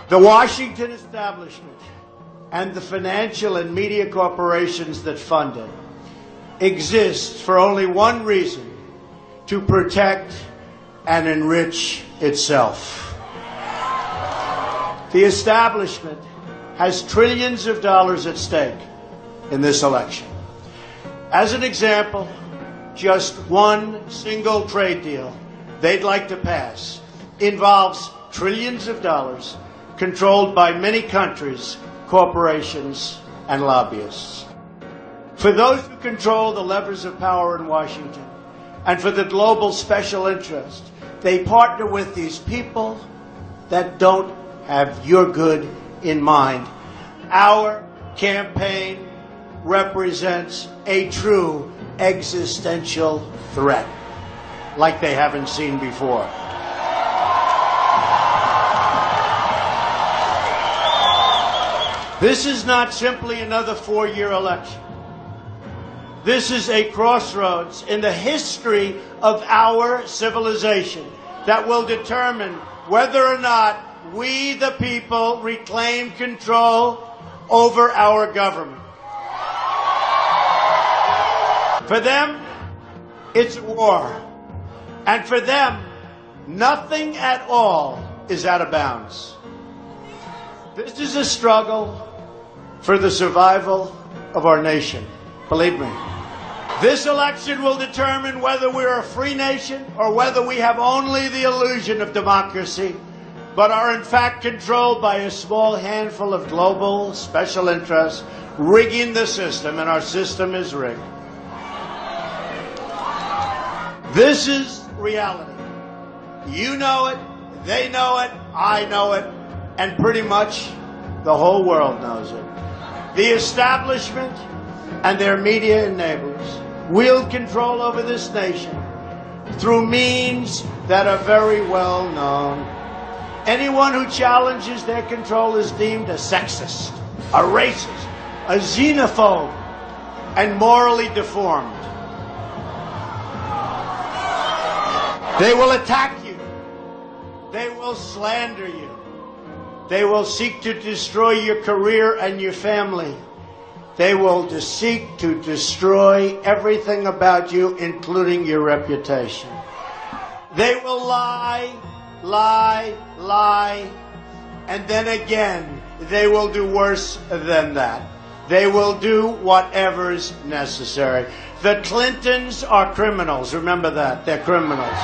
B: The Washington establishment and the financial and media corporations that fund it exist for only one reason: to protect and enrich itself. The establishment has trillions of dollars at stake in this election. As an example, just one single trade deal they'd like to pass involves trillions of dollars controlled by many countries, corporations, and lobbyists. For those who control the levers of power in Washington, and for the global special interest, they partner with these people that don't have your good in mind. Our campaign represents a true existential threat, like they haven't seen before. This is not simply another 4-year election. This is a crossroads in the history of our civilization that will determine whether or not we, the people, reclaim control over our government. For them, it's war. And for them, nothing at all is out of bounds. This is a struggle for the survival of our nation. Believe me. This election will determine whether we're a free nation or whether we have only the illusion of democracy, but are in fact controlled by a small handful of global special interests rigging the system, and our system is rigged. This is reality. You know it, they know it, I know it, and pretty much the whole world knows it. The establishment and their media enablers wield control over this nation through means that are very well known. Anyone who challenges their control is deemed a sexist, a racist, a xenophobe, and morally deformed. They will attack you. They will slander you. They will seek to destroy your career and your family. They will seek to destroy everything about you, including your reputation. They will lie, lie, lie, and then again, they will do worse than that. They will do whatever's necessary. The Clintons are criminals. Remember that. They're criminals.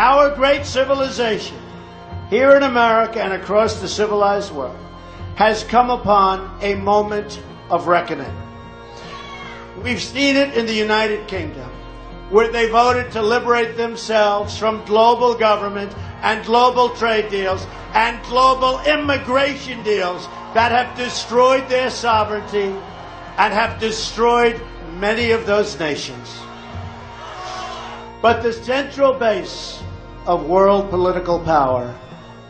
B: Our great civilization, here in America and across the civilized world, has come upon a moment of reckoning. We've seen it in the United Kingdom, where they voted to liberate themselves from global government and global trade deals and global immigration deals that have destroyed their sovereignty and have destroyed many of those nations. But the central base of world political power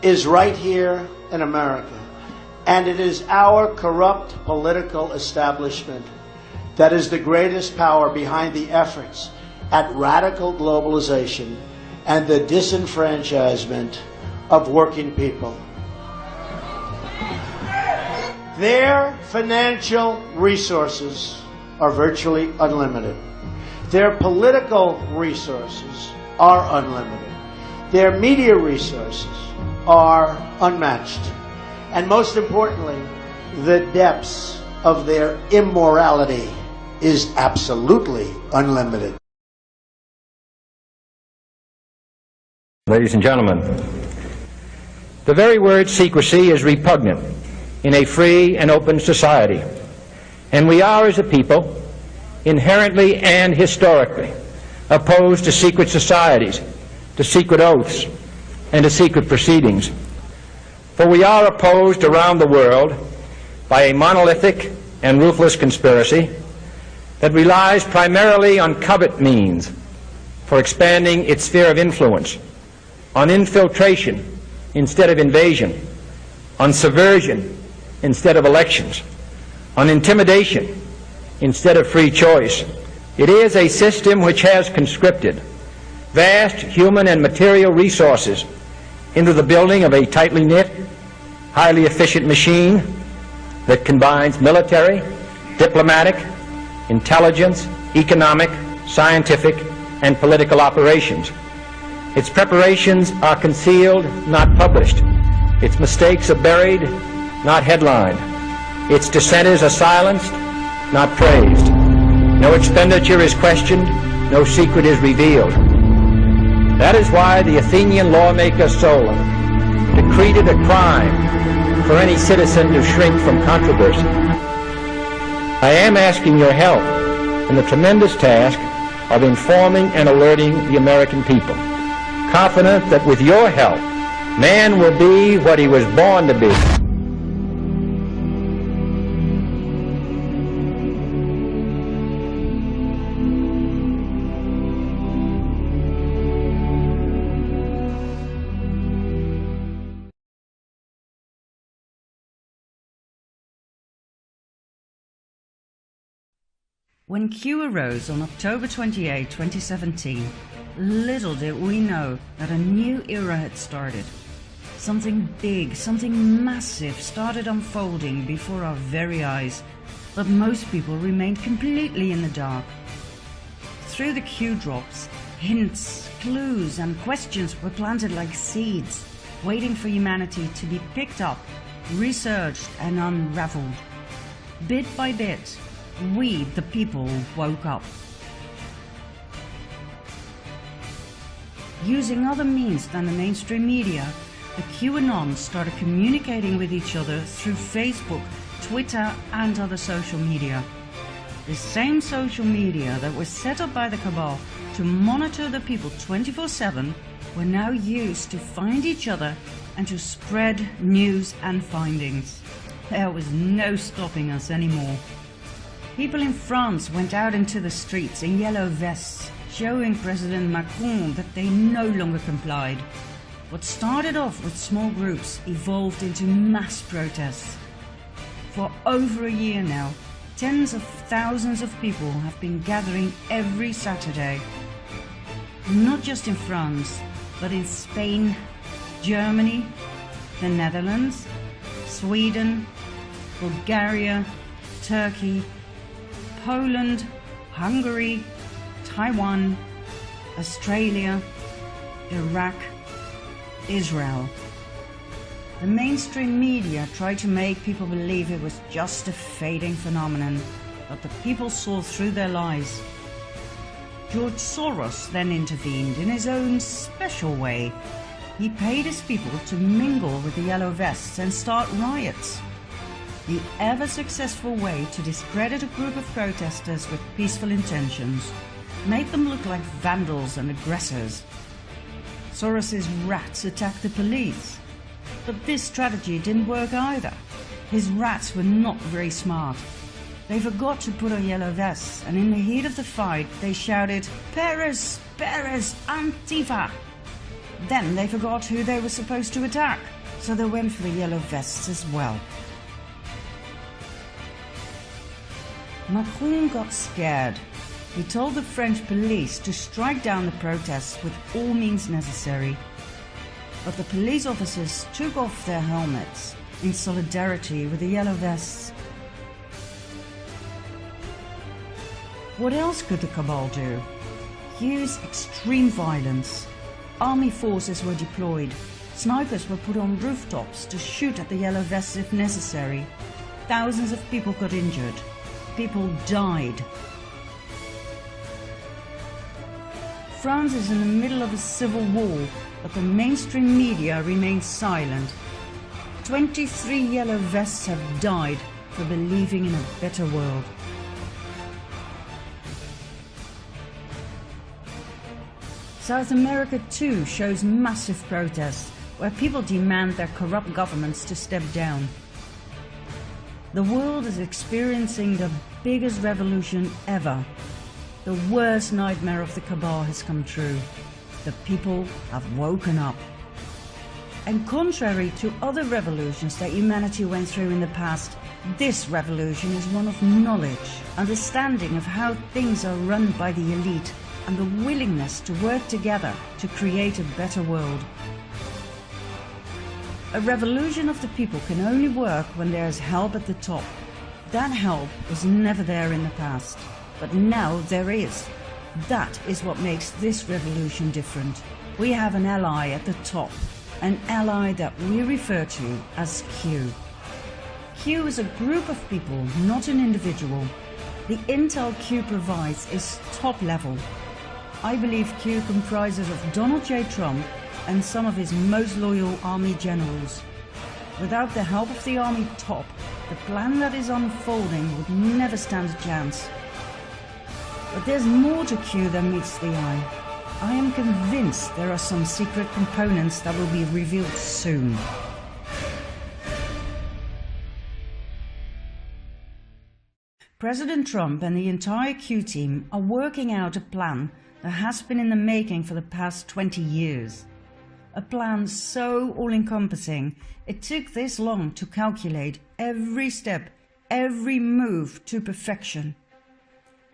B: is right here in America, and it is our corrupt political establishment that is the greatest power behind the efforts at radical globalization and the disenfranchisement of working people. Their financial resources are virtually unlimited. Their political resources are unlimited. Their media resources are unmatched. And most importantly, the depths of their immorality is absolutely unlimited.
C: Ladies and gentlemen, the very word secrecy is repugnant in a free and open society, and we are, as a people, inherently and historically opposed to secret societies, to secret oaths, and to secret proceedings. For we are opposed around the world by a monolithic and ruthless conspiracy that relies primarily on covert means for expanding its sphere of influence, on infiltration instead of invasion, on subversion instead of elections, on intimidation instead of free choice. It is a system which has conscripted vast human and material resources into the building of a tightly knit, highly efficient machine that combines military, diplomatic, intelligence, economic, scientific, and political operations. Its preparations are concealed, not published. Its mistakes are buried, not headlined. Its dissenters are silenced, not praised. No expenditure is questioned, no secret is revealed. That is why the Athenian lawmaker Solon decreed it a crime for any citizen to shrink from controversy. I am asking your help in the tremendous task of informing and alerting the American people, confident that with your help, man will be what he was born to be.
A: When Q arose on October 28, 2017, little did we know that a new era had started. Something big, something massive started unfolding before our very eyes, but most people remained completely in the dark. Through the Q drops, hints, clues and questions were planted like seeds, waiting for humanity to be picked up, researched and unraveled. Bit by bit, we, the people, woke up. Using other means than the mainstream media, the QAnons started communicating with each other through Facebook, Twitter and other social media. The same social media that was set up by the cabal to monitor the people 24/7 were now used to find each other and to spread news and findings. There was no stopping us anymore. People in France went out into the streets in yellow vests, showing President Macron that they no longer complied. What started off with small groups evolved into mass protests. For over a year now, tens of thousands of people have been gathering every Saturday. Not just in France, but in Spain, Germany, the Netherlands, Sweden, Bulgaria, Turkey, Poland, Hungary, Taiwan, Australia, Iraq, Israel. The mainstream media tried to make people believe it was just a fading phenomenon, but the people saw through their lies. George Soros then intervened in his own special way. He paid his people to mingle with the yellow vests and start riots. The ever-successful way to discredit a group of protesters with peaceful intentions made them look like vandals and aggressors. Soros's rats attacked the police, but this strategy didn't work either. His rats were not very smart. They forgot to put on yellow vests, and in the heat of the fight they shouted, "Paris! Paris! Antifa!" Then they forgot who they were supposed to attack, so they went for the yellow vests as well. Macron got scared. He told the French police to strike down the protests with all means necessary. But the police officers took off their helmets in solidarity with the yellow vests. What else could the cabal do? Use extreme violence. Army forces were deployed. Snipers were put on rooftops to shoot at the yellow vests if necessary. Thousands of people got injured. People died. France is in the middle of a civil war, but the mainstream media remains silent. 23 yellow vests have died for believing in a better world. South America too shows massive protests, where people demand their corrupt governments to step down. The world is experiencing the biggest revolution ever. The worst nightmare of the cabal has come true. The people have woken up. And contrary to other revolutions that humanity went through in the past, this revolution is one of knowledge, understanding of how things are run by the elite, and the willingness to work together to create a better world. A revolution of the people can only work when there is help at the top. That help was never there in the past, but now there is. That is what makes this revolution different. We have an ally at the top, an ally that we refer to as Q. Q is a group of people, not an individual. The intel Q provides is top level. I believe Q comprises of Donald J. Trump and some of his most loyal army generals. Without the help of the army top, the plan that is unfolding would never stand a chance. But there's more to Q than meets the eye. I am convinced there are some secret components that will be revealed soon. President Trump and the entire Q team are working out a plan that has been in the making for the past 20 years. A plan so all-encompassing, it took this long to calculate every step, every move to perfection.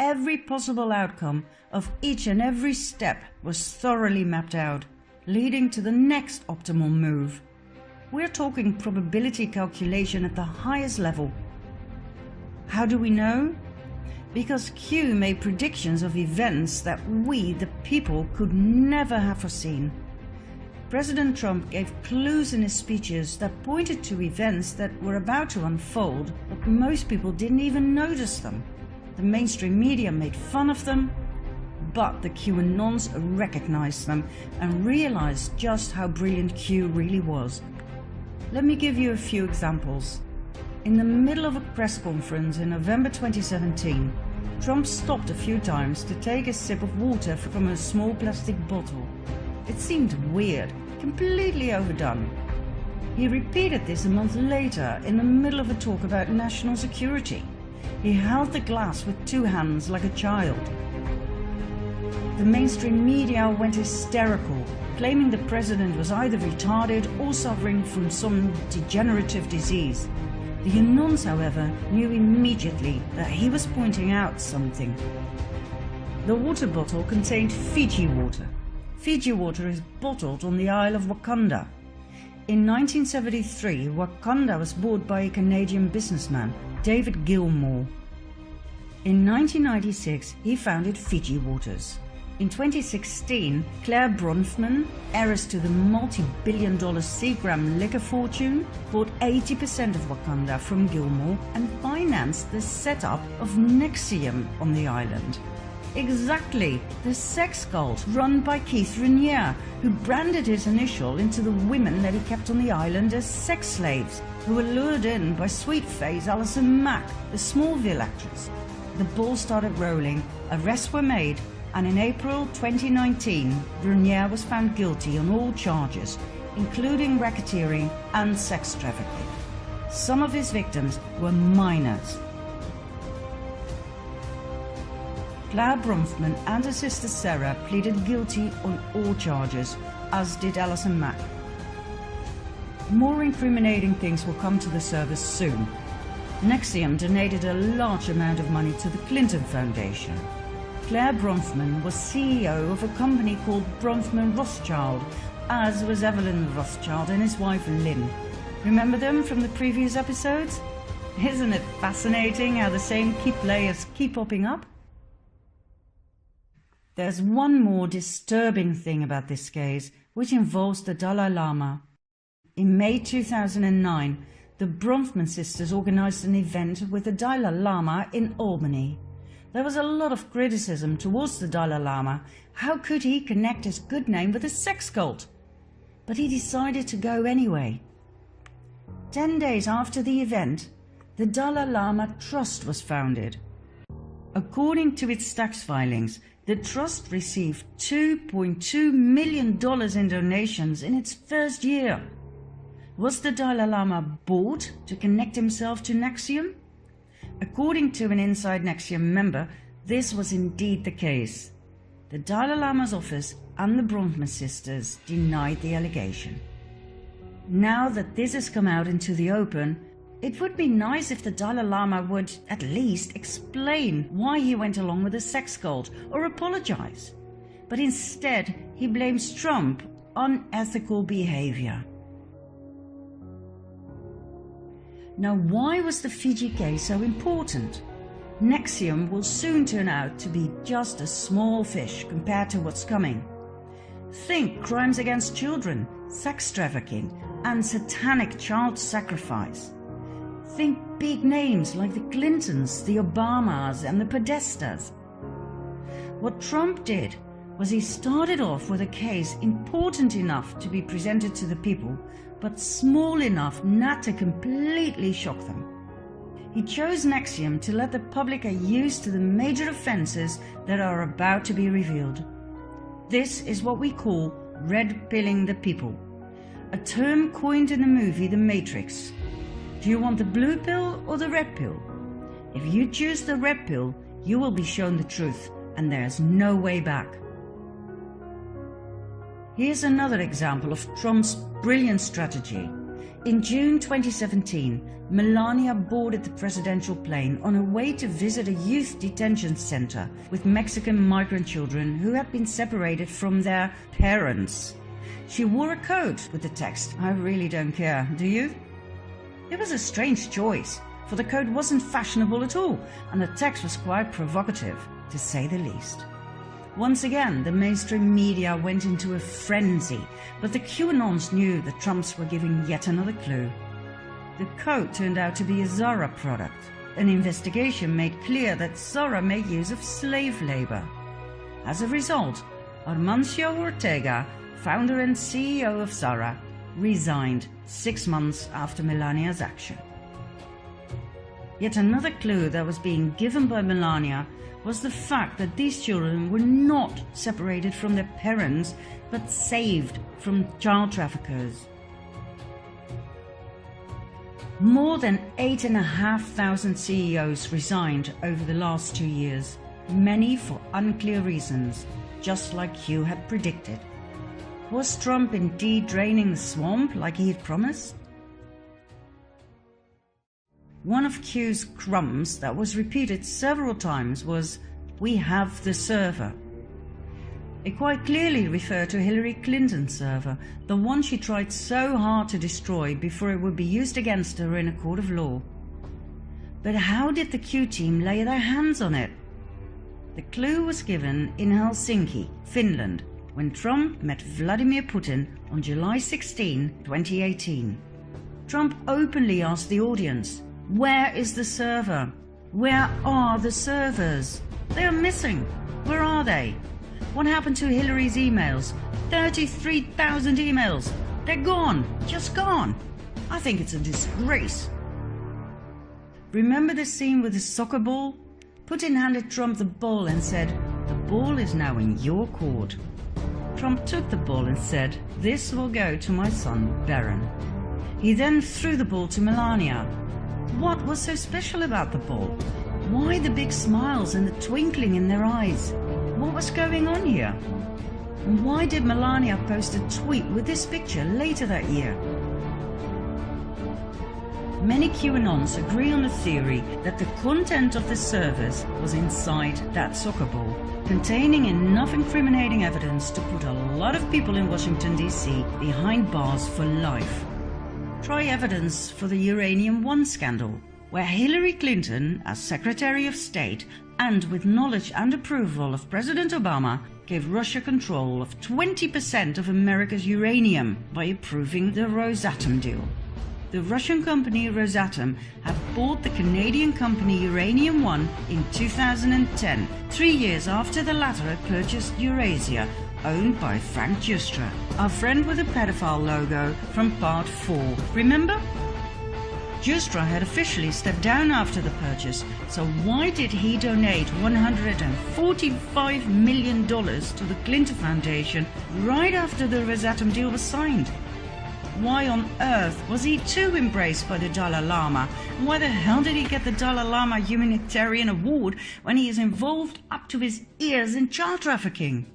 A: Every possible outcome of each and every step was thoroughly mapped out, leading to the next optimal move. We're talking probability calculation at the highest level. How do we know? Because Q made predictions of events that we, the people, could never have foreseen. President Trump gave clues in his speeches that pointed to events that were about to unfold, but most people didn't even notice them. The mainstream media made fun of them, but the QAnons recognized them and realized just how brilliant Q really was. Let me give you a few examples. In the middle of a press conference in November 2017, Trump stopped a few times to take a sip of water from a small plastic bottle. It seemed weird, completely overdone. He repeated this a month later in the middle of a talk about national security. He held the glass with two hands like a child. The mainstream media went hysterical, claiming the president was either retarded or suffering from some degenerative disease. The Anons, however, knew immediately that he was pointing out something. The water bottle contained Fiji water. Fiji water is bottled on the Isle of Wakanda. In 1973, Wakanda was bought by a Canadian businessman, David Gilmour. In 1996, he founded Fiji Waters. In 2016, Claire Bronfman, heiress to the multi-billion-dollar Seagram liquor fortune, bought 80% of Wakanda from Gilmour and financed the setup of Nexium on the island. Exactly, the sex cult run by Keith Raniere, who branded his initial into the women that he kept on the island as sex slaves, who were lured in by sweet-faced Alison Mack, the Smallville actress. The ball started rolling, arrests were made, and in April 2019, Raniere was found guilty on all charges, including racketeering and sex trafficking. Some of his victims were minors. Claire Bronfman and her sister Sarah pleaded guilty on all charges, as did Alison Mack. More incriminating things will come to the surface soon. NXIVM donated a large amount of money to the Clinton Foundation. Claire Bronfman was CEO of a company called Bronfman Rothschild, as was Evelyn Rothschild and his wife Lynn. Remember them from the previous episodes? Isn't it fascinating how the same key players keep popping up? There's one more disturbing thing about this case, which involves the Dalai Lama. In May 2009, the Bronfman sisters organized an event with the Dalai Lama in Albany. There was a lot of criticism towards the Dalai Lama. How could he connect his good name with a sex cult? But he decided to go anyway. 10 days after the event, the Dalai Lama Trust was founded. According to its tax filings, the trust received $2.2 million in donations in its first year. Was the Dalai Lama bought to connect himself to NXIVM? According to an inside NXIVM member, this was indeed the case. The Dalai Lama's office and the Bronfman sisters denied the allegation. Now that this has come out into the open, it would be nice if the Dalai Lama would at least explain why he went along with the sex cult or apologize. But instead, he blames Trump on unethical behavior. Now, why was the Fiji case so important? NXIVM will soon turn out to be just a small fish compared to what's coming. Think crimes against children, sex trafficking, and satanic child sacrifice. Think big names like the Clintons, the Obamas, and the Podestas. What Trump did was he started off with a case important enough to be presented to the people, but small enough not to completely shock them. He chose NXIVM to let the public get used to the major offences that are about to be revealed. This is what we call red-pilling the people, a term coined in the movie The Matrix. Do you want the blue pill or the red pill? If you choose the red pill, you will be shown the truth, and there's no way back. Here's another example of Trump's brilliant strategy. In June 2017, Melania boarded the presidential plane on her way to visit a youth detention center with Mexican migrant children who had been separated from their parents. She wore a coat with the text, "I really don't care, do you?" It was a strange choice, for the coat wasn't fashionable at all, and the text was quite provocative, to say the least. Once again, the mainstream media went into a frenzy, but the QAnons knew the Trumps were giving yet another clue. The coat turned out to be a Zara product. An investigation made clear that Zara made use of slave labor. As a result, Armancio Ortega, founder and CEO of Zara, resigned 6 months after Melania's action. Yet another clue that was being given by Melania was the fact that these children were not separated from their parents, but saved from child traffickers. More than 8,500 CEOs resigned over the last 2 years, many for unclear reasons, just like Hugh had predicted. Was Trump indeed draining the swamp like he had promised? One of Q's crumbs that was repeated several times was, "We have the server." It quite clearly referred to Hillary Clinton's server, the one she tried so hard to destroy before it would be used against her in a court of law. But how did the Q team lay their hands on it? The clue was given in Helsinki, Finland, when Trump met Vladimir Putin on July 16, 2018. Trump openly asked the audience, "Where is the server? Where are the servers? They are missing. Where are they? What happened to Hillary's emails? 33,000 emails. They're gone. Just gone. I think it's a disgrace. Remember the scene with the soccer ball? Putin handed Trump the ball and said, "The ball is now in your court." Trump took the ball and said, "This will go to my son, Barron." He then threw the ball to Melania. What was so special about the ball? Why the big smiles and the twinkling in their eyes? What was going on here? And why did Melania post a tweet with this picture later that year? Many QAnons agree on the theory that the content of the servers was inside that soccer ball, containing enough incriminating evidence to put a lot of people in Washington, D.C. behind bars for life. Try evidence for the Uranium One scandal, where Hillary Clinton, as Secretary of State, and with knowledge and approval of President Obama, gave Russia control of 20% of America's uranium by approving the Rosatom deal. The Russian company Rosatom have bought the Canadian company Uranium One in 2010, 3 years after the latter had purchased Eurasia, owned by Frank Justra, our friend with the pedophile logo from Part 4. Remember? Justra had officially stepped down after the purchase, so why did he donate $145 million to the Clinton Foundation right after the Rosatom deal was signed? Why on earth was he too embraced by the Dalai Lama? And why the hell did he get the Dalai Lama Humanitarian Award when he is involved up to his ears in child trafficking?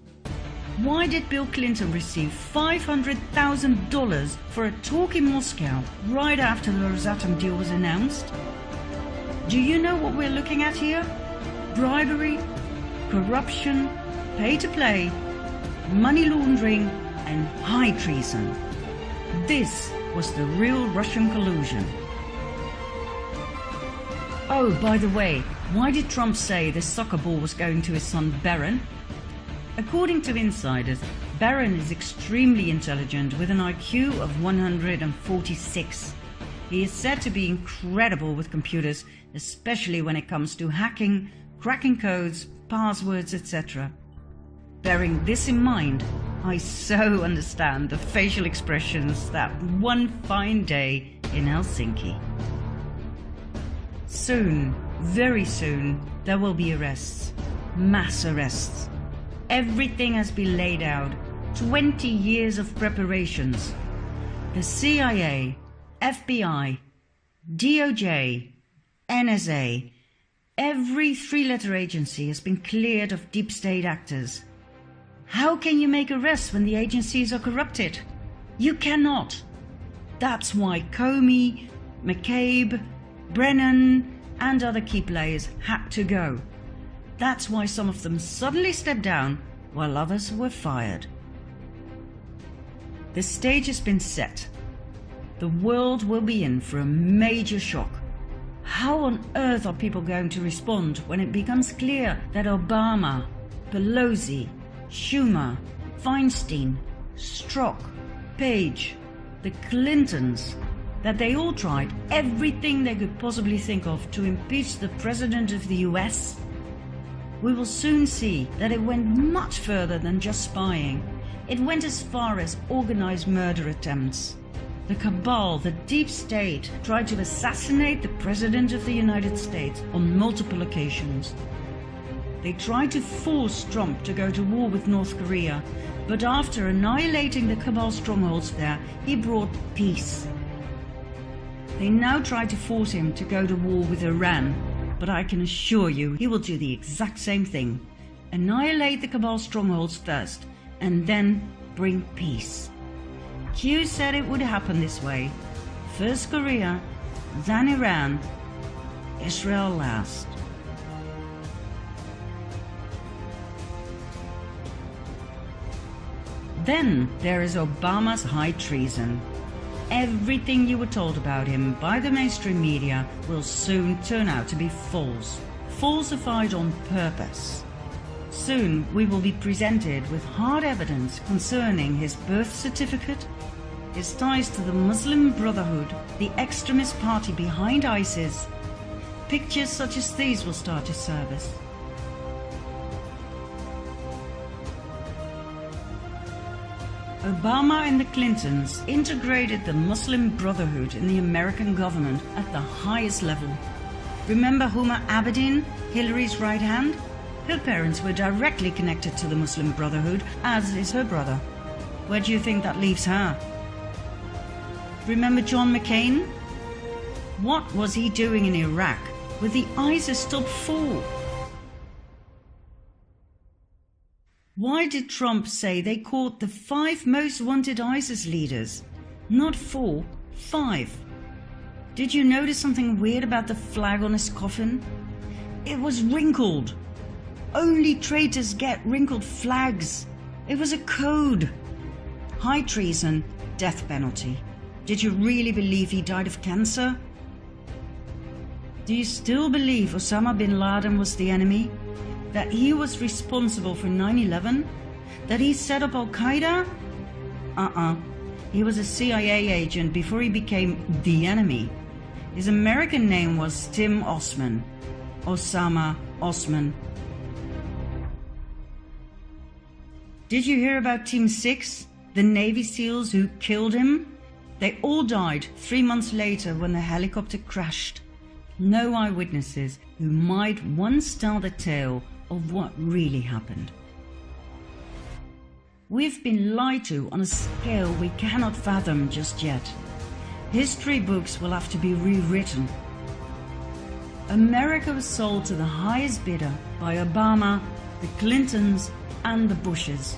A: Why did Bill Clinton receive $500,000 for a talk in Moscow right after the Rosatom deal was announced? Do you know what we're looking at here? Bribery, corruption, pay to play, money laundering, and high treason. This was the real Russian collusion. Oh, by the way, why did Trump say the soccer ball was going to his son Barron? According to insiders, Barron is extremely intelligent with an IQ of 146. He is said to be incredible with computers, especially when it comes to hacking, cracking codes, passwords, etc. Bearing this in mind, I so understand the facial expressions that one fine day in Helsinki. Soon, very soon, there will be arrests. Mass arrests. Everything has been laid out. 20 years of preparations. The CIA, FBI, DOJ, NSA, every three-letter agency has been cleared of deep state actors. How can you make arrests when the agencies are corrupted? You cannot. That's why Comey, McCabe, Brennan, and other key players had to go. That's why some of them suddenly stepped down while others were fired. The stage has been set. The world will be in for a major shock. How on earth are people going to respond when it becomes clear that Obama, Pelosi, Schumer, Feinstein, Strzok, Page, the Clintons, that they all tried everything they could possibly think of to impeach the President of the US? We will soon see that it went much further than just spying. It went as far as organized murder attempts. The cabal, the deep state, tried to assassinate the President of the United States on multiple occasions. They tried to force Trump to go to war with North Korea, but after annihilating the cabal strongholds there, he brought peace. They now try to force him to go to war with Iran, but I can assure you he will do the exact same thing. Annihilate the cabal strongholds first, and then bring peace. Q said it would happen this way. First Korea, then Iran, Israel last. Then there is Obama's high treason. Everything you were told about him by the mainstream media will soon turn out to be false, falsified on purpose. Soon we will be presented with hard evidence concerning his birth certificate, his ties to the Muslim Brotherhood, the extremist party behind ISIS. Pictures such as these will start to surface. Obama and the Clintons integrated the Muslim Brotherhood in the American government at the highest level. Remember Huma Abedin, Hillary's right hand? Her parents were directly connected to the Muslim Brotherhood, as is her brother. Where do you think that leaves her? Remember John McCain? What was he doing in Iraq with the ISIS top 4? Why did Trump say they caught the 5 most wanted ISIS leaders? Not 4, 5. Did you notice something weird about the flag on his coffin? It was wrinkled. Only traitors get wrinkled flags. It was a code. High treason, death penalty. Did you really believe he died of cancer? Do you still believe Osama bin Laden was the enemy? That he was responsible for 9/11? That he set up Al-Qaeda? He was a CIA agent before he became the enemy. His American name was Tim Osman. Osama Osman. Did you hear about Team 6, the Navy SEALs who killed him? They all died 3 months later when the helicopter crashed. No eyewitnesses who might once tell the tale of what really happened. We've been lied to on a scale we cannot fathom just yet. History books will have to be rewritten. America was sold to the highest bidder by Obama, the Clintons, and the Bushes.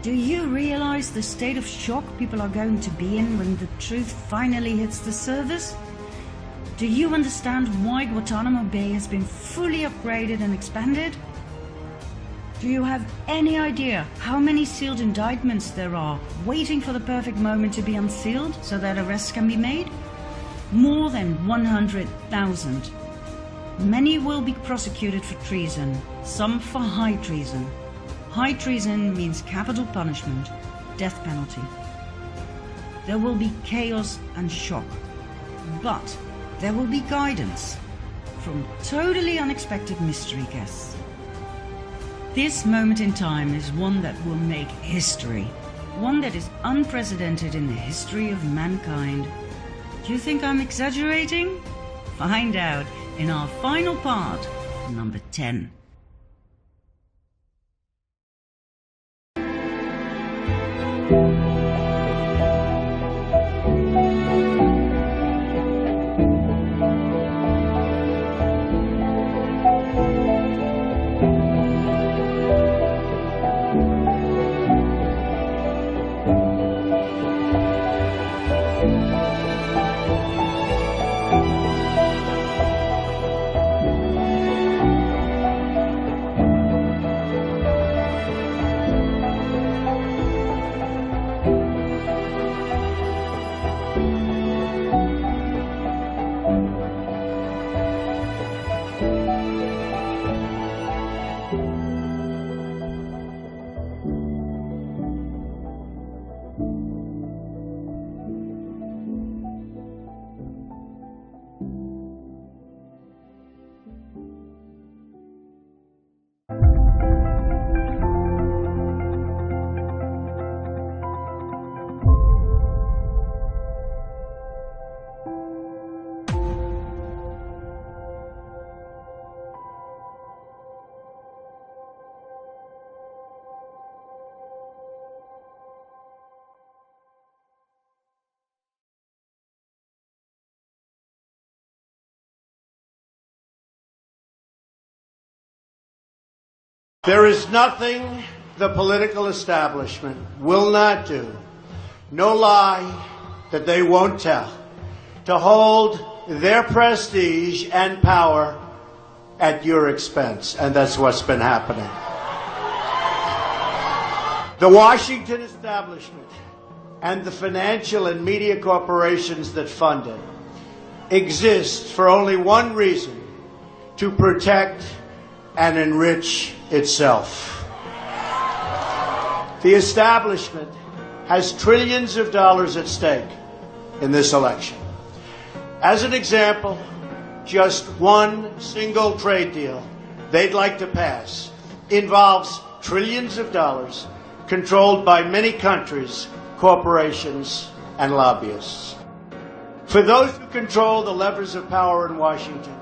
A: Do you realize the state of shock people are going to be in when the truth finally hits the surface? Do you understand why Guantanamo Bay has been fully upgraded and expanded? Do you have any idea how many sealed indictments there are waiting for the perfect moment to be unsealed so that arrests can be made? More than 100,000. Many will be prosecuted for treason, some for high treason. High treason means capital punishment, death penalty. There will be chaos and shock, but there will be guidance from totally unexpected mystery guests. This moment in time is one that will make history, one that is unprecedented in the history of mankind. Do you think I'm exaggerating? Find out in our final part, number 10.
B: There is nothing the political establishment will not do, no lie that they won't tell, to hold their prestige and power at your expense. And that's what's been happening. The Washington establishment and the financial and media corporations that fund it exist for only one reason: to protect and enrich itself. The establishment has trillions of dollars at stake in this election. As an example, just one single trade deal they'd like to pass involves trillions of dollars, controlled by many countries, corporations, and lobbyists. For those who control the levers of power in Washington,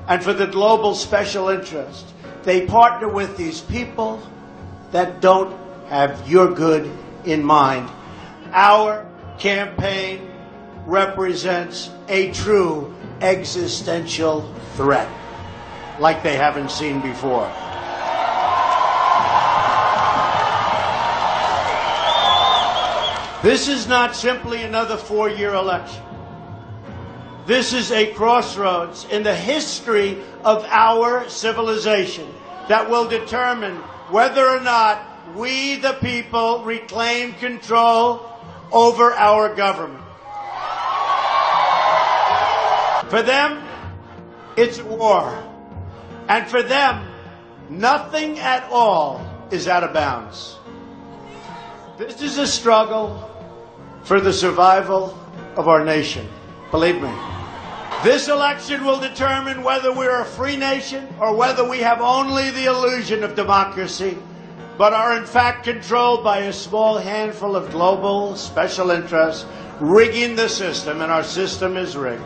B: and for the global special interest, they partner with these people that don't have your good in mind. Our campaign represents a true existential threat, like they haven't seen before. This is not simply another four-year election. This is a crossroads in the history of our civilization that will determine whether or not we, the people, reclaim control over our government. For them, it's war. And for them, nothing at all is out of bounds. This is a struggle for the survival of our nation. Believe me. This election will determine whether we're a free nation or whether we have only the illusion of democracy, but are in fact controlled by a small handful of global special interests rigging the system, and our system is rigged.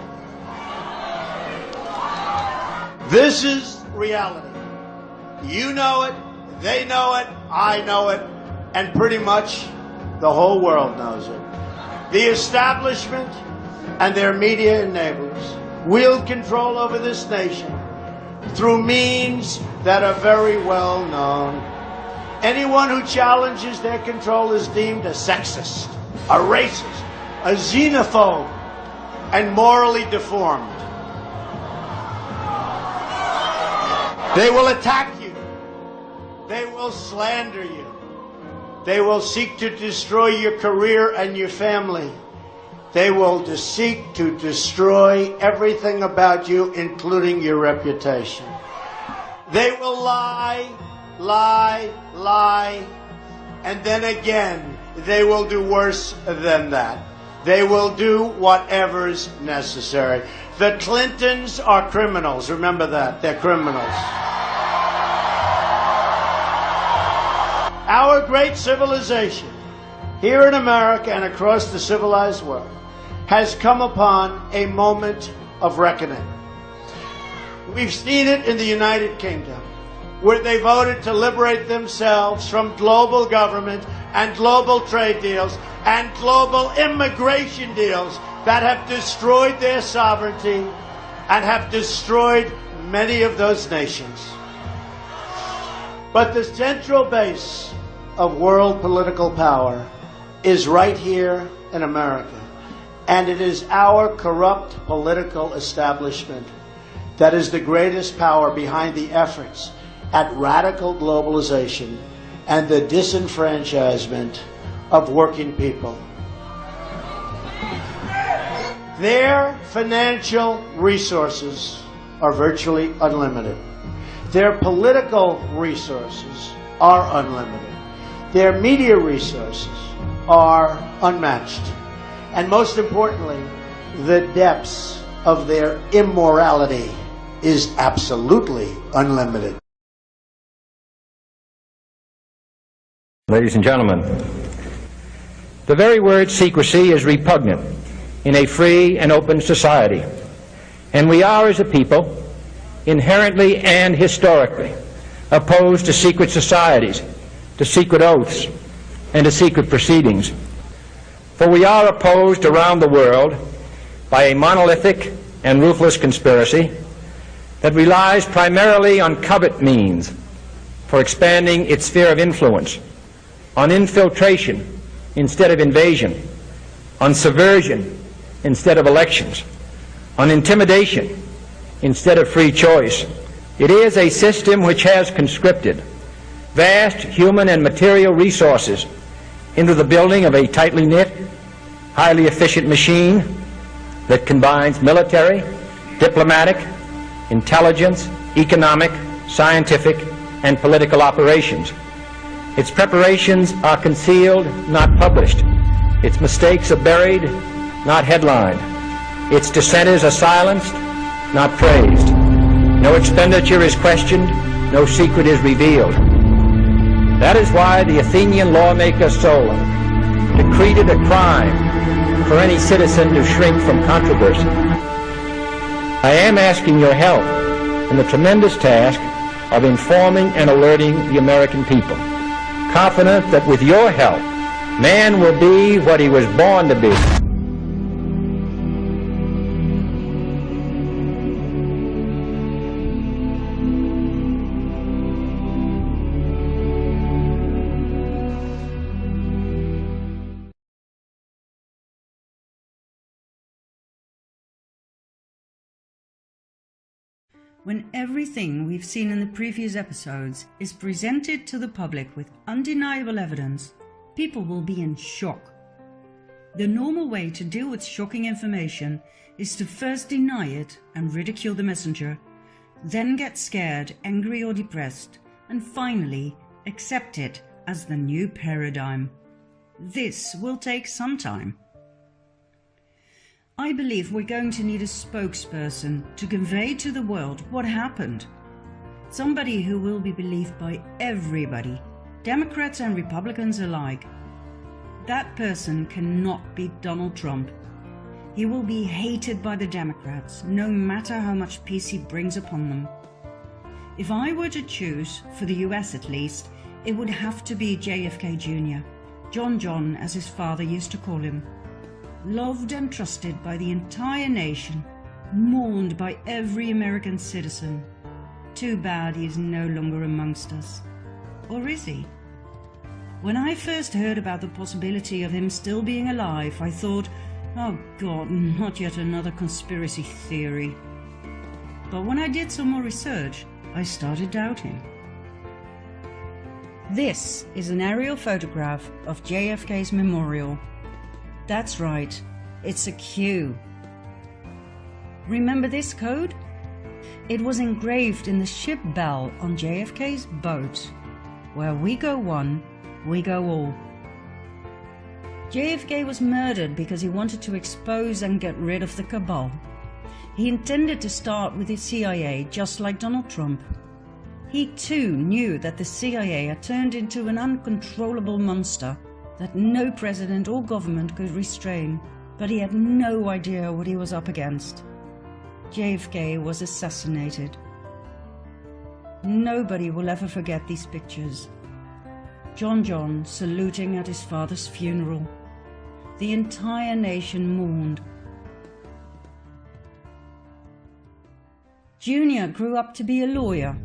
B: This is reality. You know it, they know it, I know it, and pretty much the whole world knows it. The establishment and their media enablers wield control over this nation through means that are very well known. Anyone who challenges their control is deemed a sexist, a racist, a xenophobe, and morally deformed. They will attack you. They will slander you. They will seek to destroy your career and your family. They will seek to destroy everything about you, including your reputation. They will lie, lie, lie, and then again, they will do worse than that. They will do whatever's necessary. The Clintons are criminals. Remember that. They're criminals. Our great civilization, here in America and across the civilized world, has come upon a moment of reckoning. We've seen it in the United Kingdom, where they voted to liberate themselves from global government and global trade deals and global immigration deals that have destroyed their sovereignty and have destroyed many of those nations. But the central base of world political power is right here in America. And it is our corrupt political establishment that is the greatest power behind the efforts at radical globalization and the disenfranchisement of working people. Their financial resources are virtually unlimited. Their political resources are unlimited. Their media resources are unmatched. And most importantly, the depths of their immorality is absolutely unlimited.
C: Ladies and gentlemen, the very word secrecy is repugnant in a free and open society. And we are, as a people, inherently and historically opposed to secret societies, to secret oaths, and to secret proceedings. For we are opposed around the world by a monolithic and ruthless conspiracy that relies primarily on covert means for expanding its sphere of influence, on infiltration instead of invasion, on subversion instead of elections, on intimidation instead of free choice. It is a system which has conscripted vast human and material resources into the building of a tightly knit, highly efficient machine that combines military, diplomatic, intelligence, economic, scientific, and political operations. Its preparations are concealed, not published. Its mistakes are buried, not headlined. Its dissenters are silenced, not praised. No expenditure is questioned, no secret is revealed. That is why the Athenian lawmaker Solon decreed it a crime for any citizen to shrink from controversy. I am asking your help in the tremendous task of informing and alerting the American people, confident that with your help, man will be what he was born to be.
A: When everything we've seen in the previous episodes is presented to the public with undeniable evidence, people will be in shock. The normal way to deal with shocking information is to first deny it and ridicule the messenger, then get scared, angry or depressed, and finally accept it as the new paradigm. This will take some time. I believe we're going to need a spokesperson to convey to the world what happened. Somebody who will be believed by everybody, Democrats and Republicans alike. That person cannot be Donald Trump. He will be hated by the Democrats, no matter how much peace he brings upon them. If I were to choose, for the US at least, it would have to be JFK Jr., John as his father used to call him. Loved and trusted by the entire nation, mourned by every American citizen. Too bad he is no longer amongst us. Or is he? When I first heard about the possibility of him still being alive, I thought, oh God, not yet another conspiracy theory. But when I did some more research, I started doubting. This is an aerial photograph of JFK's memorial. That's right, it's a Q. Remember this code? It was engraved in the ship bell on JFK's boat. Where we go one, we go all. JFK was murdered because he wanted to expose and get rid of the cabal. He intended to start with the CIA, just like Donald Trump. He too knew that the CIA had turned into an uncontrollable monster that no president or government could restrain, but he had no idea what he was up against. JFK was assassinated. Nobody will ever forget these pictures. John saluting at his father's funeral. The entire nation mourned. Junior grew up to be a lawyer.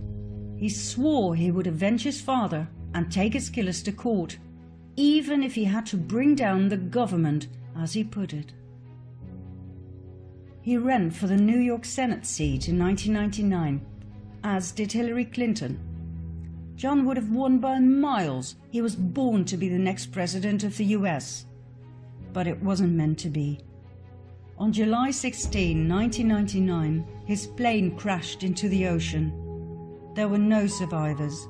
A: He swore he would avenge his father and take his killers to court, even if he had to bring down the government, as he put it. He ran for the New York Senate seat in 1999, as did Hillary Clinton. John would have won by miles. He was born to be the next president of the US. But it wasn't meant to be. On July 16, 1999, his plane crashed into the ocean. There were no survivors.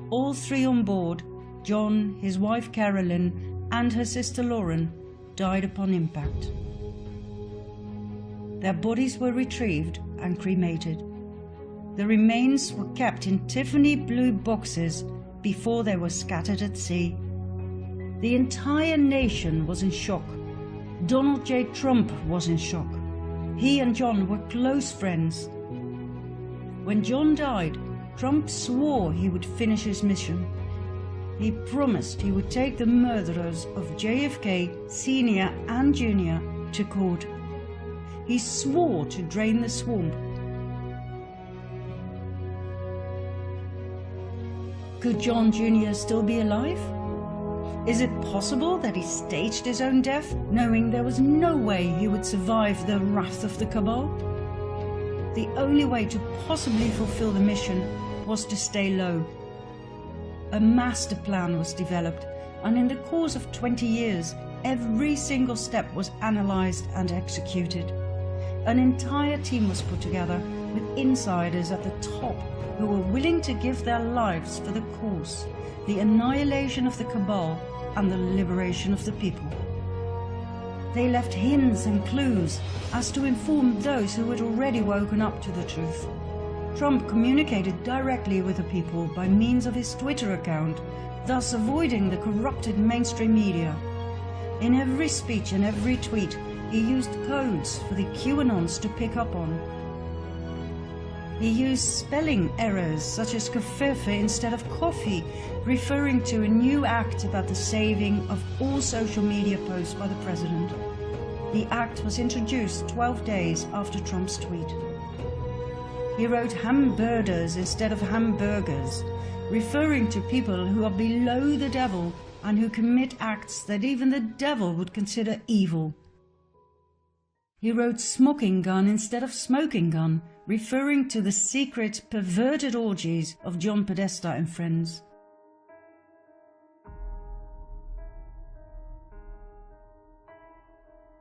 A: All three on board, John, his wife Carolyn, and her sister Lauren, died upon impact. Their bodies were retrieved and cremated. The remains were kept in Tiffany blue boxes before they were scattered at sea. The entire nation was in shock. Donald J. Trump was in shock. He and John were close friends. When John died, Trump swore he would finish his mission. He promised he would take the murderers of JFK Sr. and Jr. to court. He swore to drain the swamp. Could John Jr. still be alive? Is it possible that he staged his own death, knowing there was no way he would survive the wrath of the cabal? The only way to possibly fulfill the mission was to stay low. A master plan was developed, and in the course of 20 years, every single step was analyzed and executed. An entire team was put together with insiders at the top who were willing to give their lives for the cause, the annihilation of the cabal and the liberation of the people. They left hints and clues as to inform those who had already woken up to the truth. Trump communicated directly with the people by means of his Twitter account, thus avoiding the corrupted mainstream media. In every speech and every tweet, he used codes for the QAnons to pick up on. He used spelling errors such as kefirfe instead of coffee, referring to a new act about the saving of all social media posts by the president. The act was introduced 12 days after Trump's tweet. He wrote hamburgers instead of hamburgers, referring to people who are below the devil and who commit acts that even the devil would consider evil. He wrote smoking gun instead of smoking gun, referring to the secret, perverted orgies of John Podesta and friends.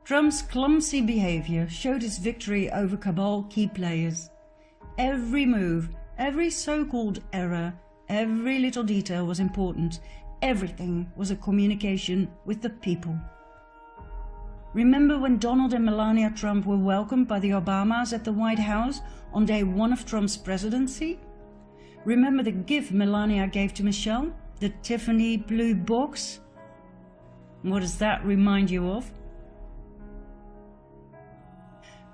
A: Trump's clumsy behavior showed his victory over cabal key players. Every move, every so-called error, every little detail was important. Everything was a communication with the people. Remember when Donald and Melania Trump were welcomed by the Obamas at the White House on day one of Trump's presidency? Remember the gift Melania gave to Michelle, the Tiffany blue box? What does that remind you of?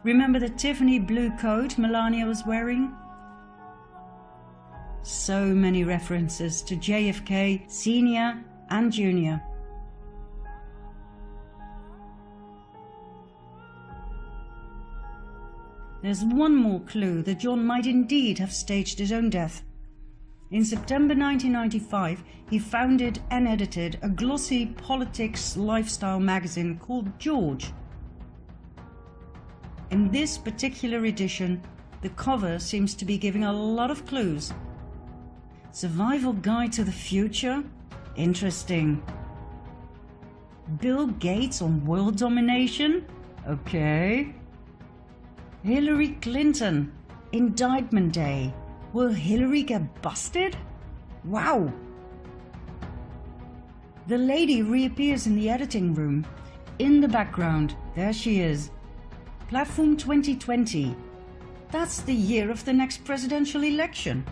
A: Remember the Tiffany blue coat Melania was wearing? So many references to JFK Sr. and Jr. There's one more clue that John might indeed have staged his own death. In September 1995, he founded and edited a glossy politics lifestyle magazine called George. In this particular edition, the cover seems to be giving a lot of clues. Survival Guide to the Future? Interesting. Bill Gates on world domination? Okay. Hillary Clinton, Indictment Day. Will Hillary get busted? Wow! The lady reappears in the editing room. In the background, there she is. Platform 2020. That's the year of the next presidential election.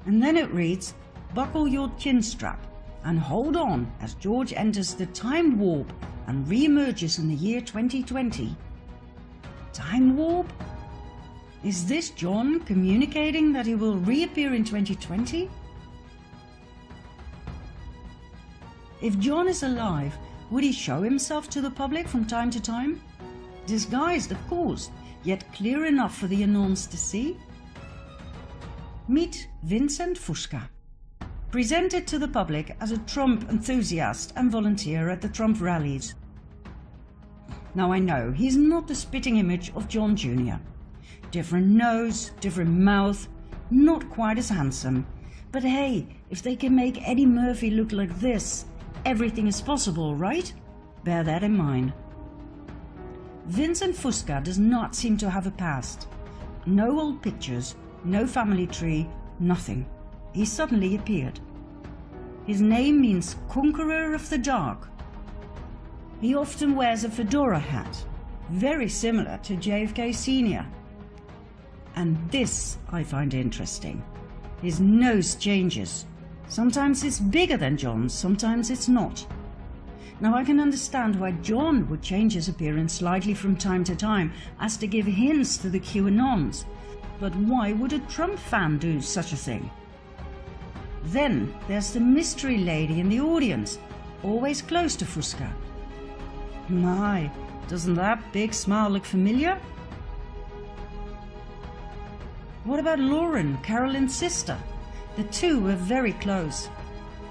A: And then it reads, buckle your chin strap and hold on as George enters the time warp and re-emerges in the year 2020. Time warp? Is this John communicating that he will reappear in 2020? If John is alive, would he show himself to the public from time to time? Disguised, of course, yet clear enough for the Anons to see? Meet Vincent Fusca. Presented to the public as a Trump enthusiast and volunteer at the Trump rallies. Now I know, he's not the spitting image of John Jr. Different nose, different mouth, not quite as handsome. But hey, if they can make Eddie Murphy look like this, everything is possible, right? Bear that in mind. Vincent Fusca does not seem to have a past. No old pictures, no family tree, nothing. He suddenly appeared. His name means Conqueror of the Dark. He often wears a fedora hat, very similar to JFK Sr. And this I find interesting. His nose changes. Sometimes it's bigger than John's, sometimes it's not. Now I can understand why John would change his appearance slightly from time to time as to give hints to the QAnons. But why would a Trump fan do such a thing? Then there's the mystery lady in the audience, always close to Fusca. My, doesn't that big smile look familiar? What about Lauren, Carolyn's sister? The two were very close.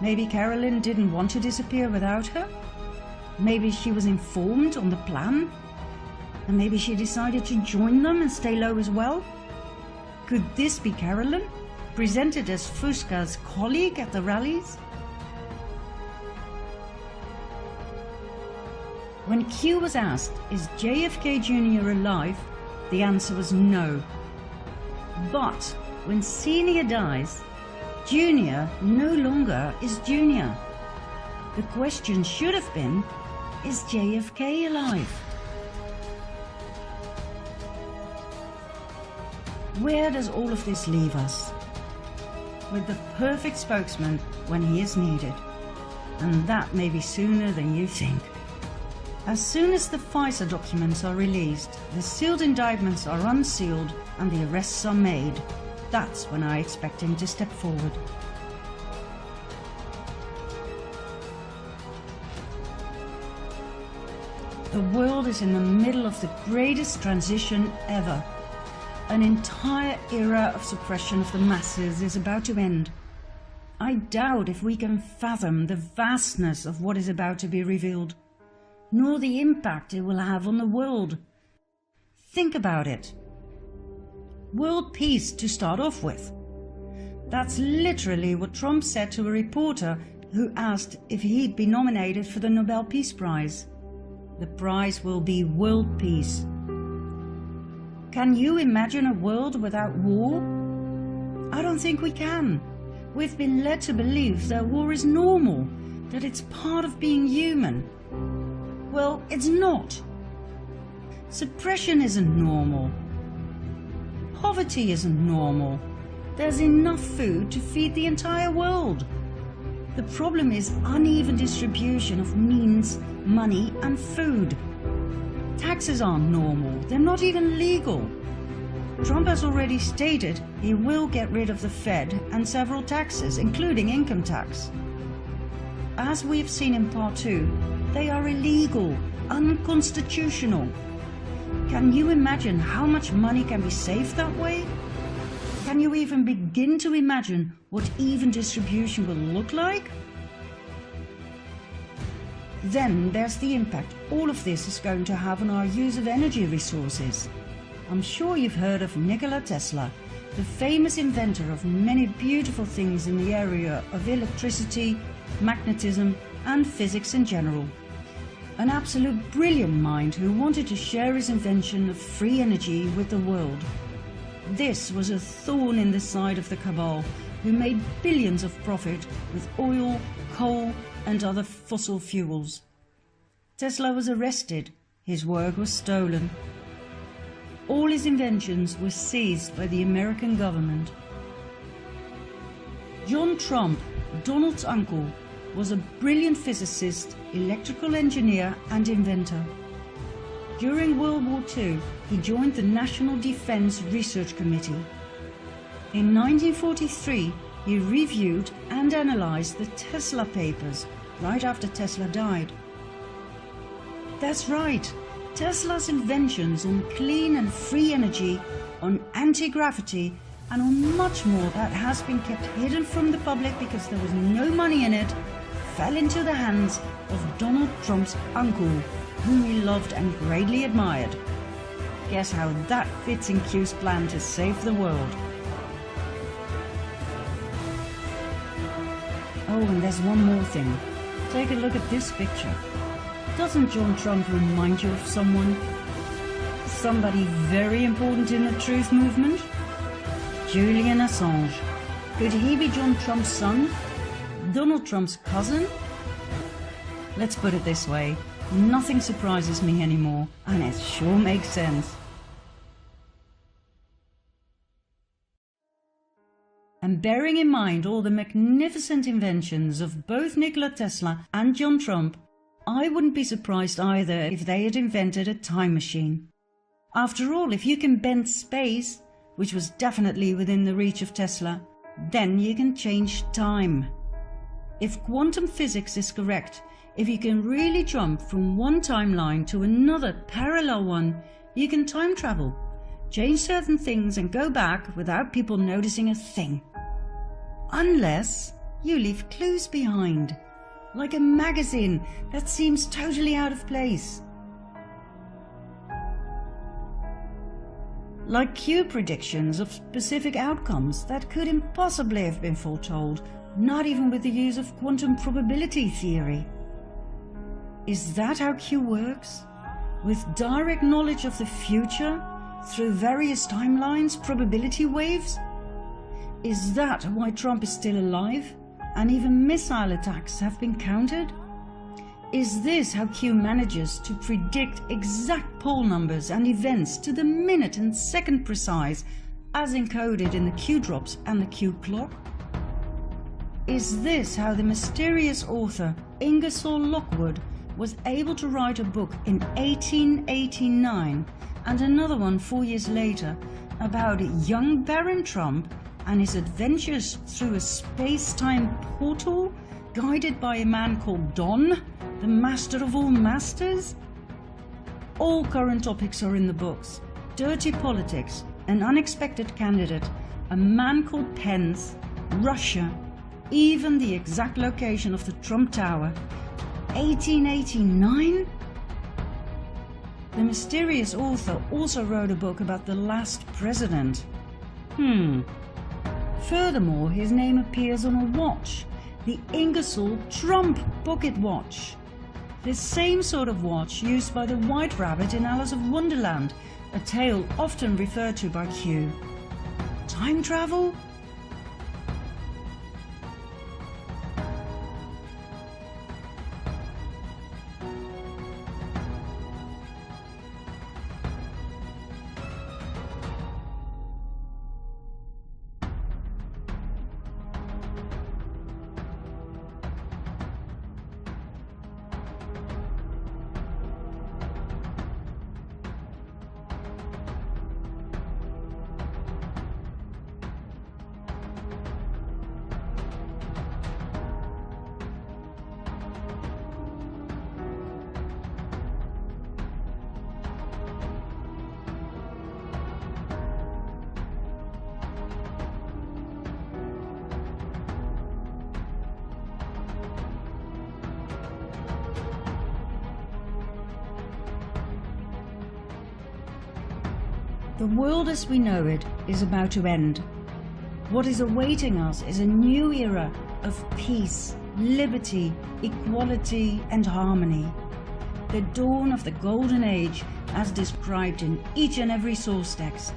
A: Maybe Carolyn didn't want to disappear without her? Maybe she was informed on the plan? And maybe she decided to join them and stay low as well? Could this be Carolyn, presented as Fusca's colleague at the rallies? When Q was asked, is JFK Jr. alive? The answer was no. But when Senior dies, Junior no longer is Junior. The question should have been, is JFK alive? Where does all of this leave us? With the perfect spokesman when he is needed. And that may be sooner than you think. As soon as the FISA documents are released, the sealed indictments are unsealed and the arrests are made, that's when I expect him to step forward. The world is in the middle of the greatest transition ever. An entire era of suppression of the masses is about to end. I doubt if we can fathom the vastness of what is about to be revealed, nor the impact it will have on the world. Think about it. World peace to start off with. That's literally what Trump said to a reporter who asked if he'd be nominated for the Nobel Peace Prize. The prize will be world peace. Can you imagine a world without war? I don't think we can. We've been led to believe that war is normal, that it's part of being human. Well, it's not. Suppression isn't normal. Poverty isn't normal. There's enough food to feed the entire world. The problem is uneven distribution of means, money and food. Taxes aren't normal, they're not even legal. Trump has already stated he will get rid of the Fed and several taxes, including income tax. As we've seen in part 2, they are illegal, unconstitutional. Can you imagine how much money can be saved that way? Can you even begin to imagine what even distribution will look like? Then there's the impact all of this is going to have on our use of energy resources. I'm sure you've heard of Nikola Tesla, the famous inventor of many beautiful things in the area of electricity, magnetism and physics in general. An absolute brilliant mind who wanted to share his invention of free energy with the world. This was a thorn in the side of the cabal, who made billions of profit with oil, coal and other fossil fuels. Tesla was arrested, his work was stolen. All his inventions were seized by the American government. John Trump, Donald's uncle, was a brilliant physicist, electrical engineer and inventor. During World War II, he joined the National Defense Research Committee. In 1943, he reviewed and analyzed the Tesla papers right after Tesla died. That's right, Tesla's inventions on clean and free energy, on anti-gravity and on much more that has been kept hidden from the public because there was no money in it, fell into the hands of Donald Trump's uncle, whom he loved and greatly admired. Guess how that fits in Q's plan to save the world. Oh, and there's one more thing. Take a look at this picture. Doesn't John Trump remind you of someone? Somebody very important in the truth movement? Julian Assange. Could he be John Trump's son? Donald Trump's cousin? Let's put it this way. Nothing surprises me anymore, and it sure makes sense. And bearing in mind all the magnificent inventions of both Nikola Tesla and John Trump, I wouldn't be surprised either if they had invented a time machine. After all, if you can bend space, which was definitely within the reach of Tesla, then you can change time. If quantum physics is correct, if you can really jump from one timeline to another parallel one, you can time travel, change certain things and go back without people noticing a thing. Unless you leave clues behind, like a magazine that seems totally out of place. Like Q predictions of specific outcomes that could impossibly have been foretold, not even with the use of quantum probability theory. Is that how Q works? With direct knowledge of the future through various timelines, probability waves? Is that why Trump is still alive and even missile attacks have been countered? Is this how Q manages to predict exact poll numbers and events to the minute and second precise as encoded in the Q drops and the Q clock? Is this how the mysterious author Ingersoll Lockwood was able to write a book in 1889 and another one 4 years later about young Baron Trump and his adventures through a space-time portal guided by a man called Don, the master of all masters? All current topics are in the books. Dirty politics, an unexpected candidate, a man called Pence, Russia, even the exact location of the Trump Tower. 1889? The mysterious author also wrote a book about the last president. Furthermore, his name appears on a watch, the Ingersoll Trump Pocket Watch. The same sort of watch used by the White Rabbit in Alice of Wonderland, a tale often referred to by Q. Time travel? The world as we know it is about to end. What is awaiting us is a new era of peace, liberty, equality and harmony. The dawn of the golden age as described in each and every source text.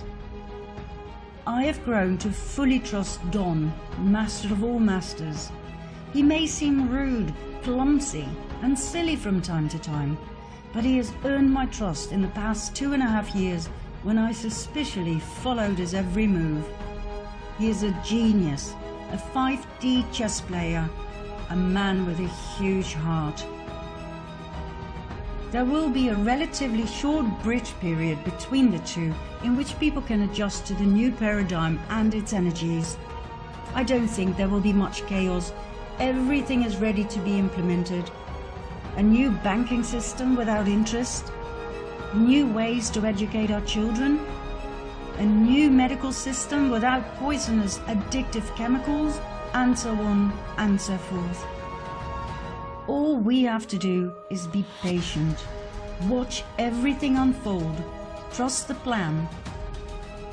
A: I have grown to fully trust Don, master of all masters. He may seem rude, clumsy and silly from time to time, but he has earned my trust in the past 2.5 years when I suspiciously followed his every move. He is a genius, a 5D chess player, a man with a huge heart. There will be a relatively short bridge period between the two in which people can adjust to the new paradigm and its energies. I don't think there will be much chaos. Everything is ready to be implemented. A new banking system without interest, new ways to educate our children, a new medical system without poisonous addictive chemicals, and so on and so forth. All we have to do is be patient, watch everything unfold, trust the plan,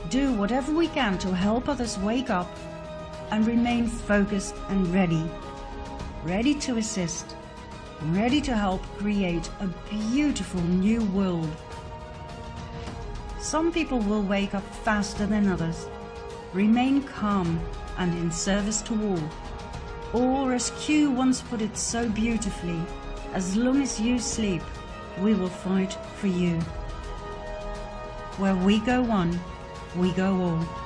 A: do whatever we can to help others wake up, and remain focused and ready to assist, ready to help create a beautiful new world. Some people will wake up faster than others, remain calm and in service to all. Or as Q once put it so beautifully, as long as you sleep, we will fight for you. Where we go one, we go all.